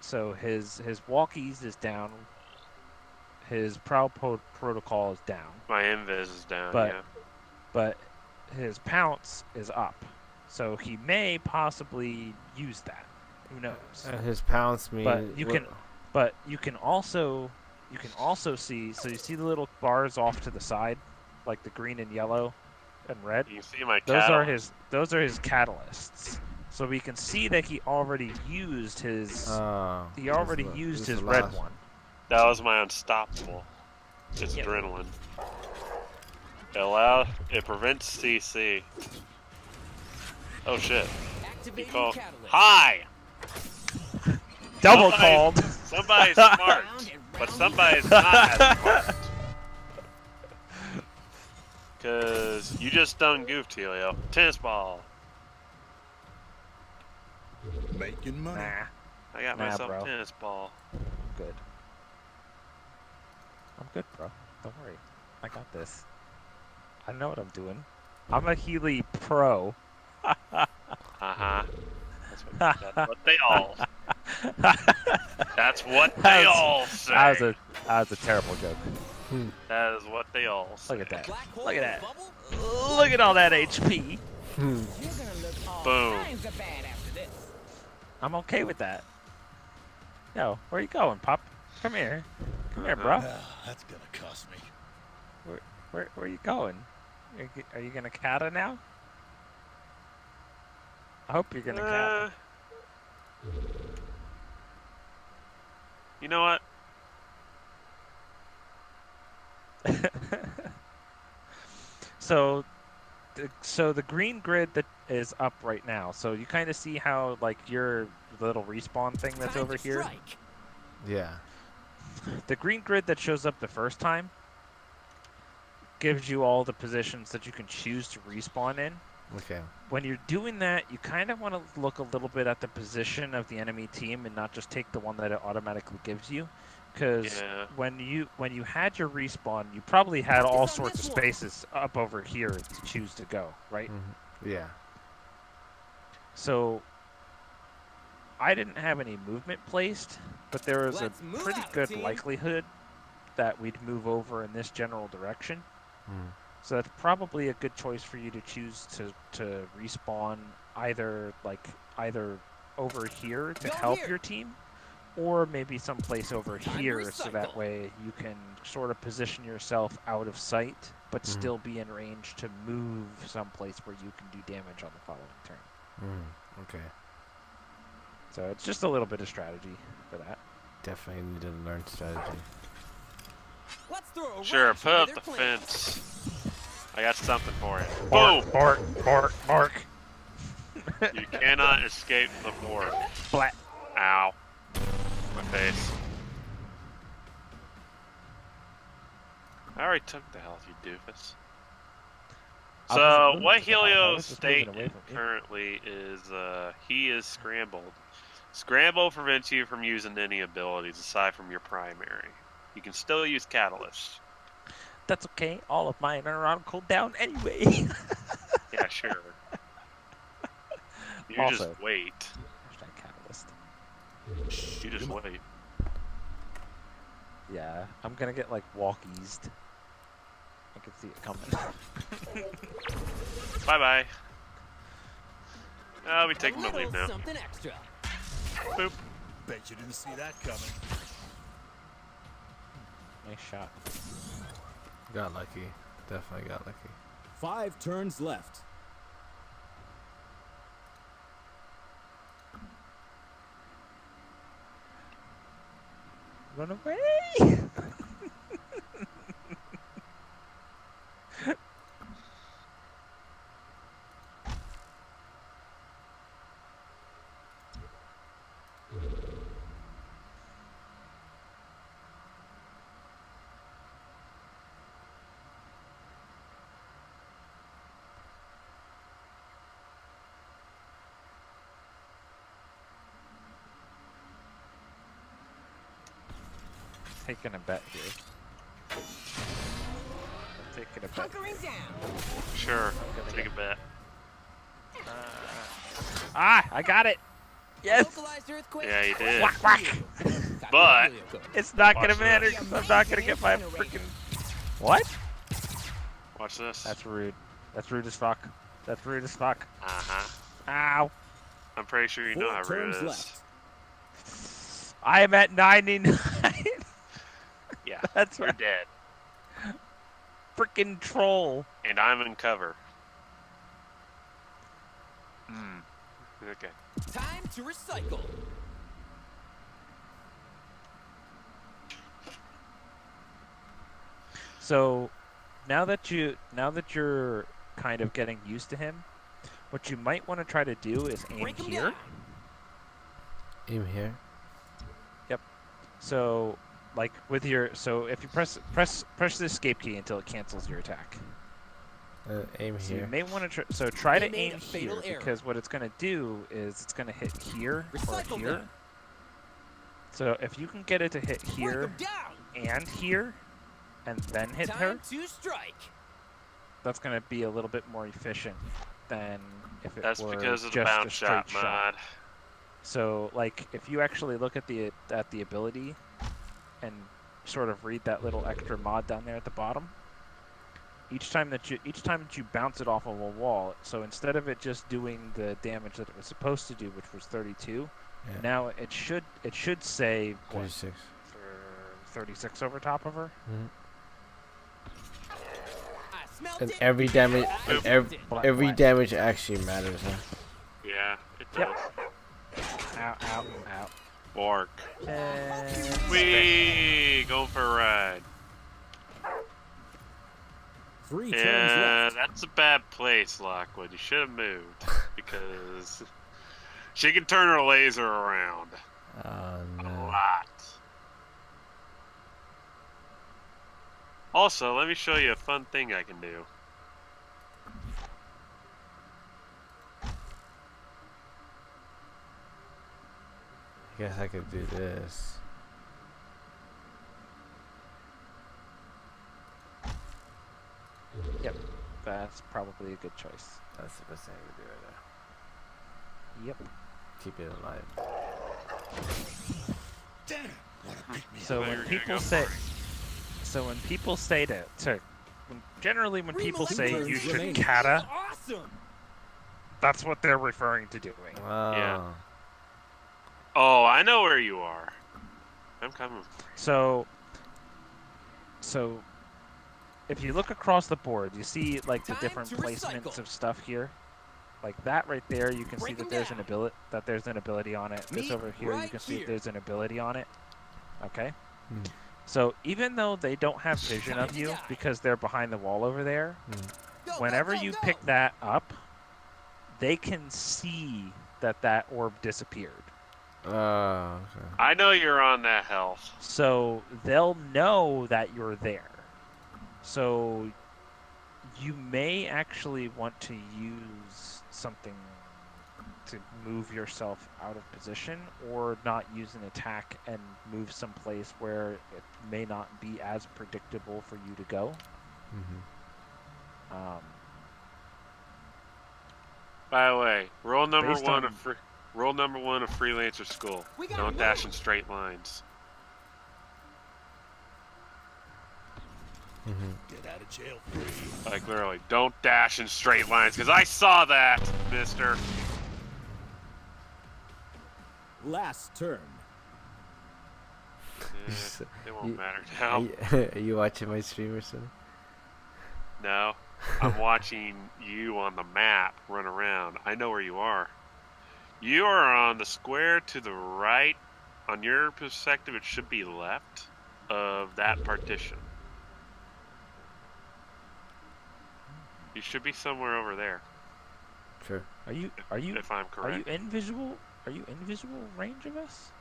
[SPEAKER 2] so his walkies is down, his protocol is down,
[SPEAKER 4] My invis is down,
[SPEAKER 2] but
[SPEAKER 4] yeah.
[SPEAKER 2] but his pounce is up. So he may possibly use that. Who knows?
[SPEAKER 1] And his pounce means.
[SPEAKER 2] But you can also see, so you see the little bars off to the side, like the green and yellow and red.
[SPEAKER 4] You can see my
[SPEAKER 2] Those
[SPEAKER 4] cattle.
[SPEAKER 2] are his catalysts. So we can see that he already used his his red one.
[SPEAKER 4] That was my unstoppable. It's
[SPEAKER 2] Yep.
[SPEAKER 4] adrenaline. It prevents CC. Oh shit. You call Hi!
[SPEAKER 2] Double
[SPEAKER 4] Somebody's-
[SPEAKER 2] called.
[SPEAKER 4] Somebody's smart, but somebody's not as smart. Cause you just done goofed, Helio. Tennis ball.
[SPEAKER 7] Making money.
[SPEAKER 2] Nah,
[SPEAKER 4] I got
[SPEAKER 2] Nah,
[SPEAKER 4] myself
[SPEAKER 2] bro.
[SPEAKER 4] a tennis ball.
[SPEAKER 2] I'm good. I'm good, bro. Don't worry. I got this. I know what I'm doing. I'm a Healy pro.
[SPEAKER 4] Uh-huh. That's what they all. That's what they all say.
[SPEAKER 2] That was a terrible joke.
[SPEAKER 4] That is what they all say.
[SPEAKER 2] Look at that. Look at that. Look at all that HP.
[SPEAKER 8] You're gonna look all
[SPEAKER 4] Boom.
[SPEAKER 8] kinds of bad after this.
[SPEAKER 2] I'm okay with that. Yo, where you going, Pop? Come here. Come here, bro.
[SPEAKER 7] That's gonna cost me.
[SPEAKER 2] Where are you going? Are you gonna kata now? I hope you're gonna kata.
[SPEAKER 4] You know what?
[SPEAKER 2] So the green grid that is up right now. So you kind of see how like your little respawn thing that's
[SPEAKER 7] Time
[SPEAKER 2] over
[SPEAKER 7] to
[SPEAKER 2] here.
[SPEAKER 7] strike.
[SPEAKER 1] Yeah.
[SPEAKER 2] The green grid that shows up the first time gives you all the positions that you can choose to respawn in.
[SPEAKER 1] Okay.
[SPEAKER 2] When you're doing that, you kind of want to look a little bit at the position of the enemy team and not just take the one that it automatically gives you. Because
[SPEAKER 4] Yeah.
[SPEAKER 2] when you had your respawn, you probably had all sorts of spaces up over here to choose to go, right?
[SPEAKER 1] Mm-hmm. Yeah.
[SPEAKER 2] So I didn't have any movement placed, but there was
[SPEAKER 8] Let's
[SPEAKER 2] a
[SPEAKER 8] move
[SPEAKER 2] pretty
[SPEAKER 8] out,
[SPEAKER 2] good
[SPEAKER 8] team.
[SPEAKER 2] likelihood that we'd move over in this general direction.
[SPEAKER 1] Mm.
[SPEAKER 2] So that's probably a good choice for you to choose to respawn either over here to
[SPEAKER 8] Go
[SPEAKER 2] help
[SPEAKER 8] here.
[SPEAKER 2] your team, or maybe someplace over
[SPEAKER 8] Time to
[SPEAKER 2] here so that
[SPEAKER 8] recycle.
[SPEAKER 2] way you can sort of position yourself out of sight, but
[SPEAKER 1] Mhm.
[SPEAKER 2] still be in range to move someplace where you can do damage on the following turn.
[SPEAKER 1] Mm. Okay.
[SPEAKER 2] So it's just a little bit of strategy for that.
[SPEAKER 1] Definitely need to learn strategy.
[SPEAKER 8] Let's throw a
[SPEAKER 4] Sure,
[SPEAKER 8] wrench
[SPEAKER 4] put
[SPEAKER 8] into
[SPEAKER 4] up the
[SPEAKER 8] their plans.
[SPEAKER 4] fence. I got something for it.
[SPEAKER 2] Bark,
[SPEAKER 4] Boom!
[SPEAKER 2] bark, bark, bark.
[SPEAKER 4] You cannot escape the fork.
[SPEAKER 2] Flat.
[SPEAKER 4] Ow. My face. I already took the health, you doofus.
[SPEAKER 2] I
[SPEAKER 4] So,
[SPEAKER 2] wasn't moving
[SPEAKER 4] what
[SPEAKER 2] to the health, I
[SPEAKER 4] Helio's
[SPEAKER 2] was just moving
[SPEAKER 4] state
[SPEAKER 2] away from you.
[SPEAKER 4] currently is, he is scrambled. Scramble prevents you from using any abilities aside from your primary. You can still use Catalyst.
[SPEAKER 2] That's okay. All of mine are on cooldown anyway.
[SPEAKER 4] Yeah, sure. You
[SPEAKER 2] Also-
[SPEAKER 4] just wait.
[SPEAKER 2] Hashtag catalyst.
[SPEAKER 4] You just wait.
[SPEAKER 2] Yeah, I'm gonna get like walk-eased. I can see it coming.
[SPEAKER 4] Bye-bye. I'll be
[SPEAKER 8] A
[SPEAKER 4] taking my leave
[SPEAKER 8] little
[SPEAKER 4] now.
[SPEAKER 8] something extra.
[SPEAKER 4] Boop.
[SPEAKER 7] Bet you didn't see that coming.
[SPEAKER 2] Nice shot.
[SPEAKER 1] Got lucky. Definitely got lucky.
[SPEAKER 7] 5 turns left.
[SPEAKER 2] Run away! Taking a bet here. I'm taking a bet.
[SPEAKER 8] Hunkering down.
[SPEAKER 4] Sure.
[SPEAKER 2] gonna
[SPEAKER 4] Take a bet.
[SPEAKER 2] I got it! Yes!
[SPEAKER 8] Localized earthquake.
[SPEAKER 4] Yeah, you did.
[SPEAKER 2] Whack, whack!
[SPEAKER 4] But-
[SPEAKER 2] It's not gonna
[SPEAKER 4] Watch
[SPEAKER 2] matter
[SPEAKER 4] this.
[SPEAKER 2] because I'm not gonna get my freaking. What?
[SPEAKER 4] Watch this.
[SPEAKER 2] That's rude. That's rude as fuck. That's rude as fuck.
[SPEAKER 4] Uh-huh.
[SPEAKER 2] Ow!
[SPEAKER 4] I'm pretty sure you know
[SPEAKER 7] 4
[SPEAKER 4] how rude
[SPEAKER 7] turns
[SPEAKER 4] it is.
[SPEAKER 7] left.
[SPEAKER 2] I am at 99.
[SPEAKER 4] Yeah.
[SPEAKER 2] That's
[SPEAKER 4] You're
[SPEAKER 2] right.
[SPEAKER 4] dead.
[SPEAKER 2] Freaking troll.
[SPEAKER 4] And I'm in cover. Okay.
[SPEAKER 8] Time to recycle.
[SPEAKER 2] So now that you're kind of getting used to him, what you might want to try to do is aim
[SPEAKER 8] Break 'em
[SPEAKER 2] here.
[SPEAKER 8] down.
[SPEAKER 1] Aim here.
[SPEAKER 2] So like with your if you press the escape key until it cancels your attack.
[SPEAKER 1] Aim
[SPEAKER 2] So you
[SPEAKER 1] here.
[SPEAKER 2] may want to try
[SPEAKER 8] They
[SPEAKER 2] to
[SPEAKER 8] made
[SPEAKER 2] aim
[SPEAKER 8] a fatal
[SPEAKER 2] here
[SPEAKER 8] error.
[SPEAKER 2] because what it's going to do is it's going to hit here
[SPEAKER 8] Recycle
[SPEAKER 2] or here.
[SPEAKER 8] them.
[SPEAKER 2] So if you can get it to hit
[SPEAKER 8] Break
[SPEAKER 2] here
[SPEAKER 8] 'em down.
[SPEAKER 2] and here, and then hit her,
[SPEAKER 8] Time to strike.
[SPEAKER 2] that's going to be a little bit more efficient than if it
[SPEAKER 4] That's
[SPEAKER 2] were
[SPEAKER 4] because of the
[SPEAKER 2] just a
[SPEAKER 4] bounce shot
[SPEAKER 2] straight
[SPEAKER 4] mod.
[SPEAKER 2] So like if you actually look at the ability and sort of read that little extra mod down there at the bottom, each time that you bounce it off of a wall, so instead of it just doing the damage that it was supposed to do, which was 32,
[SPEAKER 1] Yeah.
[SPEAKER 2] now it should say what,
[SPEAKER 1] 36.
[SPEAKER 2] 36 over top of her.
[SPEAKER 8] I smelled
[SPEAKER 1] And
[SPEAKER 8] it.
[SPEAKER 1] every damage,
[SPEAKER 8] I
[SPEAKER 1] and
[SPEAKER 8] smelled it.
[SPEAKER 1] every
[SPEAKER 2] Black.
[SPEAKER 1] damage actually matters, huh?
[SPEAKER 4] Yeah, it does.
[SPEAKER 2] Yep. Ow, ow, ow.
[SPEAKER 4] Bark.
[SPEAKER 2] And
[SPEAKER 4] Wee! Going for a ride.
[SPEAKER 7] 3 turns
[SPEAKER 4] Yeah,
[SPEAKER 7] left.
[SPEAKER 4] that's a bad place, Lockwood. You should have moved. Because she can turn her laser around
[SPEAKER 1] Oh
[SPEAKER 4] a
[SPEAKER 1] no.
[SPEAKER 4] lot. Also, let me show you a fun thing I can do.
[SPEAKER 1] I guess I could do this.
[SPEAKER 2] yep, that's probably a good choice.
[SPEAKER 1] That's the best thing I could do right now.
[SPEAKER 2] Yep.
[SPEAKER 1] Keep it alive.
[SPEAKER 7] Damn. Wanna beat me
[SPEAKER 2] So
[SPEAKER 4] Well,
[SPEAKER 2] when
[SPEAKER 4] you're gonna
[SPEAKER 2] people
[SPEAKER 4] go
[SPEAKER 2] say,
[SPEAKER 4] for it.
[SPEAKER 2] generally when people say
[SPEAKER 7] Remote
[SPEAKER 2] you should
[SPEAKER 7] remaining.
[SPEAKER 2] kata,
[SPEAKER 8] Awesome.
[SPEAKER 2] that's what they're referring to doing.
[SPEAKER 1] Oh.
[SPEAKER 4] Yeah. Oh, I know where you are. I'm coming.
[SPEAKER 2] So if you look across the board, you see like the
[SPEAKER 8] Time
[SPEAKER 2] different
[SPEAKER 8] to
[SPEAKER 2] placements
[SPEAKER 8] recycle.
[SPEAKER 2] of stuff here. Like that right there, you can see
[SPEAKER 8] Break
[SPEAKER 2] that
[SPEAKER 8] 'em
[SPEAKER 2] there's
[SPEAKER 8] down.
[SPEAKER 2] an ability on it. This
[SPEAKER 8] Meet
[SPEAKER 2] over here, you
[SPEAKER 8] right
[SPEAKER 2] can see
[SPEAKER 8] here.
[SPEAKER 2] there's an ability on it. Okay.
[SPEAKER 1] Hmm.
[SPEAKER 2] So even though they don't have vision
[SPEAKER 8] Time
[SPEAKER 2] of
[SPEAKER 8] to
[SPEAKER 2] you
[SPEAKER 8] die.
[SPEAKER 2] because they're behind the wall over there,
[SPEAKER 8] Go,
[SPEAKER 2] whenever
[SPEAKER 8] go, go,
[SPEAKER 2] you
[SPEAKER 8] go.
[SPEAKER 2] pick that up, they can see that orb disappeared.
[SPEAKER 1] Oh, okay.
[SPEAKER 4] I know you're on that health.
[SPEAKER 2] So they'll know that you're there. So you may actually want to use something to move yourself out of position, or not use an attack and move someplace where it may not be as predictable for you to go.
[SPEAKER 1] Mm-hmm.
[SPEAKER 4] By the way, rule number
[SPEAKER 2] Based
[SPEAKER 4] one
[SPEAKER 2] on-
[SPEAKER 4] of Rule number 1 of freelancer school:
[SPEAKER 8] We gotta
[SPEAKER 4] don't dash
[SPEAKER 8] move.
[SPEAKER 4] in straight lines.
[SPEAKER 7] Get out of jail free.
[SPEAKER 4] Like literally, don't dash in straight lines, because I saw that, mister.
[SPEAKER 7] Last turn.
[SPEAKER 4] It won't
[SPEAKER 1] You-
[SPEAKER 4] matter
[SPEAKER 1] Are
[SPEAKER 4] now.
[SPEAKER 1] are you watching my stream or something?
[SPEAKER 4] No, I'm watching you on the map run around. I know where you are. You are on the square to the right. On your perspective, it should be left of that partition. You should be somewhere over there,
[SPEAKER 1] Sure.
[SPEAKER 2] Are you
[SPEAKER 4] if I'm
[SPEAKER 2] are you
[SPEAKER 4] correct.
[SPEAKER 2] in visual? Are you in visual range of us?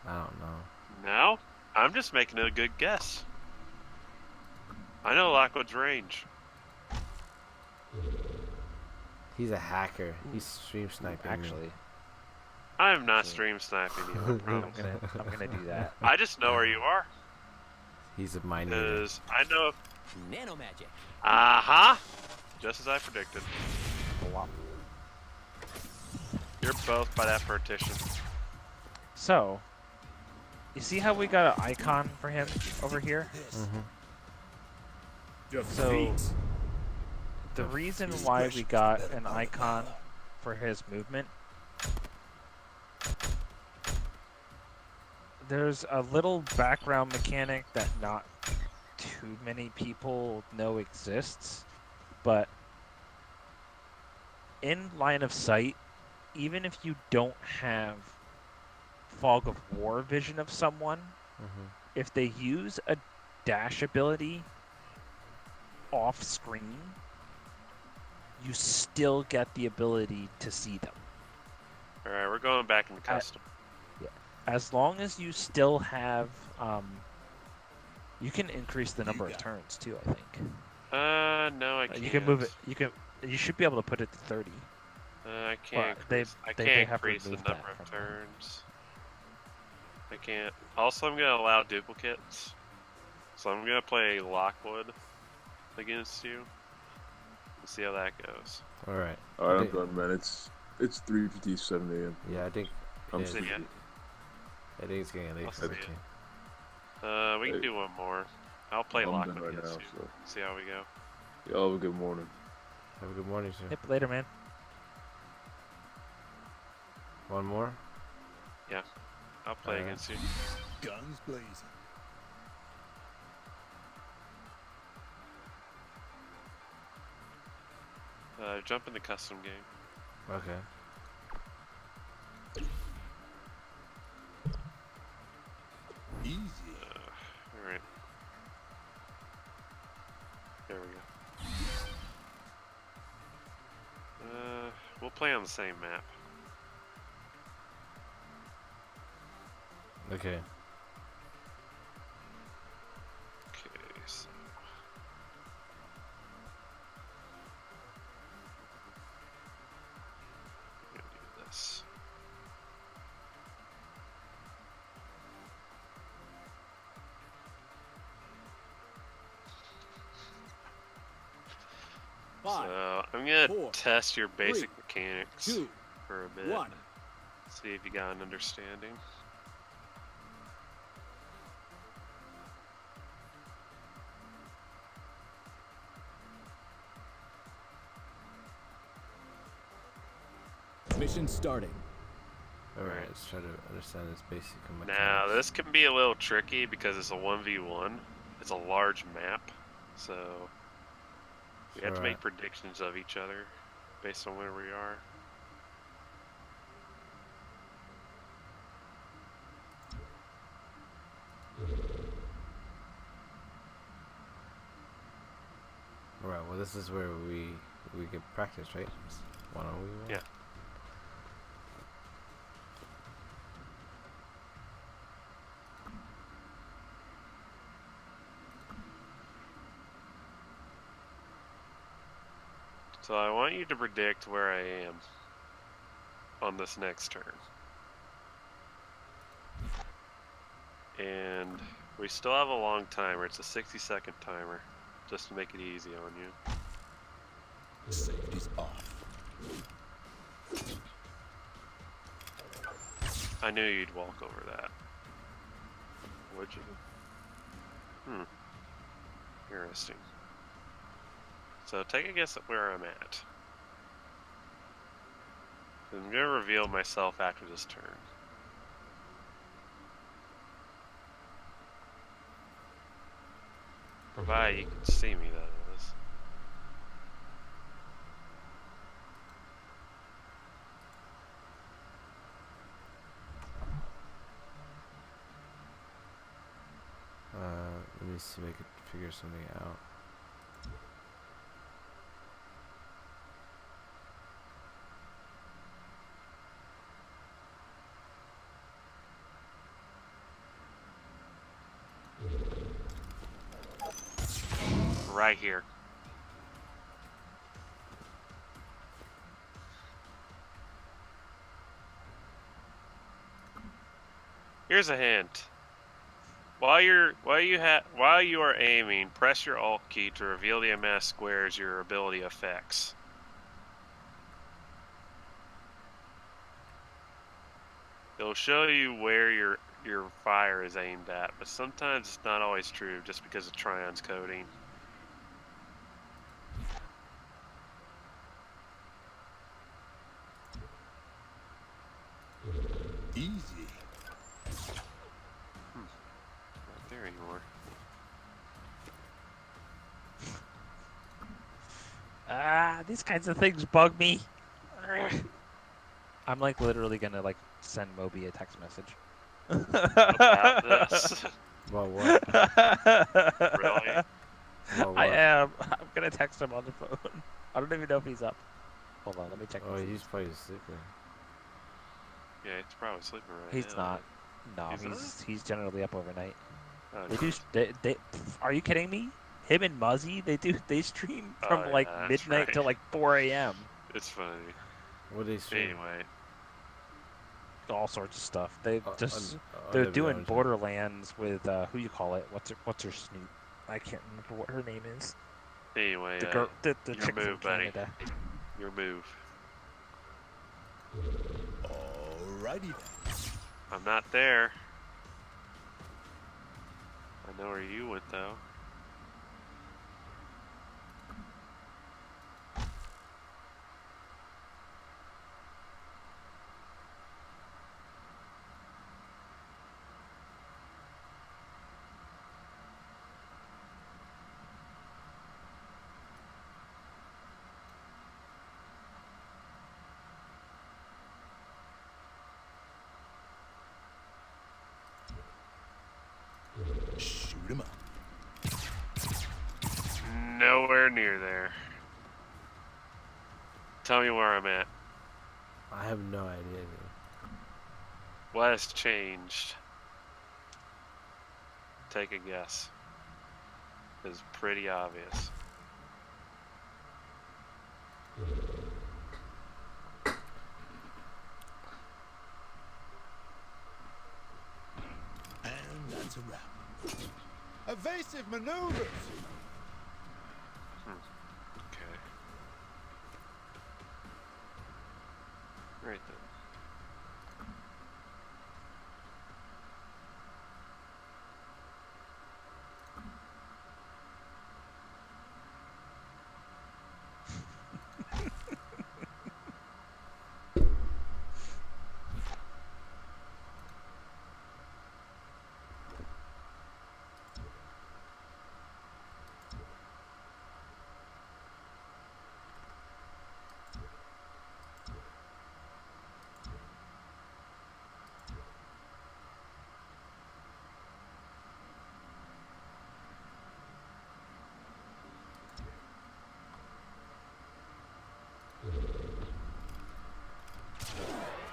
[SPEAKER 1] I don't know.
[SPEAKER 4] No, I'm just making a good guess. I know Lockwood's range.
[SPEAKER 1] He's a hacker. He's stream sniping me.
[SPEAKER 2] Actually,
[SPEAKER 4] I'm not
[SPEAKER 2] Actually-
[SPEAKER 4] stream sniping you, I
[SPEAKER 2] I'm
[SPEAKER 4] promise.
[SPEAKER 2] gonna do that.
[SPEAKER 4] I just know where you are,
[SPEAKER 1] He's a mind reader.
[SPEAKER 4] because I know.
[SPEAKER 8] Nano magic.
[SPEAKER 4] Uh-huh. Just as I predicted.
[SPEAKER 2] Blop.
[SPEAKER 4] You're both by that partition.
[SPEAKER 2] So, you see how we got an icon for him over here? So, the reason why we got an icon for his movement, there's a little background mechanic that not too many people know exists, but in line of sight, even if you don't have fog of war vision of someone, if they use a dash ability off screen, you still get the ability to see them.
[SPEAKER 4] Alright, we're going back into custom.
[SPEAKER 2] As long as you still have, you can increase the number of turns too, I think.
[SPEAKER 4] No, I can't.
[SPEAKER 2] You can move it, you should be able to put it to 30.
[SPEAKER 4] I can't
[SPEAKER 2] But
[SPEAKER 4] increase, I
[SPEAKER 2] they
[SPEAKER 4] can't
[SPEAKER 2] have
[SPEAKER 4] increase the
[SPEAKER 2] removed
[SPEAKER 4] number
[SPEAKER 2] that
[SPEAKER 4] of
[SPEAKER 2] from there.
[SPEAKER 4] turns. I can't. Also, I'm going to allow duplicates. So I'm going to play Lockwood against you. And see how that goes.
[SPEAKER 1] Alright.
[SPEAKER 9] Alright, I'm
[SPEAKER 1] Okay.
[SPEAKER 9] done, man. It's 3:57 a.m.
[SPEAKER 1] Yeah, I think
[SPEAKER 9] I'm
[SPEAKER 1] Yeah.
[SPEAKER 4] See
[SPEAKER 9] sleepy.
[SPEAKER 4] ya.
[SPEAKER 1] it's getting late
[SPEAKER 4] I'll
[SPEAKER 1] for the
[SPEAKER 4] see ya.
[SPEAKER 1] game.
[SPEAKER 4] We can
[SPEAKER 9] Hey.
[SPEAKER 4] do one more. I'll play
[SPEAKER 9] I'm
[SPEAKER 4] Lockwood
[SPEAKER 9] done right
[SPEAKER 4] against
[SPEAKER 9] now,
[SPEAKER 4] you.
[SPEAKER 9] so
[SPEAKER 4] See how we go.
[SPEAKER 9] y'all have a good morning.
[SPEAKER 1] Have a good morning, sir.
[SPEAKER 2] Yep, later, man.
[SPEAKER 1] One more?
[SPEAKER 4] I'll play
[SPEAKER 1] Alright.
[SPEAKER 4] against you.
[SPEAKER 7] Guns blazing.
[SPEAKER 4] Jump in the custom game.
[SPEAKER 1] Okay.
[SPEAKER 7] Easy.
[SPEAKER 4] Alright. There we go. We'll play on the same map.
[SPEAKER 1] Okay.
[SPEAKER 4] Okay, so. I'm gonna do this.
[SPEAKER 8] Five,
[SPEAKER 4] So I'm gonna
[SPEAKER 8] four,
[SPEAKER 4] test your basic
[SPEAKER 8] 3,
[SPEAKER 4] mechanics
[SPEAKER 8] 2,
[SPEAKER 4] for a bit.
[SPEAKER 8] 1.
[SPEAKER 4] See if you got an understanding.
[SPEAKER 7] Mission starting.
[SPEAKER 1] Alright, let's try to understand this basic mechanics.
[SPEAKER 4] Now this can be a little tricky because it's a 1v1. It's a large map, so we have to make predictions of each other based on where we are.
[SPEAKER 1] Alright, well this is where we get practice, right? It's 1-on-1.
[SPEAKER 4] Yeah. So I want you to predict where I am on this next turn. And we still have a long timer. It's a 60-second timer, just to make it easy on you.
[SPEAKER 7] Safety's off.
[SPEAKER 4] I knew you'd walk over that. Would you? Hmm. Interesting. So take a guess at where I'm at. I'm going to reveal myself after this turn. Provided you can see me, that is.
[SPEAKER 1] Let me see if I could figure something out.
[SPEAKER 4] Right here. Here's a hint. While you are aiming, press your Alt key to reveal the amount of squares your ability affects. It'll show you where your fire is aimed at, but sometimes it's not always true just because of Trion's coding.
[SPEAKER 7] Easy.
[SPEAKER 4] Not there anymore.
[SPEAKER 2] These kinds of things bug me. I'm like literally gonna like send Moby a text message.
[SPEAKER 4] About this.
[SPEAKER 1] Well, what?
[SPEAKER 4] Really?
[SPEAKER 1] Well, what?
[SPEAKER 2] I am. I'm gonna text him on the phone. I don't even know if he's up. Hold on, let me check.
[SPEAKER 1] Oh,
[SPEAKER 2] this.
[SPEAKER 1] he's probably sleeping.
[SPEAKER 4] Yeah, he's probably sleeping right
[SPEAKER 2] He's
[SPEAKER 4] now.
[SPEAKER 2] not. No,
[SPEAKER 4] He's
[SPEAKER 2] he's generally up overnight.
[SPEAKER 4] Oh,
[SPEAKER 2] They
[SPEAKER 4] nice.
[SPEAKER 2] do. Are you kidding me? Him and Muzzy, they stream from
[SPEAKER 4] Oh,
[SPEAKER 2] like
[SPEAKER 4] yeah, that's
[SPEAKER 2] midnight
[SPEAKER 4] right.
[SPEAKER 2] to like 4 a.m.
[SPEAKER 4] It's funny.
[SPEAKER 1] What are they streaming?
[SPEAKER 4] Anyway.
[SPEAKER 2] All sorts of stuff. They just
[SPEAKER 1] on
[SPEAKER 2] they're
[SPEAKER 1] the
[SPEAKER 2] doing
[SPEAKER 1] ground.
[SPEAKER 2] Borderlands with who you call it? What's her snoot? I can't remember what her name is.
[SPEAKER 4] Anyway,
[SPEAKER 2] The girl, the
[SPEAKER 4] your
[SPEAKER 2] chick
[SPEAKER 4] move,
[SPEAKER 2] from
[SPEAKER 4] buddy.
[SPEAKER 2] Canada.
[SPEAKER 4] Your move.
[SPEAKER 7] Alrighty then.
[SPEAKER 4] I'm not there. I know where you went, though.
[SPEAKER 7] Shoot him up.
[SPEAKER 4] Nowhere near there. Tell me where I'm at.
[SPEAKER 1] I have no idea, dude.
[SPEAKER 4] What has changed? Take a guess. It's pretty obvious.
[SPEAKER 7] And that's a wrap. Evasive maneuvers!
[SPEAKER 4] Okay. Right then.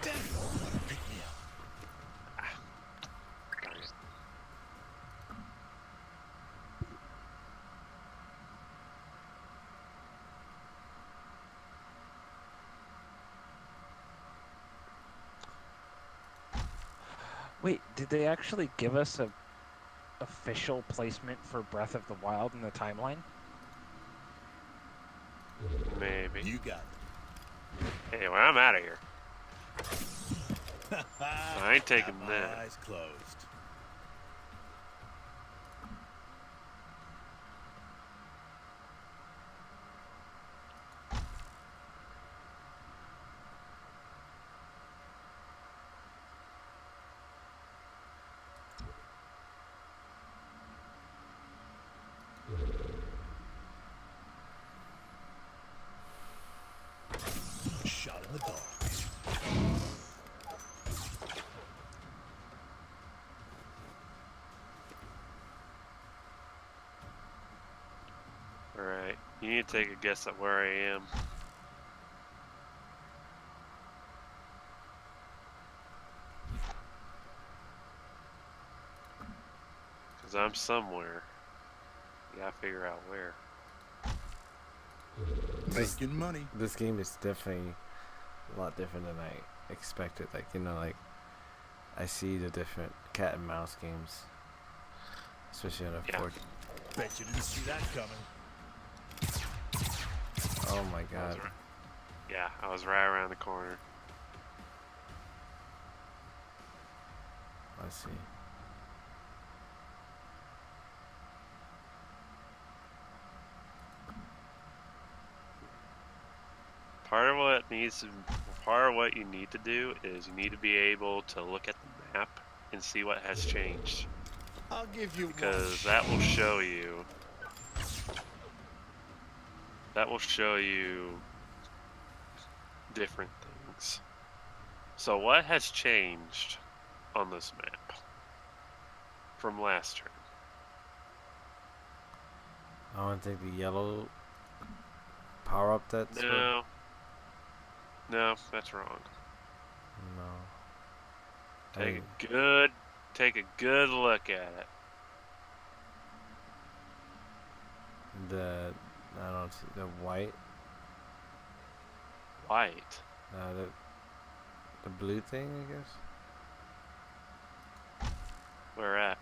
[SPEAKER 7] Pick me up.
[SPEAKER 4] Darn it.
[SPEAKER 2] Wait, did they actually give us a official placement for Breath of the Wild in the timeline?
[SPEAKER 4] Maybe.
[SPEAKER 7] You got it.
[SPEAKER 4] Anyway, I'm out of here. I ain't taking
[SPEAKER 7] Have
[SPEAKER 4] that.
[SPEAKER 7] my eyes closed. Shot in the dark.
[SPEAKER 4] Alright, you need to take a guess at where I am. Because I'm somewhere. You gotta figure out where.
[SPEAKER 7] Making money.
[SPEAKER 1] This game is definitely a lot different than I expected. Like, you know, like I see the different cat and mouse games, especially on a
[SPEAKER 4] Yeah.
[SPEAKER 1] 4.
[SPEAKER 7] Bet you didn't see that coming.
[SPEAKER 1] Oh my
[SPEAKER 4] I was
[SPEAKER 1] god.
[SPEAKER 4] right. Yeah, I was right around the corner.
[SPEAKER 1] I see.
[SPEAKER 4] Part of what you need to do is you need to be able to look at the map and see what has changed,
[SPEAKER 7] I'll give you
[SPEAKER 4] because that will show you. That will show you different things. So what has changed on this map from last turn?
[SPEAKER 1] I want to take the yellow power up that's
[SPEAKER 4] No, that's wrong.
[SPEAKER 1] no.
[SPEAKER 4] Take a good look at it.
[SPEAKER 1] I don't see the white.
[SPEAKER 4] White.
[SPEAKER 1] The blue thing, I guess.
[SPEAKER 4] Where at?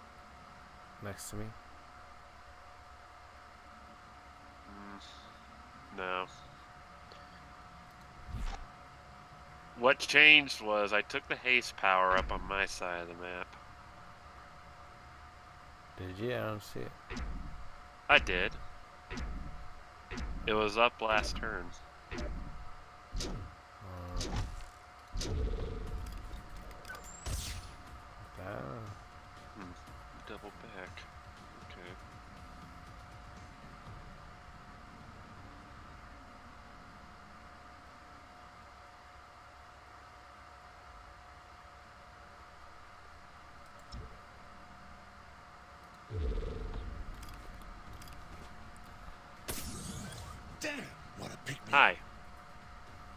[SPEAKER 1] Next to me.
[SPEAKER 4] No. What changed was I took the haste power up on my side of the map.
[SPEAKER 1] Did you? I don't see it.
[SPEAKER 4] I did. It was up last turn.
[SPEAKER 1] Ah.
[SPEAKER 4] Double back. Okay.
[SPEAKER 7] Damn, what a pick me.
[SPEAKER 4] Hi.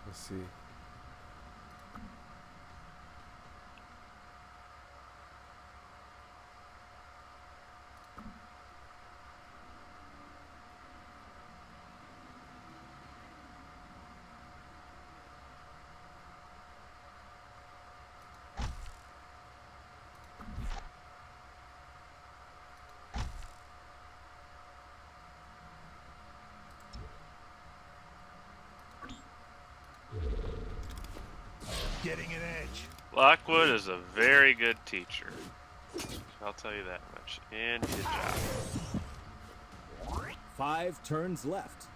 [SPEAKER 1] Let's see.
[SPEAKER 7] Getting an edge.
[SPEAKER 4] Lockwood is a very good teacher. I'll tell you that much. And good job.
[SPEAKER 8] 5 turns left.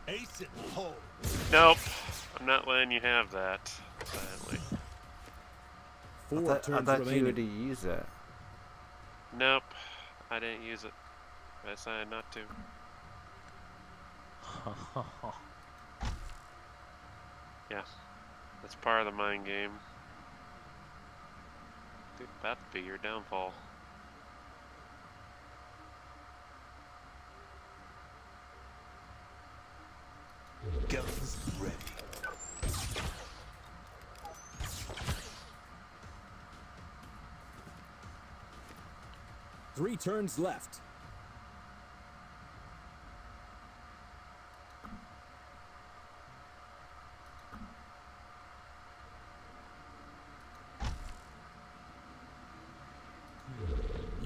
[SPEAKER 7] Ace in the hole.
[SPEAKER 4] Nope. I'm not letting you have that, sadly.
[SPEAKER 8] 4
[SPEAKER 1] I
[SPEAKER 8] turns
[SPEAKER 1] thought you
[SPEAKER 8] remaining.
[SPEAKER 1] already used that.
[SPEAKER 4] Nope. I didn't use it. I decided not to. Yeah. That's part of the mind game. Dude, about to be your downfall.
[SPEAKER 7] Guns ready.
[SPEAKER 8] Three turns left.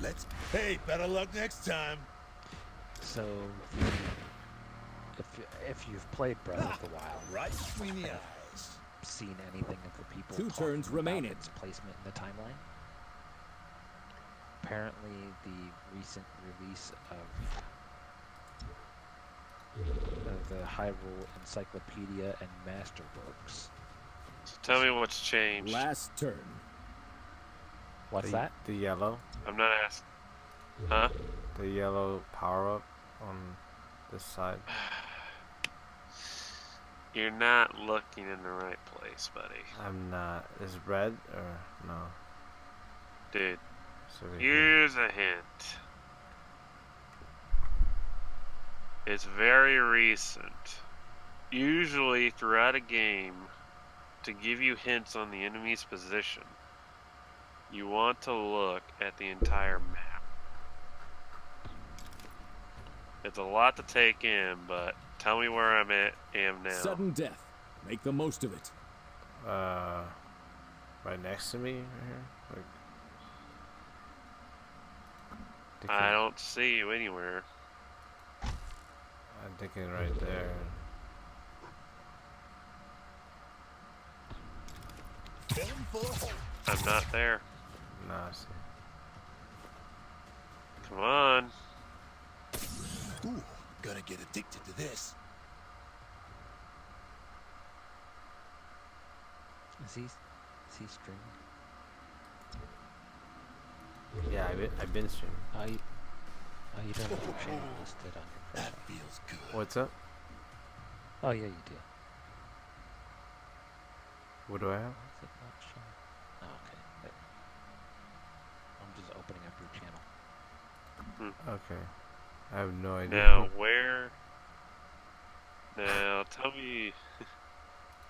[SPEAKER 7] Let's. Hey, better luck next time.
[SPEAKER 2] So, if you've played Breath of the Wild,
[SPEAKER 7] Right between the eyes.
[SPEAKER 2] seen anything of the people
[SPEAKER 8] 2
[SPEAKER 2] talking
[SPEAKER 8] turns
[SPEAKER 2] about
[SPEAKER 8] remaining.
[SPEAKER 2] its placement in the timeline, apparently the recent release of the Hyrule Encyclopedia and Masterworks.
[SPEAKER 4] So tell me what's changed.
[SPEAKER 8] Last turn.
[SPEAKER 2] What's that?
[SPEAKER 1] The yellow.
[SPEAKER 4] I'm not asking. Huh?
[SPEAKER 1] The yellow power up on this side.
[SPEAKER 4] You're not looking in the right place, buddy.
[SPEAKER 1] I'm not. Is red or no?
[SPEAKER 4] Dude,
[SPEAKER 1] It's over here.
[SPEAKER 4] here's a hint. It's very recent. Usually throughout a game, to give you hints on the enemy's position, you want to look at the entire map. It's a lot to take in, but tell me where am now.
[SPEAKER 8] Sudden death. Make the most of it.
[SPEAKER 1] Right next to me, right here. Like,
[SPEAKER 4] I don't see you anywhere.
[SPEAKER 1] I'm thinking right there.
[SPEAKER 7] Film full of hope.
[SPEAKER 4] I'm not there.
[SPEAKER 1] No, I see.
[SPEAKER 4] Come on.
[SPEAKER 7] Ooh, gonna get addicted to this.
[SPEAKER 2] Is he streaming?
[SPEAKER 1] Yeah, I've been streaming.
[SPEAKER 2] You don't have your channel listed on your
[SPEAKER 7] That
[SPEAKER 2] profile.
[SPEAKER 7] feels good.
[SPEAKER 1] What's up?
[SPEAKER 2] Oh yeah, you do.
[SPEAKER 1] What do I have?
[SPEAKER 2] Why is it not showing? Oh, okay. There. I'm just opening up your channel.
[SPEAKER 1] Okay. I have no idea.
[SPEAKER 4] Now, where? Now, tell me,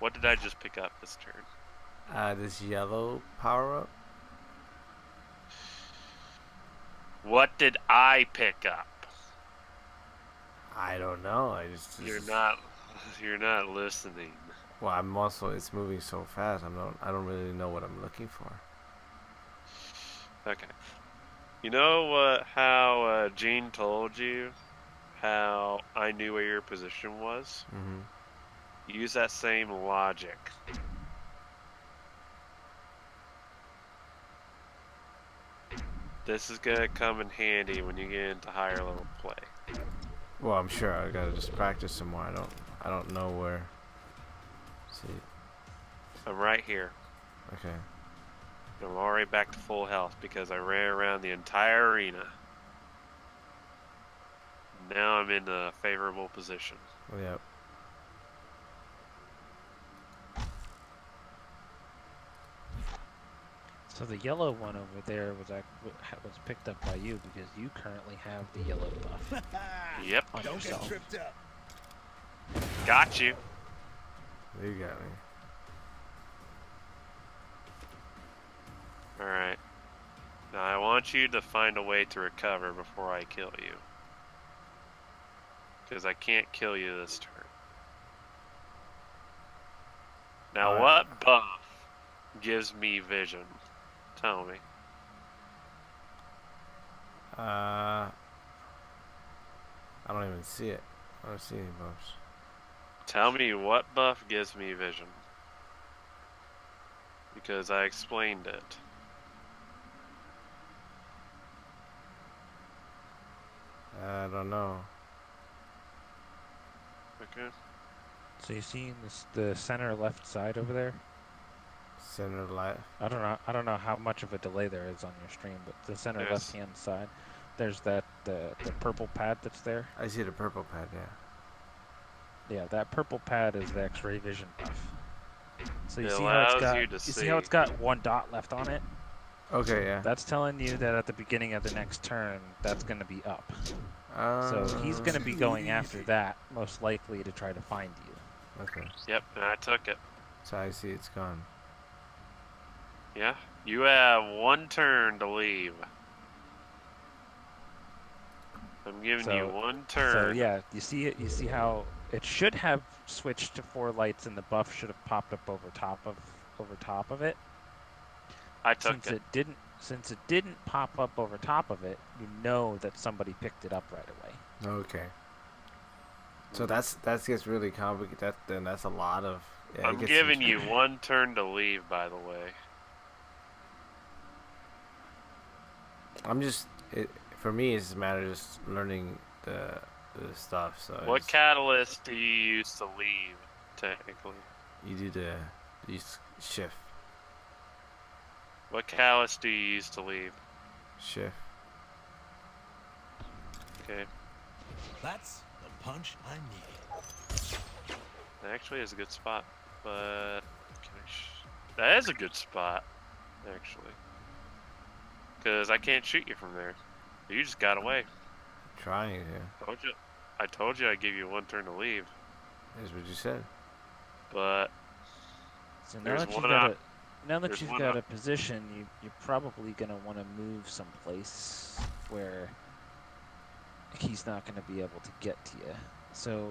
[SPEAKER 4] what did I just pick up this turn?
[SPEAKER 1] This yellow power up.
[SPEAKER 4] What did I pick up?
[SPEAKER 1] I don't know. I just.
[SPEAKER 4] You're not listening.
[SPEAKER 1] Well, I'm also. It's moving so fast. I don't really know what I'm looking for.
[SPEAKER 4] Okay. You know what? How Gene told you how I knew where your position was?
[SPEAKER 1] Mm-hmm.
[SPEAKER 4] Use that same logic. This is gonna come in handy when you get into higher level play.
[SPEAKER 1] Well, I'm sure I gotta just practice some more. I don't know where. See.
[SPEAKER 4] I'm right here.
[SPEAKER 1] Okay.
[SPEAKER 4] I'm already back to full health because I ran around the entire arena. Now I'm in a favorable position.
[SPEAKER 1] Yep.
[SPEAKER 2] So the yellow one over there was picked up by you because you currently have the yellow buff.
[SPEAKER 4] Yep.
[SPEAKER 2] On
[SPEAKER 7] Don't
[SPEAKER 2] yourself.
[SPEAKER 7] get tripped up.
[SPEAKER 4] Got you.
[SPEAKER 1] You got me.
[SPEAKER 4] Alright. Now I want you to find a way to recover before I kill you. Because I can't kill you this turn. Now what buff gives me vision? Tell me.
[SPEAKER 1] I don't even see it. I don't see any buffs.
[SPEAKER 4] Tell me what buff gives me vision. Because I explained it.
[SPEAKER 1] I don't know.
[SPEAKER 4] Okay.
[SPEAKER 2] So you see the center left side over there?
[SPEAKER 1] Center light.
[SPEAKER 2] I don't know how much of a delay there is on your stream, but the center
[SPEAKER 4] Yes.
[SPEAKER 2] left hand side, there's the purple pad that's there.
[SPEAKER 1] I see the purple pad. Yeah.
[SPEAKER 2] Yeah, that purple pad is the X-ray vision buff. So you
[SPEAKER 4] It
[SPEAKER 2] see how it's
[SPEAKER 4] allows
[SPEAKER 2] got
[SPEAKER 4] you to
[SPEAKER 2] see how it's
[SPEAKER 4] see.
[SPEAKER 2] got one dot left on it?
[SPEAKER 1] Okay. Yeah.
[SPEAKER 2] That's telling you that at the beginning of the next turn, that's going to be up. So he's going to be going after that, most likely to try to find you.
[SPEAKER 1] Okay.
[SPEAKER 4] Yep, and I took it.
[SPEAKER 1] So I see it's gone.
[SPEAKER 4] Yeah. You have one turn to leave. I'm giving you one turn.
[SPEAKER 2] So yeah, you see it. You see how it should have switched to 4 lights, and the buff should have popped up over top of it.
[SPEAKER 4] I took it.
[SPEAKER 2] since it didn't pop up over top of it, you know that somebody picked it up right away.
[SPEAKER 1] Okay. So that gets really complicated. That's a lot of. Yeah,
[SPEAKER 4] I'm giving you 1 turn to leave, by the way.
[SPEAKER 1] I'm just for me it's a matter of just learning the stuff. So
[SPEAKER 4] What catalyst do you use to leave, technically?
[SPEAKER 1] you do the shift.
[SPEAKER 4] What catalyst do you use to leave?
[SPEAKER 1] Shift.
[SPEAKER 4] Okay.
[SPEAKER 7] That's the punch I needed.
[SPEAKER 4] Actually, it's a good spot, but that is a good spot, actually, because I can't shoot you from there. You just got away.
[SPEAKER 1] Trying to.
[SPEAKER 4] I told you I'd give you 1 turn to leave.
[SPEAKER 1] That's what you said.
[SPEAKER 4] But
[SPEAKER 2] So now that you've got a position, you're probably gonna want to move someplace where he's not gonna be able to get to you. So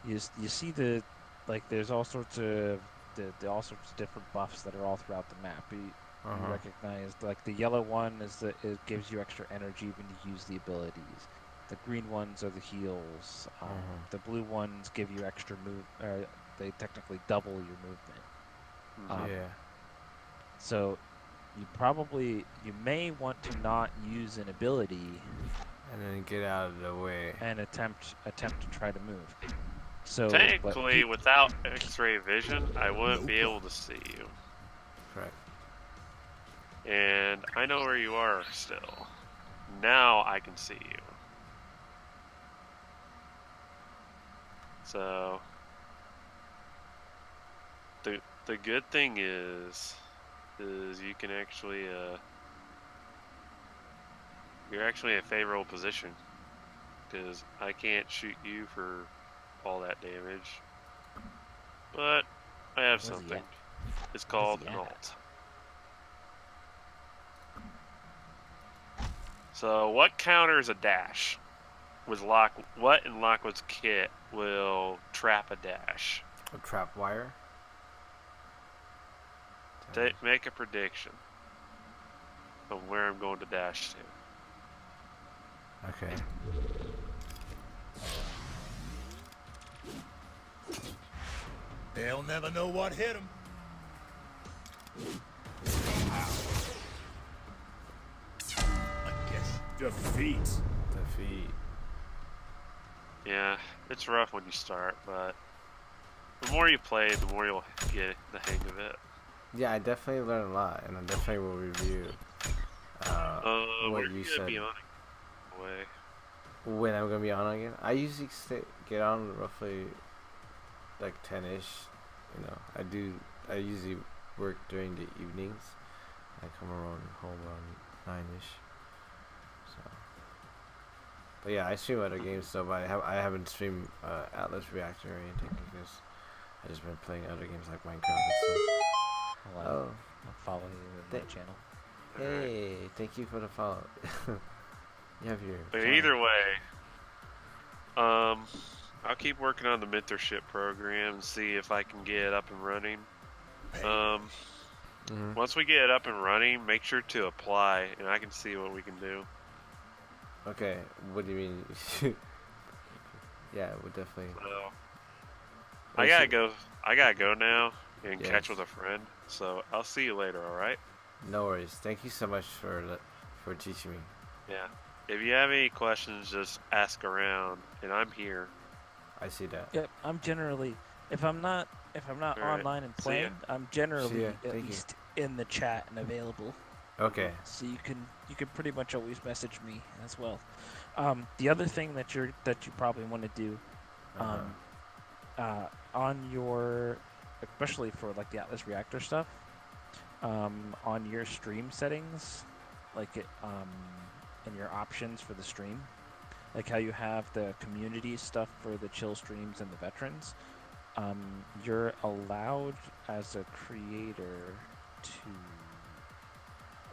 [SPEAKER 2] you see there's all sorts of all sorts of different buffs that are all throughout the map. You recognize like the yellow one it gives you extra energy when you use the abilities. The green ones are the heals. The blue ones give you extra move. They technically double your movement.
[SPEAKER 1] Yeah.
[SPEAKER 2] So you may want to not use an ability
[SPEAKER 1] And then get out of the way.
[SPEAKER 2] and attempt to try to move. So
[SPEAKER 4] technically, without X-ray vision, I wouldn't be able to see you.
[SPEAKER 1] Correct.
[SPEAKER 4] And I know where you are still. Now I can see you. So the good thing is you can actually you're actually in a favorable position because I can't shoot you for all that damage, but I have something. It's called an ult. So what counters a dash? What in Lockwood's kit will trap a dash?
[SPEAKER 1] A trap wire.
[SPEAKER 4] Make a prediction of where I'm going to dash to.
[SPEAKER 1] Okay.
[SPEAKER 7] They'll never know what hit them. I guess
[SPEAKER 8] Defeat.
[SPEAKER 4] Yeah, it's rough when you start, but the more you play, the more you'll get the hang of it.
[SPEAKER 1] Yeah, I definitely learned a lot, and I definitely will review what you said.
[SPEAKER 4] Be on way.
[SPEAKER 1] When I'm gonna be on again, I usually get on roughly like 10ish. You know, I usually work during the evenings. I come home around 9ish. So, but yeah, I stream other games, so but I haven't streamed Atlas Reactor or anything because I just been playing other games like Minecraft and stuff.
[SPEAKER 2] I'll follow you in my channel.
[SPEAKER 1] Hey, thank you for the follow. You have your.
[SPEAKER 4] But either way, I'll keep working on the mentorship program and see if I can get it up and running. Once we get it up and running, make sure to apply, and I can see what we can do.
[SPEAKER 1] Okay, what do you mean? Yeah, we'll definitely.
[SPEAKER 4] Well, I gotta go now and catch with a friend. So I'll see you later. All right.
[SPEAKER 1] No worries. Thank you so much for teaching me.
[SPEAKER 4] Yeah. If you have any questions, just ask around, and I'm here.
[SPEAKER 1] I see that.
[SPEAKER 2] Yep, I'm generally if I'm not online and playing, I'm generally at least in the chat and available.
[SPEAKER 1] Okay.
[SPEAKER 2] So you can pretty much always message me as well. The other thing that you probably want to do, on your, especially for like the Atlas Reactor stuff, on your stream settings, like in your options for the stream, like how you have the community stuff for the chill streams and the veterans, you're allowed as a creator to.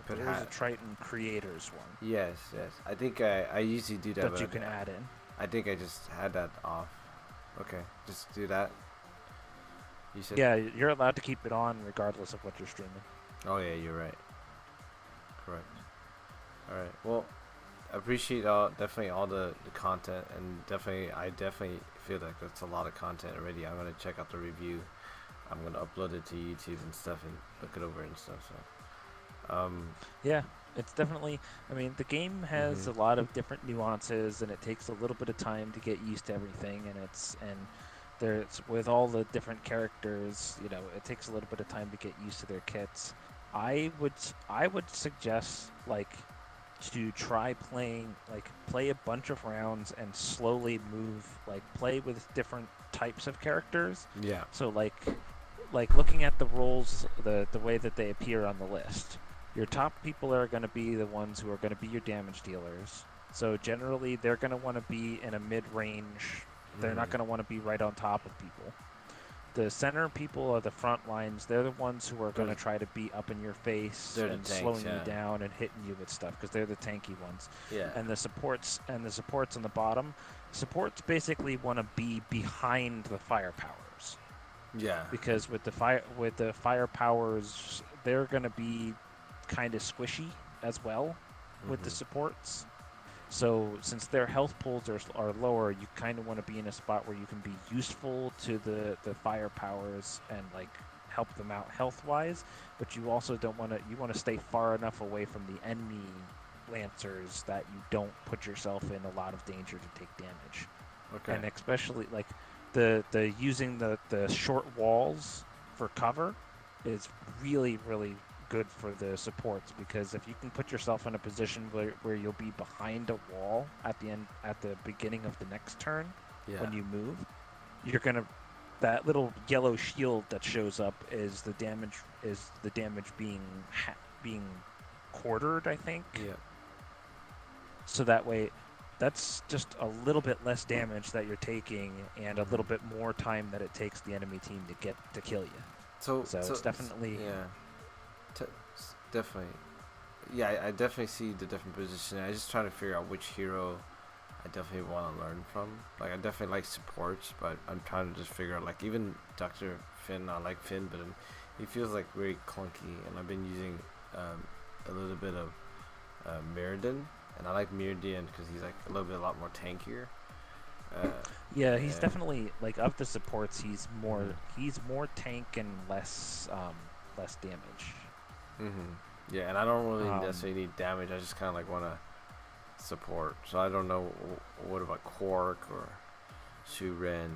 [SPEAKER 2] There's a Triton creators one.
[SPEAKER 1] Yes. I think I usually do that.
[SPEAKER 2] That you can add in.
[SPEAKER 1] I think I just had that off. Okay, just do that. You said.
[SPEAKER 2] Yeah, you're allowed to keep it on regardless of what you're streaming.
[SPEAKER 1] Oh yeah, you're right. Correct. All right. Well, I appreciate definitely all the content, and I definitely feel like that's a lot of content already. I'm gonna check out the review. I'm gonna upload it to YouTube and stuff and look it over and stuff. So,
[SPEAKER 2] Yeah, it's definitely. I mean, the game has a lot of different nuances, and it takes a little bit of time to get used to everything. And there's with all the different characters, you know, it takes a little bit of time to get used to their kits. I would suggest like to try play a bunch of rounds and slowly move, like play with different types of characters.
[SPEAKER 1] yeah.
[SPEAKER 2] So like looking at the roles, the way that they appear on the list. Your top people are going to be the ones who are going to be your damage dealers. So generally, they're going to want to be in a mid-range. They're not going to want to be right on top of people. The center people are the front lines. They're the ones who are going to try to be up in your face
[SPEAKER 1] They're the
[SPEAKER 2] and
[SPEAKER 1] tanks,
[SPEAKER 2] slowing
[SPEAKER 1] yeah.
[SPEAKER 2] you down and hitting you with stuff because they're the tanky ones.
[SPEAKER 1] Yeah.
[SPEAKER 2] And the supports on the bottom. Supports basically want to be behind the firepowers.
[SPEAKER 1] Yeah.
[SPEAKER 2] Because with the fire powers, they're gonna be kind of squishy as well with the supports. So since their health pools are lower, you kind of want to be in a spot where you can be useful to the fire powers and like help them out health wise. But you also don't want to. You want to stay far enough away from the enemy lancers that you don't put yourself in a lot of danger to take damage.
[SPEAKER 1] Okay.
[SPEAKER 2] And especially like the using the short walls for cover is really good for the supports, because if you can put yourself in a position where you'll be behind a wall at the beginning of the next turn, when you move, you're gonna, that little yellow shield that shows up is the damage being quartered, I think.
[SPEAKER 1] Yeah.
[SPEAKER 2] So that way, that's just a little bit less damage that you're taking, and a little bit more time that it takes the enemy team to kill you. So it's definitely
[SPEAKER 1] definitely. Yeah, I definitely see the different positions. I just trying to figure out which hero I definitely want to learn from. Like I definitely like supports, but I'm trying to just figure out, like, even Dr. Finn. I like Finn, but he feels like very clunky, and I've been using a little bit of Mirrodin. And I like Mirrodin because he's like a lot more tankier.
[SPEAKER 2] He's definitely, like, of the supports, he's more tank and less damage.
[SPEAKER 1] Yeah, and I don't really necessarily need damage. I just kind of like want to support. So I don't know what about Quark or Su Ren.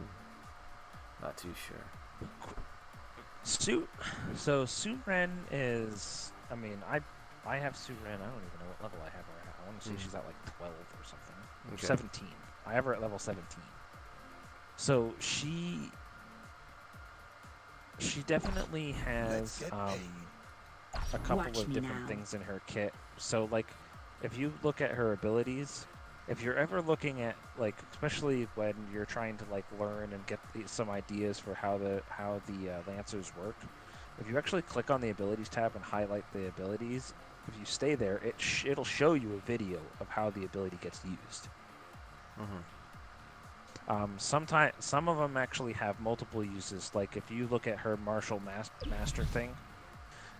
[SPEAKER 1] Not too sure.
[SPEAKER 2] Su Ren is. I mean, I have Su Ren. I don't even know what level I have her at. I want to say she's at like 12 or something.
[SPEAKER 1] Okay.
[SPEAKER 2] 17. I have her at level 17. So she definitely has a couple of different things in her kit. So like, if you look at her abilities, if you're ever looking at, like, especially when you're trying to like learn and get some ideas for how the Lancers work, if you actually click on the abilities tab and highlight the abilities, if you stay there, it'll show you a video of how the ability gets used. Sometimes some of them actually have multiple uses. Like if you look at her martial master thing,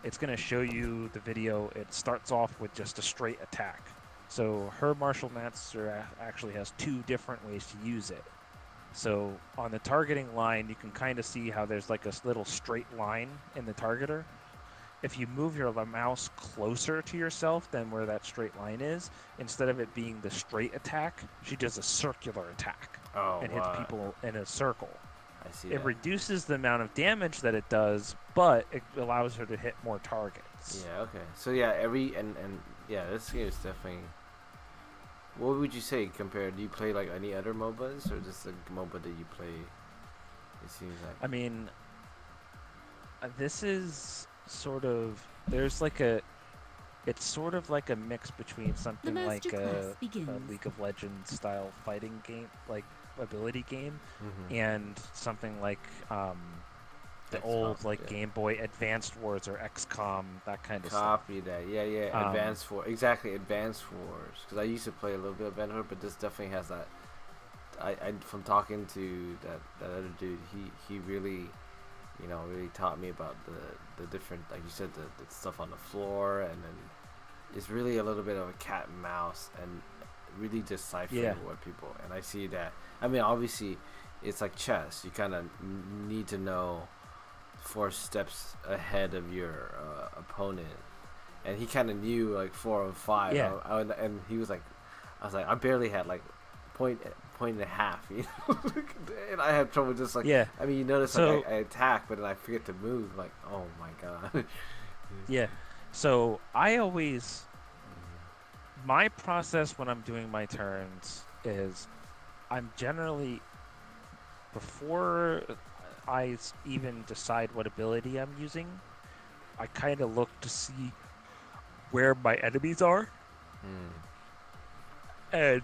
[SPEAKER 2] it's going to show you the video. It starts off with just a straight attack. So her martial master actually has two different ways to use it. So on the targeting line, you can kind of see how there's like a little straight line in the targeter. If you move your mouse closer to yourself than where that straight line is, instead of it being the straight attack, she does a circular attack and hits people in a circle.
[SPEAKER 1] I see.
[SPEAKER 2] It reduces the amount of damage that it does, but it allows her to hit more targets.
[SPEAKER 1] Yeah. Okay. So yeah, this game is definitely. What would you say compared? Do you play like any other MOBAs, or just the MOBA that you play? It seems like.
[SPEAKER 2] I mean, this is sort of, it's sort of like a mix between something like a League of Legends style fighting game, like ability game, and something like the old like Game Boy Advanced Wars or XCOM, that kind of stuff.
[SPEAKER 1] Copy that. Yeah. Advanced Wars. Exactly, Advanced Wars. Because I used to play a little bit of Advanced Wars, but this definitely has that. I from talking to that other dude, he really, really taught me about the different, like you said, the stuff on the floor, and then it's really a little bit of a cat and mouse, and really deciphering
[SPEAKER 2] Yeah.
[SPEAKER 1] what people. And I see that. I mean, obviously, it's like chess. You kind of need to know 4 steps ahead of your opponent, and he kind of knew like 4 and 5.
[SPEAKER 2] Yeah.
[SPEAKER 1] And he was like, I was like, I barely had like point and a half, you know, and I had trouble just like.
[SPEAKER 2] Yeah.
[SPEAKER 1] I mean, you notice
[SPEAKER 2] So-
[SPEAKER 1] like I attack, but then I forget to move. Like, oh my god.
[SPEAKER 2] Yeah. So I always, my process when I'm doing my turns is, I'm generally, before even decide what ability I'm using, I kind of look to see where my enemies are and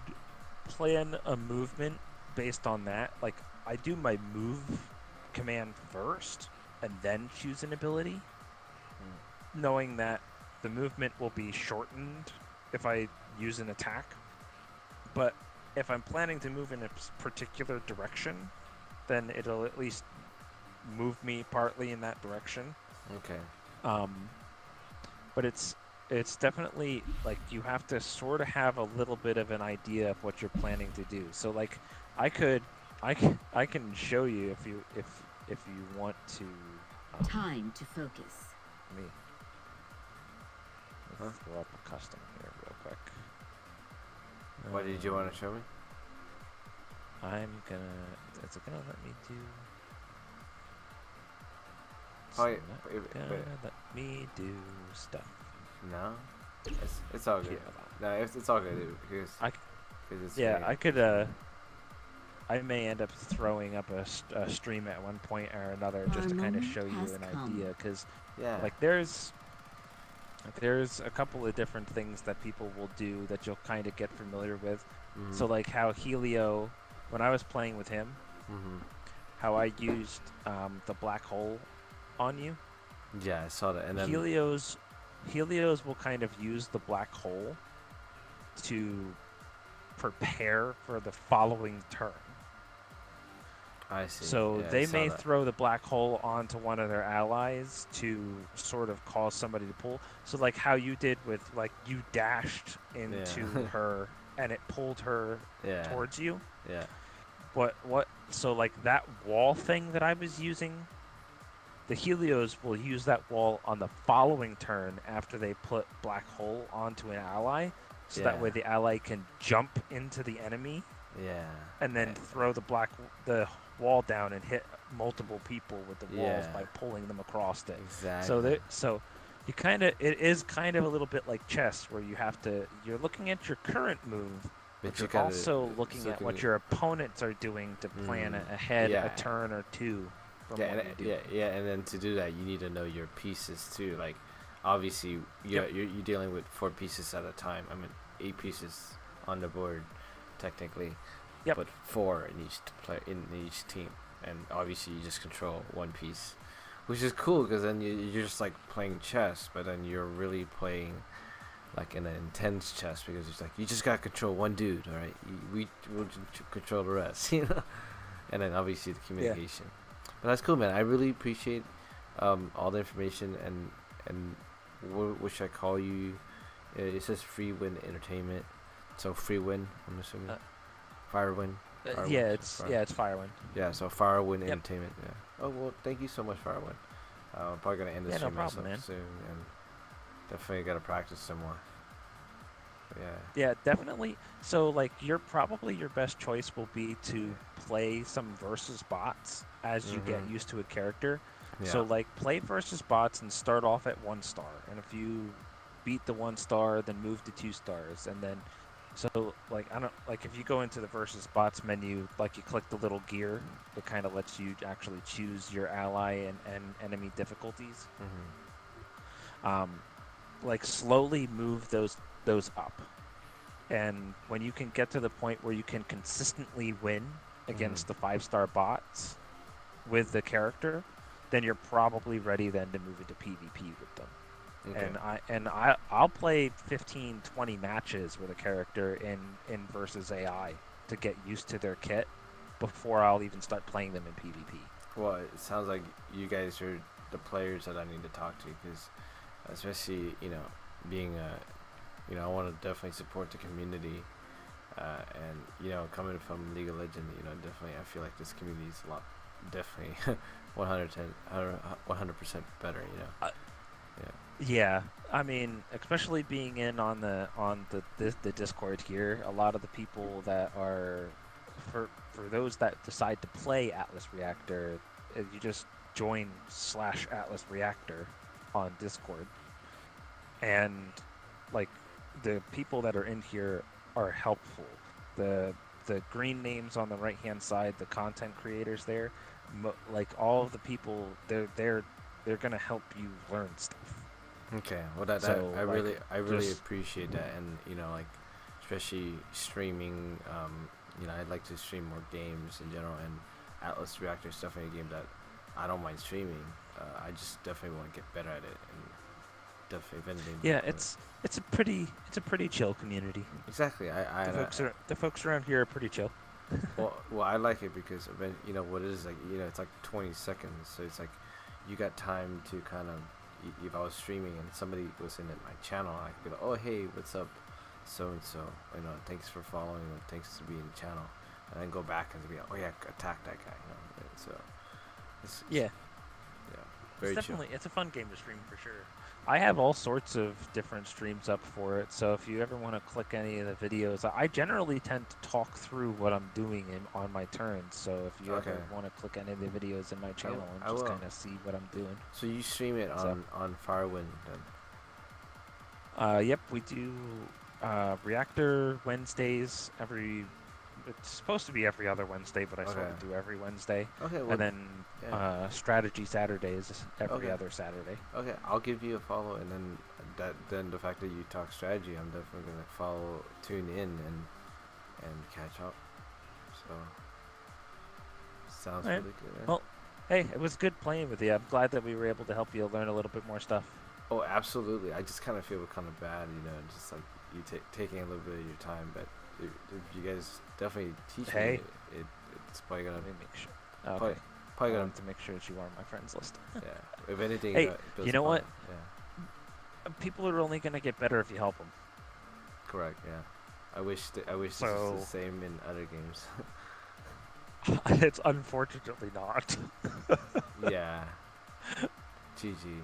[SPEAKER 2] plan a movement based on that. Like, I do my move command first and then choose an ability, knowing that the movement will be shortened if I use an attack. But if I'm planning to move in a particular direction, then it'll at least move me partly in that direction.
[SPEAKER 1] Okay.
[SPEAKER 2] But it's definitely like you have to sort of have a little bit of an idea of what you're planning to do. So like I can show you if you want to.
[SPEAKER 3] Time to focus.
[SPEAKER 2] Me. Let's throw up a custom here real quick.
[SPEAKER 1] What did you want to show me?
[SPEAKER 2] I'm gonna. Is it gonna let me do?
[SPEAKER 1] Oh, yeah,
[SPEAKER 2] It's not gonna let me do stuff.
[SPEAKER 1] No, it's all good. No, it's all good because
[SPEAKER 2] I-
[SPEAKER 1] 'cause it's
[SPEAKER 2] Yeah,
[SPEAKER 1] very-
[SPEAKER 2] I could. I may end up throwing up a stream at one point or another just to kind of show you
[SPEAKER 3] has
[SPEAKER 2] an
[SPEAKER 3] come.
[SPEAKER 2] idea, because
[SPEAKER 1] yeah.
[SPEAKER 2] like there's a couple of different things that people will do that you'll kind of get familiar with.
[SPEAKER 1] Mhm.
[SPEAKER 2] So like how Helio, when I was playing with him,
[SPEAKER 1] Mhm.
[SPEAKER 2] how I used the black hole on you.
[SPEAKER 1] Yeah, I saw that, and then
[SPEAKER 2] Helios will kind of use the black hole to prepare for the following turn.
[SPEAKER 1] I see.
[SPEAKER 2] So
[SPEAKER 1] Yeah, I
[SPEAKER 2] they
[SPEAKER 1] saw
[SPEAKER 2] may
[SPEAKER 1] that.
[SPEAKER 2] throw the black hole onto one of their allies to sort of cause somebody to pull. So like how you did with, like, you dashed into
[SPEAKER 1] Yeah.
[SPEAKER 2] her and it pulled her
[SPEAKER 1] Yeah.
[SPEAKER 2] towards you.
[SPEAKER 1] Yeah.
[SPEAKER 2] So like that wall thing that I was using, the Helios will use that wall on the following turn after they put black hole onto an ally, so that
[SPEAKER 1] Yeah.
[SPEAKER 2] way the ally can jump into the enemy
[SPEAKER 1] Yeah.
[SPEAKER 2] and then throw the wall down and hit multiple people with the walls
[SPEAKER 1] Yeah.
[SPEAKER 2] by pulling them across it.
[SPEAKER 1] Exactly.
[SPEAKER 2] So you it is kind of a little bit like chess, where you're looking at your current move, but
[SPEAKER 1] you
[SPEAKER 2] you're
[SPEAKER 1] gotta-
[SPEAKER 2] also looking at what your opponents are doing to plan ahead
[SPEAKER 1] yeah.
[SPEAKER 2] a turn or two from
[SPEAKER 1] Yeah,
[SPEAKER 2] what
[SPEAKER 1] and,
[SPEAKER 2] you do.
[SPEAKER 1] yeah, and then to do that, you need to know your pieces too. Like, obviously, you're dealing with 4 pieces at a time. I mean, 8 pieces on the board, technically.
[SPEAKER 2] Yep.
[SPEAKER 1] But 4 in each team, and obviously you just control 1 piece, which is cool because then you're just like playing chess, but then you're really playing like in an intense chess, because it's like you just gotta control 1 dude, all right? We will control the rest, you know. And then obviously the communication. But that's cool, man. I really appreciate all the information, and what should I call you? It says Free Win Entertainment, so Free Win, I'm assuming. Firewind.
[SPEAKER 2] It's Firewind.
[SPEAKER 1] Yeah, so Firewind
[SPEAKER 2] Yep.
[SPEAKER 1] Entertainment. Yeah. Oh well, thank you so much, Firewind. I'm probably gonna end this
[SPEAKER 2] Yeah, no
[SPEAKER 1] stream
[SPEAKER 2] problem,
[SPEAKER 1] myself
[SPEAKER 2] man.
[SPEAKER 1] soon, and definitely gotta practice some more. But yeah.
[SPEAKER 2] Yeah, definitely. So, like, your best choice will be to play some versus bots as you get used to a character.
[SPEAKER 1] Yeah.
[SPEAKER 2] So, like, play versus bots and start off at 1 star. And if you beat the 1 star, then move to 2 stars. And then, so, like, if you go into the versus bots menu, like, you click the little gear, it kind of lets you actually choose your ally and enemy difficulties. Like, slowly move those up. And when you can get to the point where you can consistently win against the 5-star bots with the character, then you're probably ready then to move into PvP with them.
[SPEAKER 1] Okay.
[SPEAKER 2] I'll play 15, 20 matches with a character in versus AI to get used to their kit before I'll even start playing them in PvP.
[SPEAKER 1] Well, it sounds like you guys are the players that I need to talk to, because especially being I want to definitely support the community. And coming from League of Legends, definitely I feel like this community is a lot, definitely 100% better.
[SPEAKER 2] Yeah, I mean, especially being in on the Discord here, a lot of the people that are for those that decide to play Atlas Reactor, you just join /Atlas Reactor on Discord, and like the people that are in here are helpful. The green names on the right hand side, the content creators there, like all of the people, they're gonna help you learn stuff.
[SPEAKER 1] Okay, well I
[SPEAKER 2] like,
[SPEAKER 1] really appreciate that, and like especially streaming. I'd like to stream more games in general, and Atlas Reactor is definitely a game that I don't mind streaming. I just definitely want to get better at it, and definitely if anything.
[SPEAKER 2] Yeah, it's a pretty chill community.
[SPEAKER 1] Exactly.
[SPEAKER 2] The folks around here are pretty chill.
[SPEAKER 1] well, I like it because what it is like. It's like 20 seconds, so it's like you got time to kind of. If I was streaming and somebody was in my channel, I could be like, oh hey, what's up, so and so. Thanks for following, or thanks for being in the channel, and then go back and be like, oh yeah, attack that guy. So
[SPEAKER 2] Yeah,
[SPEAKER 1] very
[SPEAKER 2] it's
[SPEAKER 1] chill.
[SPEAKER 2] a fun game to stream for sure. I have all sorts of different streams up for it, so if you ever want to click any of the videos, I generally tend to talk through what I'm doing on my turns, so if you ever want to click any of the videos in my channel and just kind of see what I'm doing.
[SPEAKER 1] So you stream it on Firewind then?
[SPEAKER 2] Yep, we do Reactor Wednesdays it's supposed to be every other Wednesday, but I sort of do every Wednesday.
[SPEAKER 1] Okay, well,
[SPEAKER 2] and then Strategy Saturdays every other Saturday.
[SPEAKER 1] Okay, I'll give you a follow, and then the fact that you talk strategy, I'm definitely gonna tune in and catch up. So sounds really good. Man.
[SPEAKER 2] Well, hey, it was good playing with you. I'm glad that we were able to help you learn a little bit more stuff.
[SPEAKER 1] Oh, absolutely. I just kind of feel kind of bad, just like you taking a little bit of your time, but if you guys definitely teach me, it's probably gonna
[SPEAKER 2] make sure.
[SPEAKER 1] Okay.
[SPEAKER 2] Probably gonna have to make sure that you are on my friends list.
[SPEAKER 1] Yeah. If anything,
[SPEAKER 2] hey, you know what? Yeah. People are only gonna get better if you help them.
[SPEAKER 1] Correct. Yeah. I wish this was the same in other games.
[SPEAKER 2] It's unfortunately not.
[SPEAKER 1] Yeah. GG.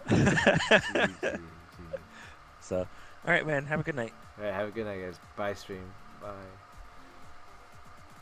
[SPEAKER 1] GG.
[SPEAKER 2] So, all right, man. Have a good night.
[SPEAKER 1] All right. Have a good night, guys. Bye, stream. Bye.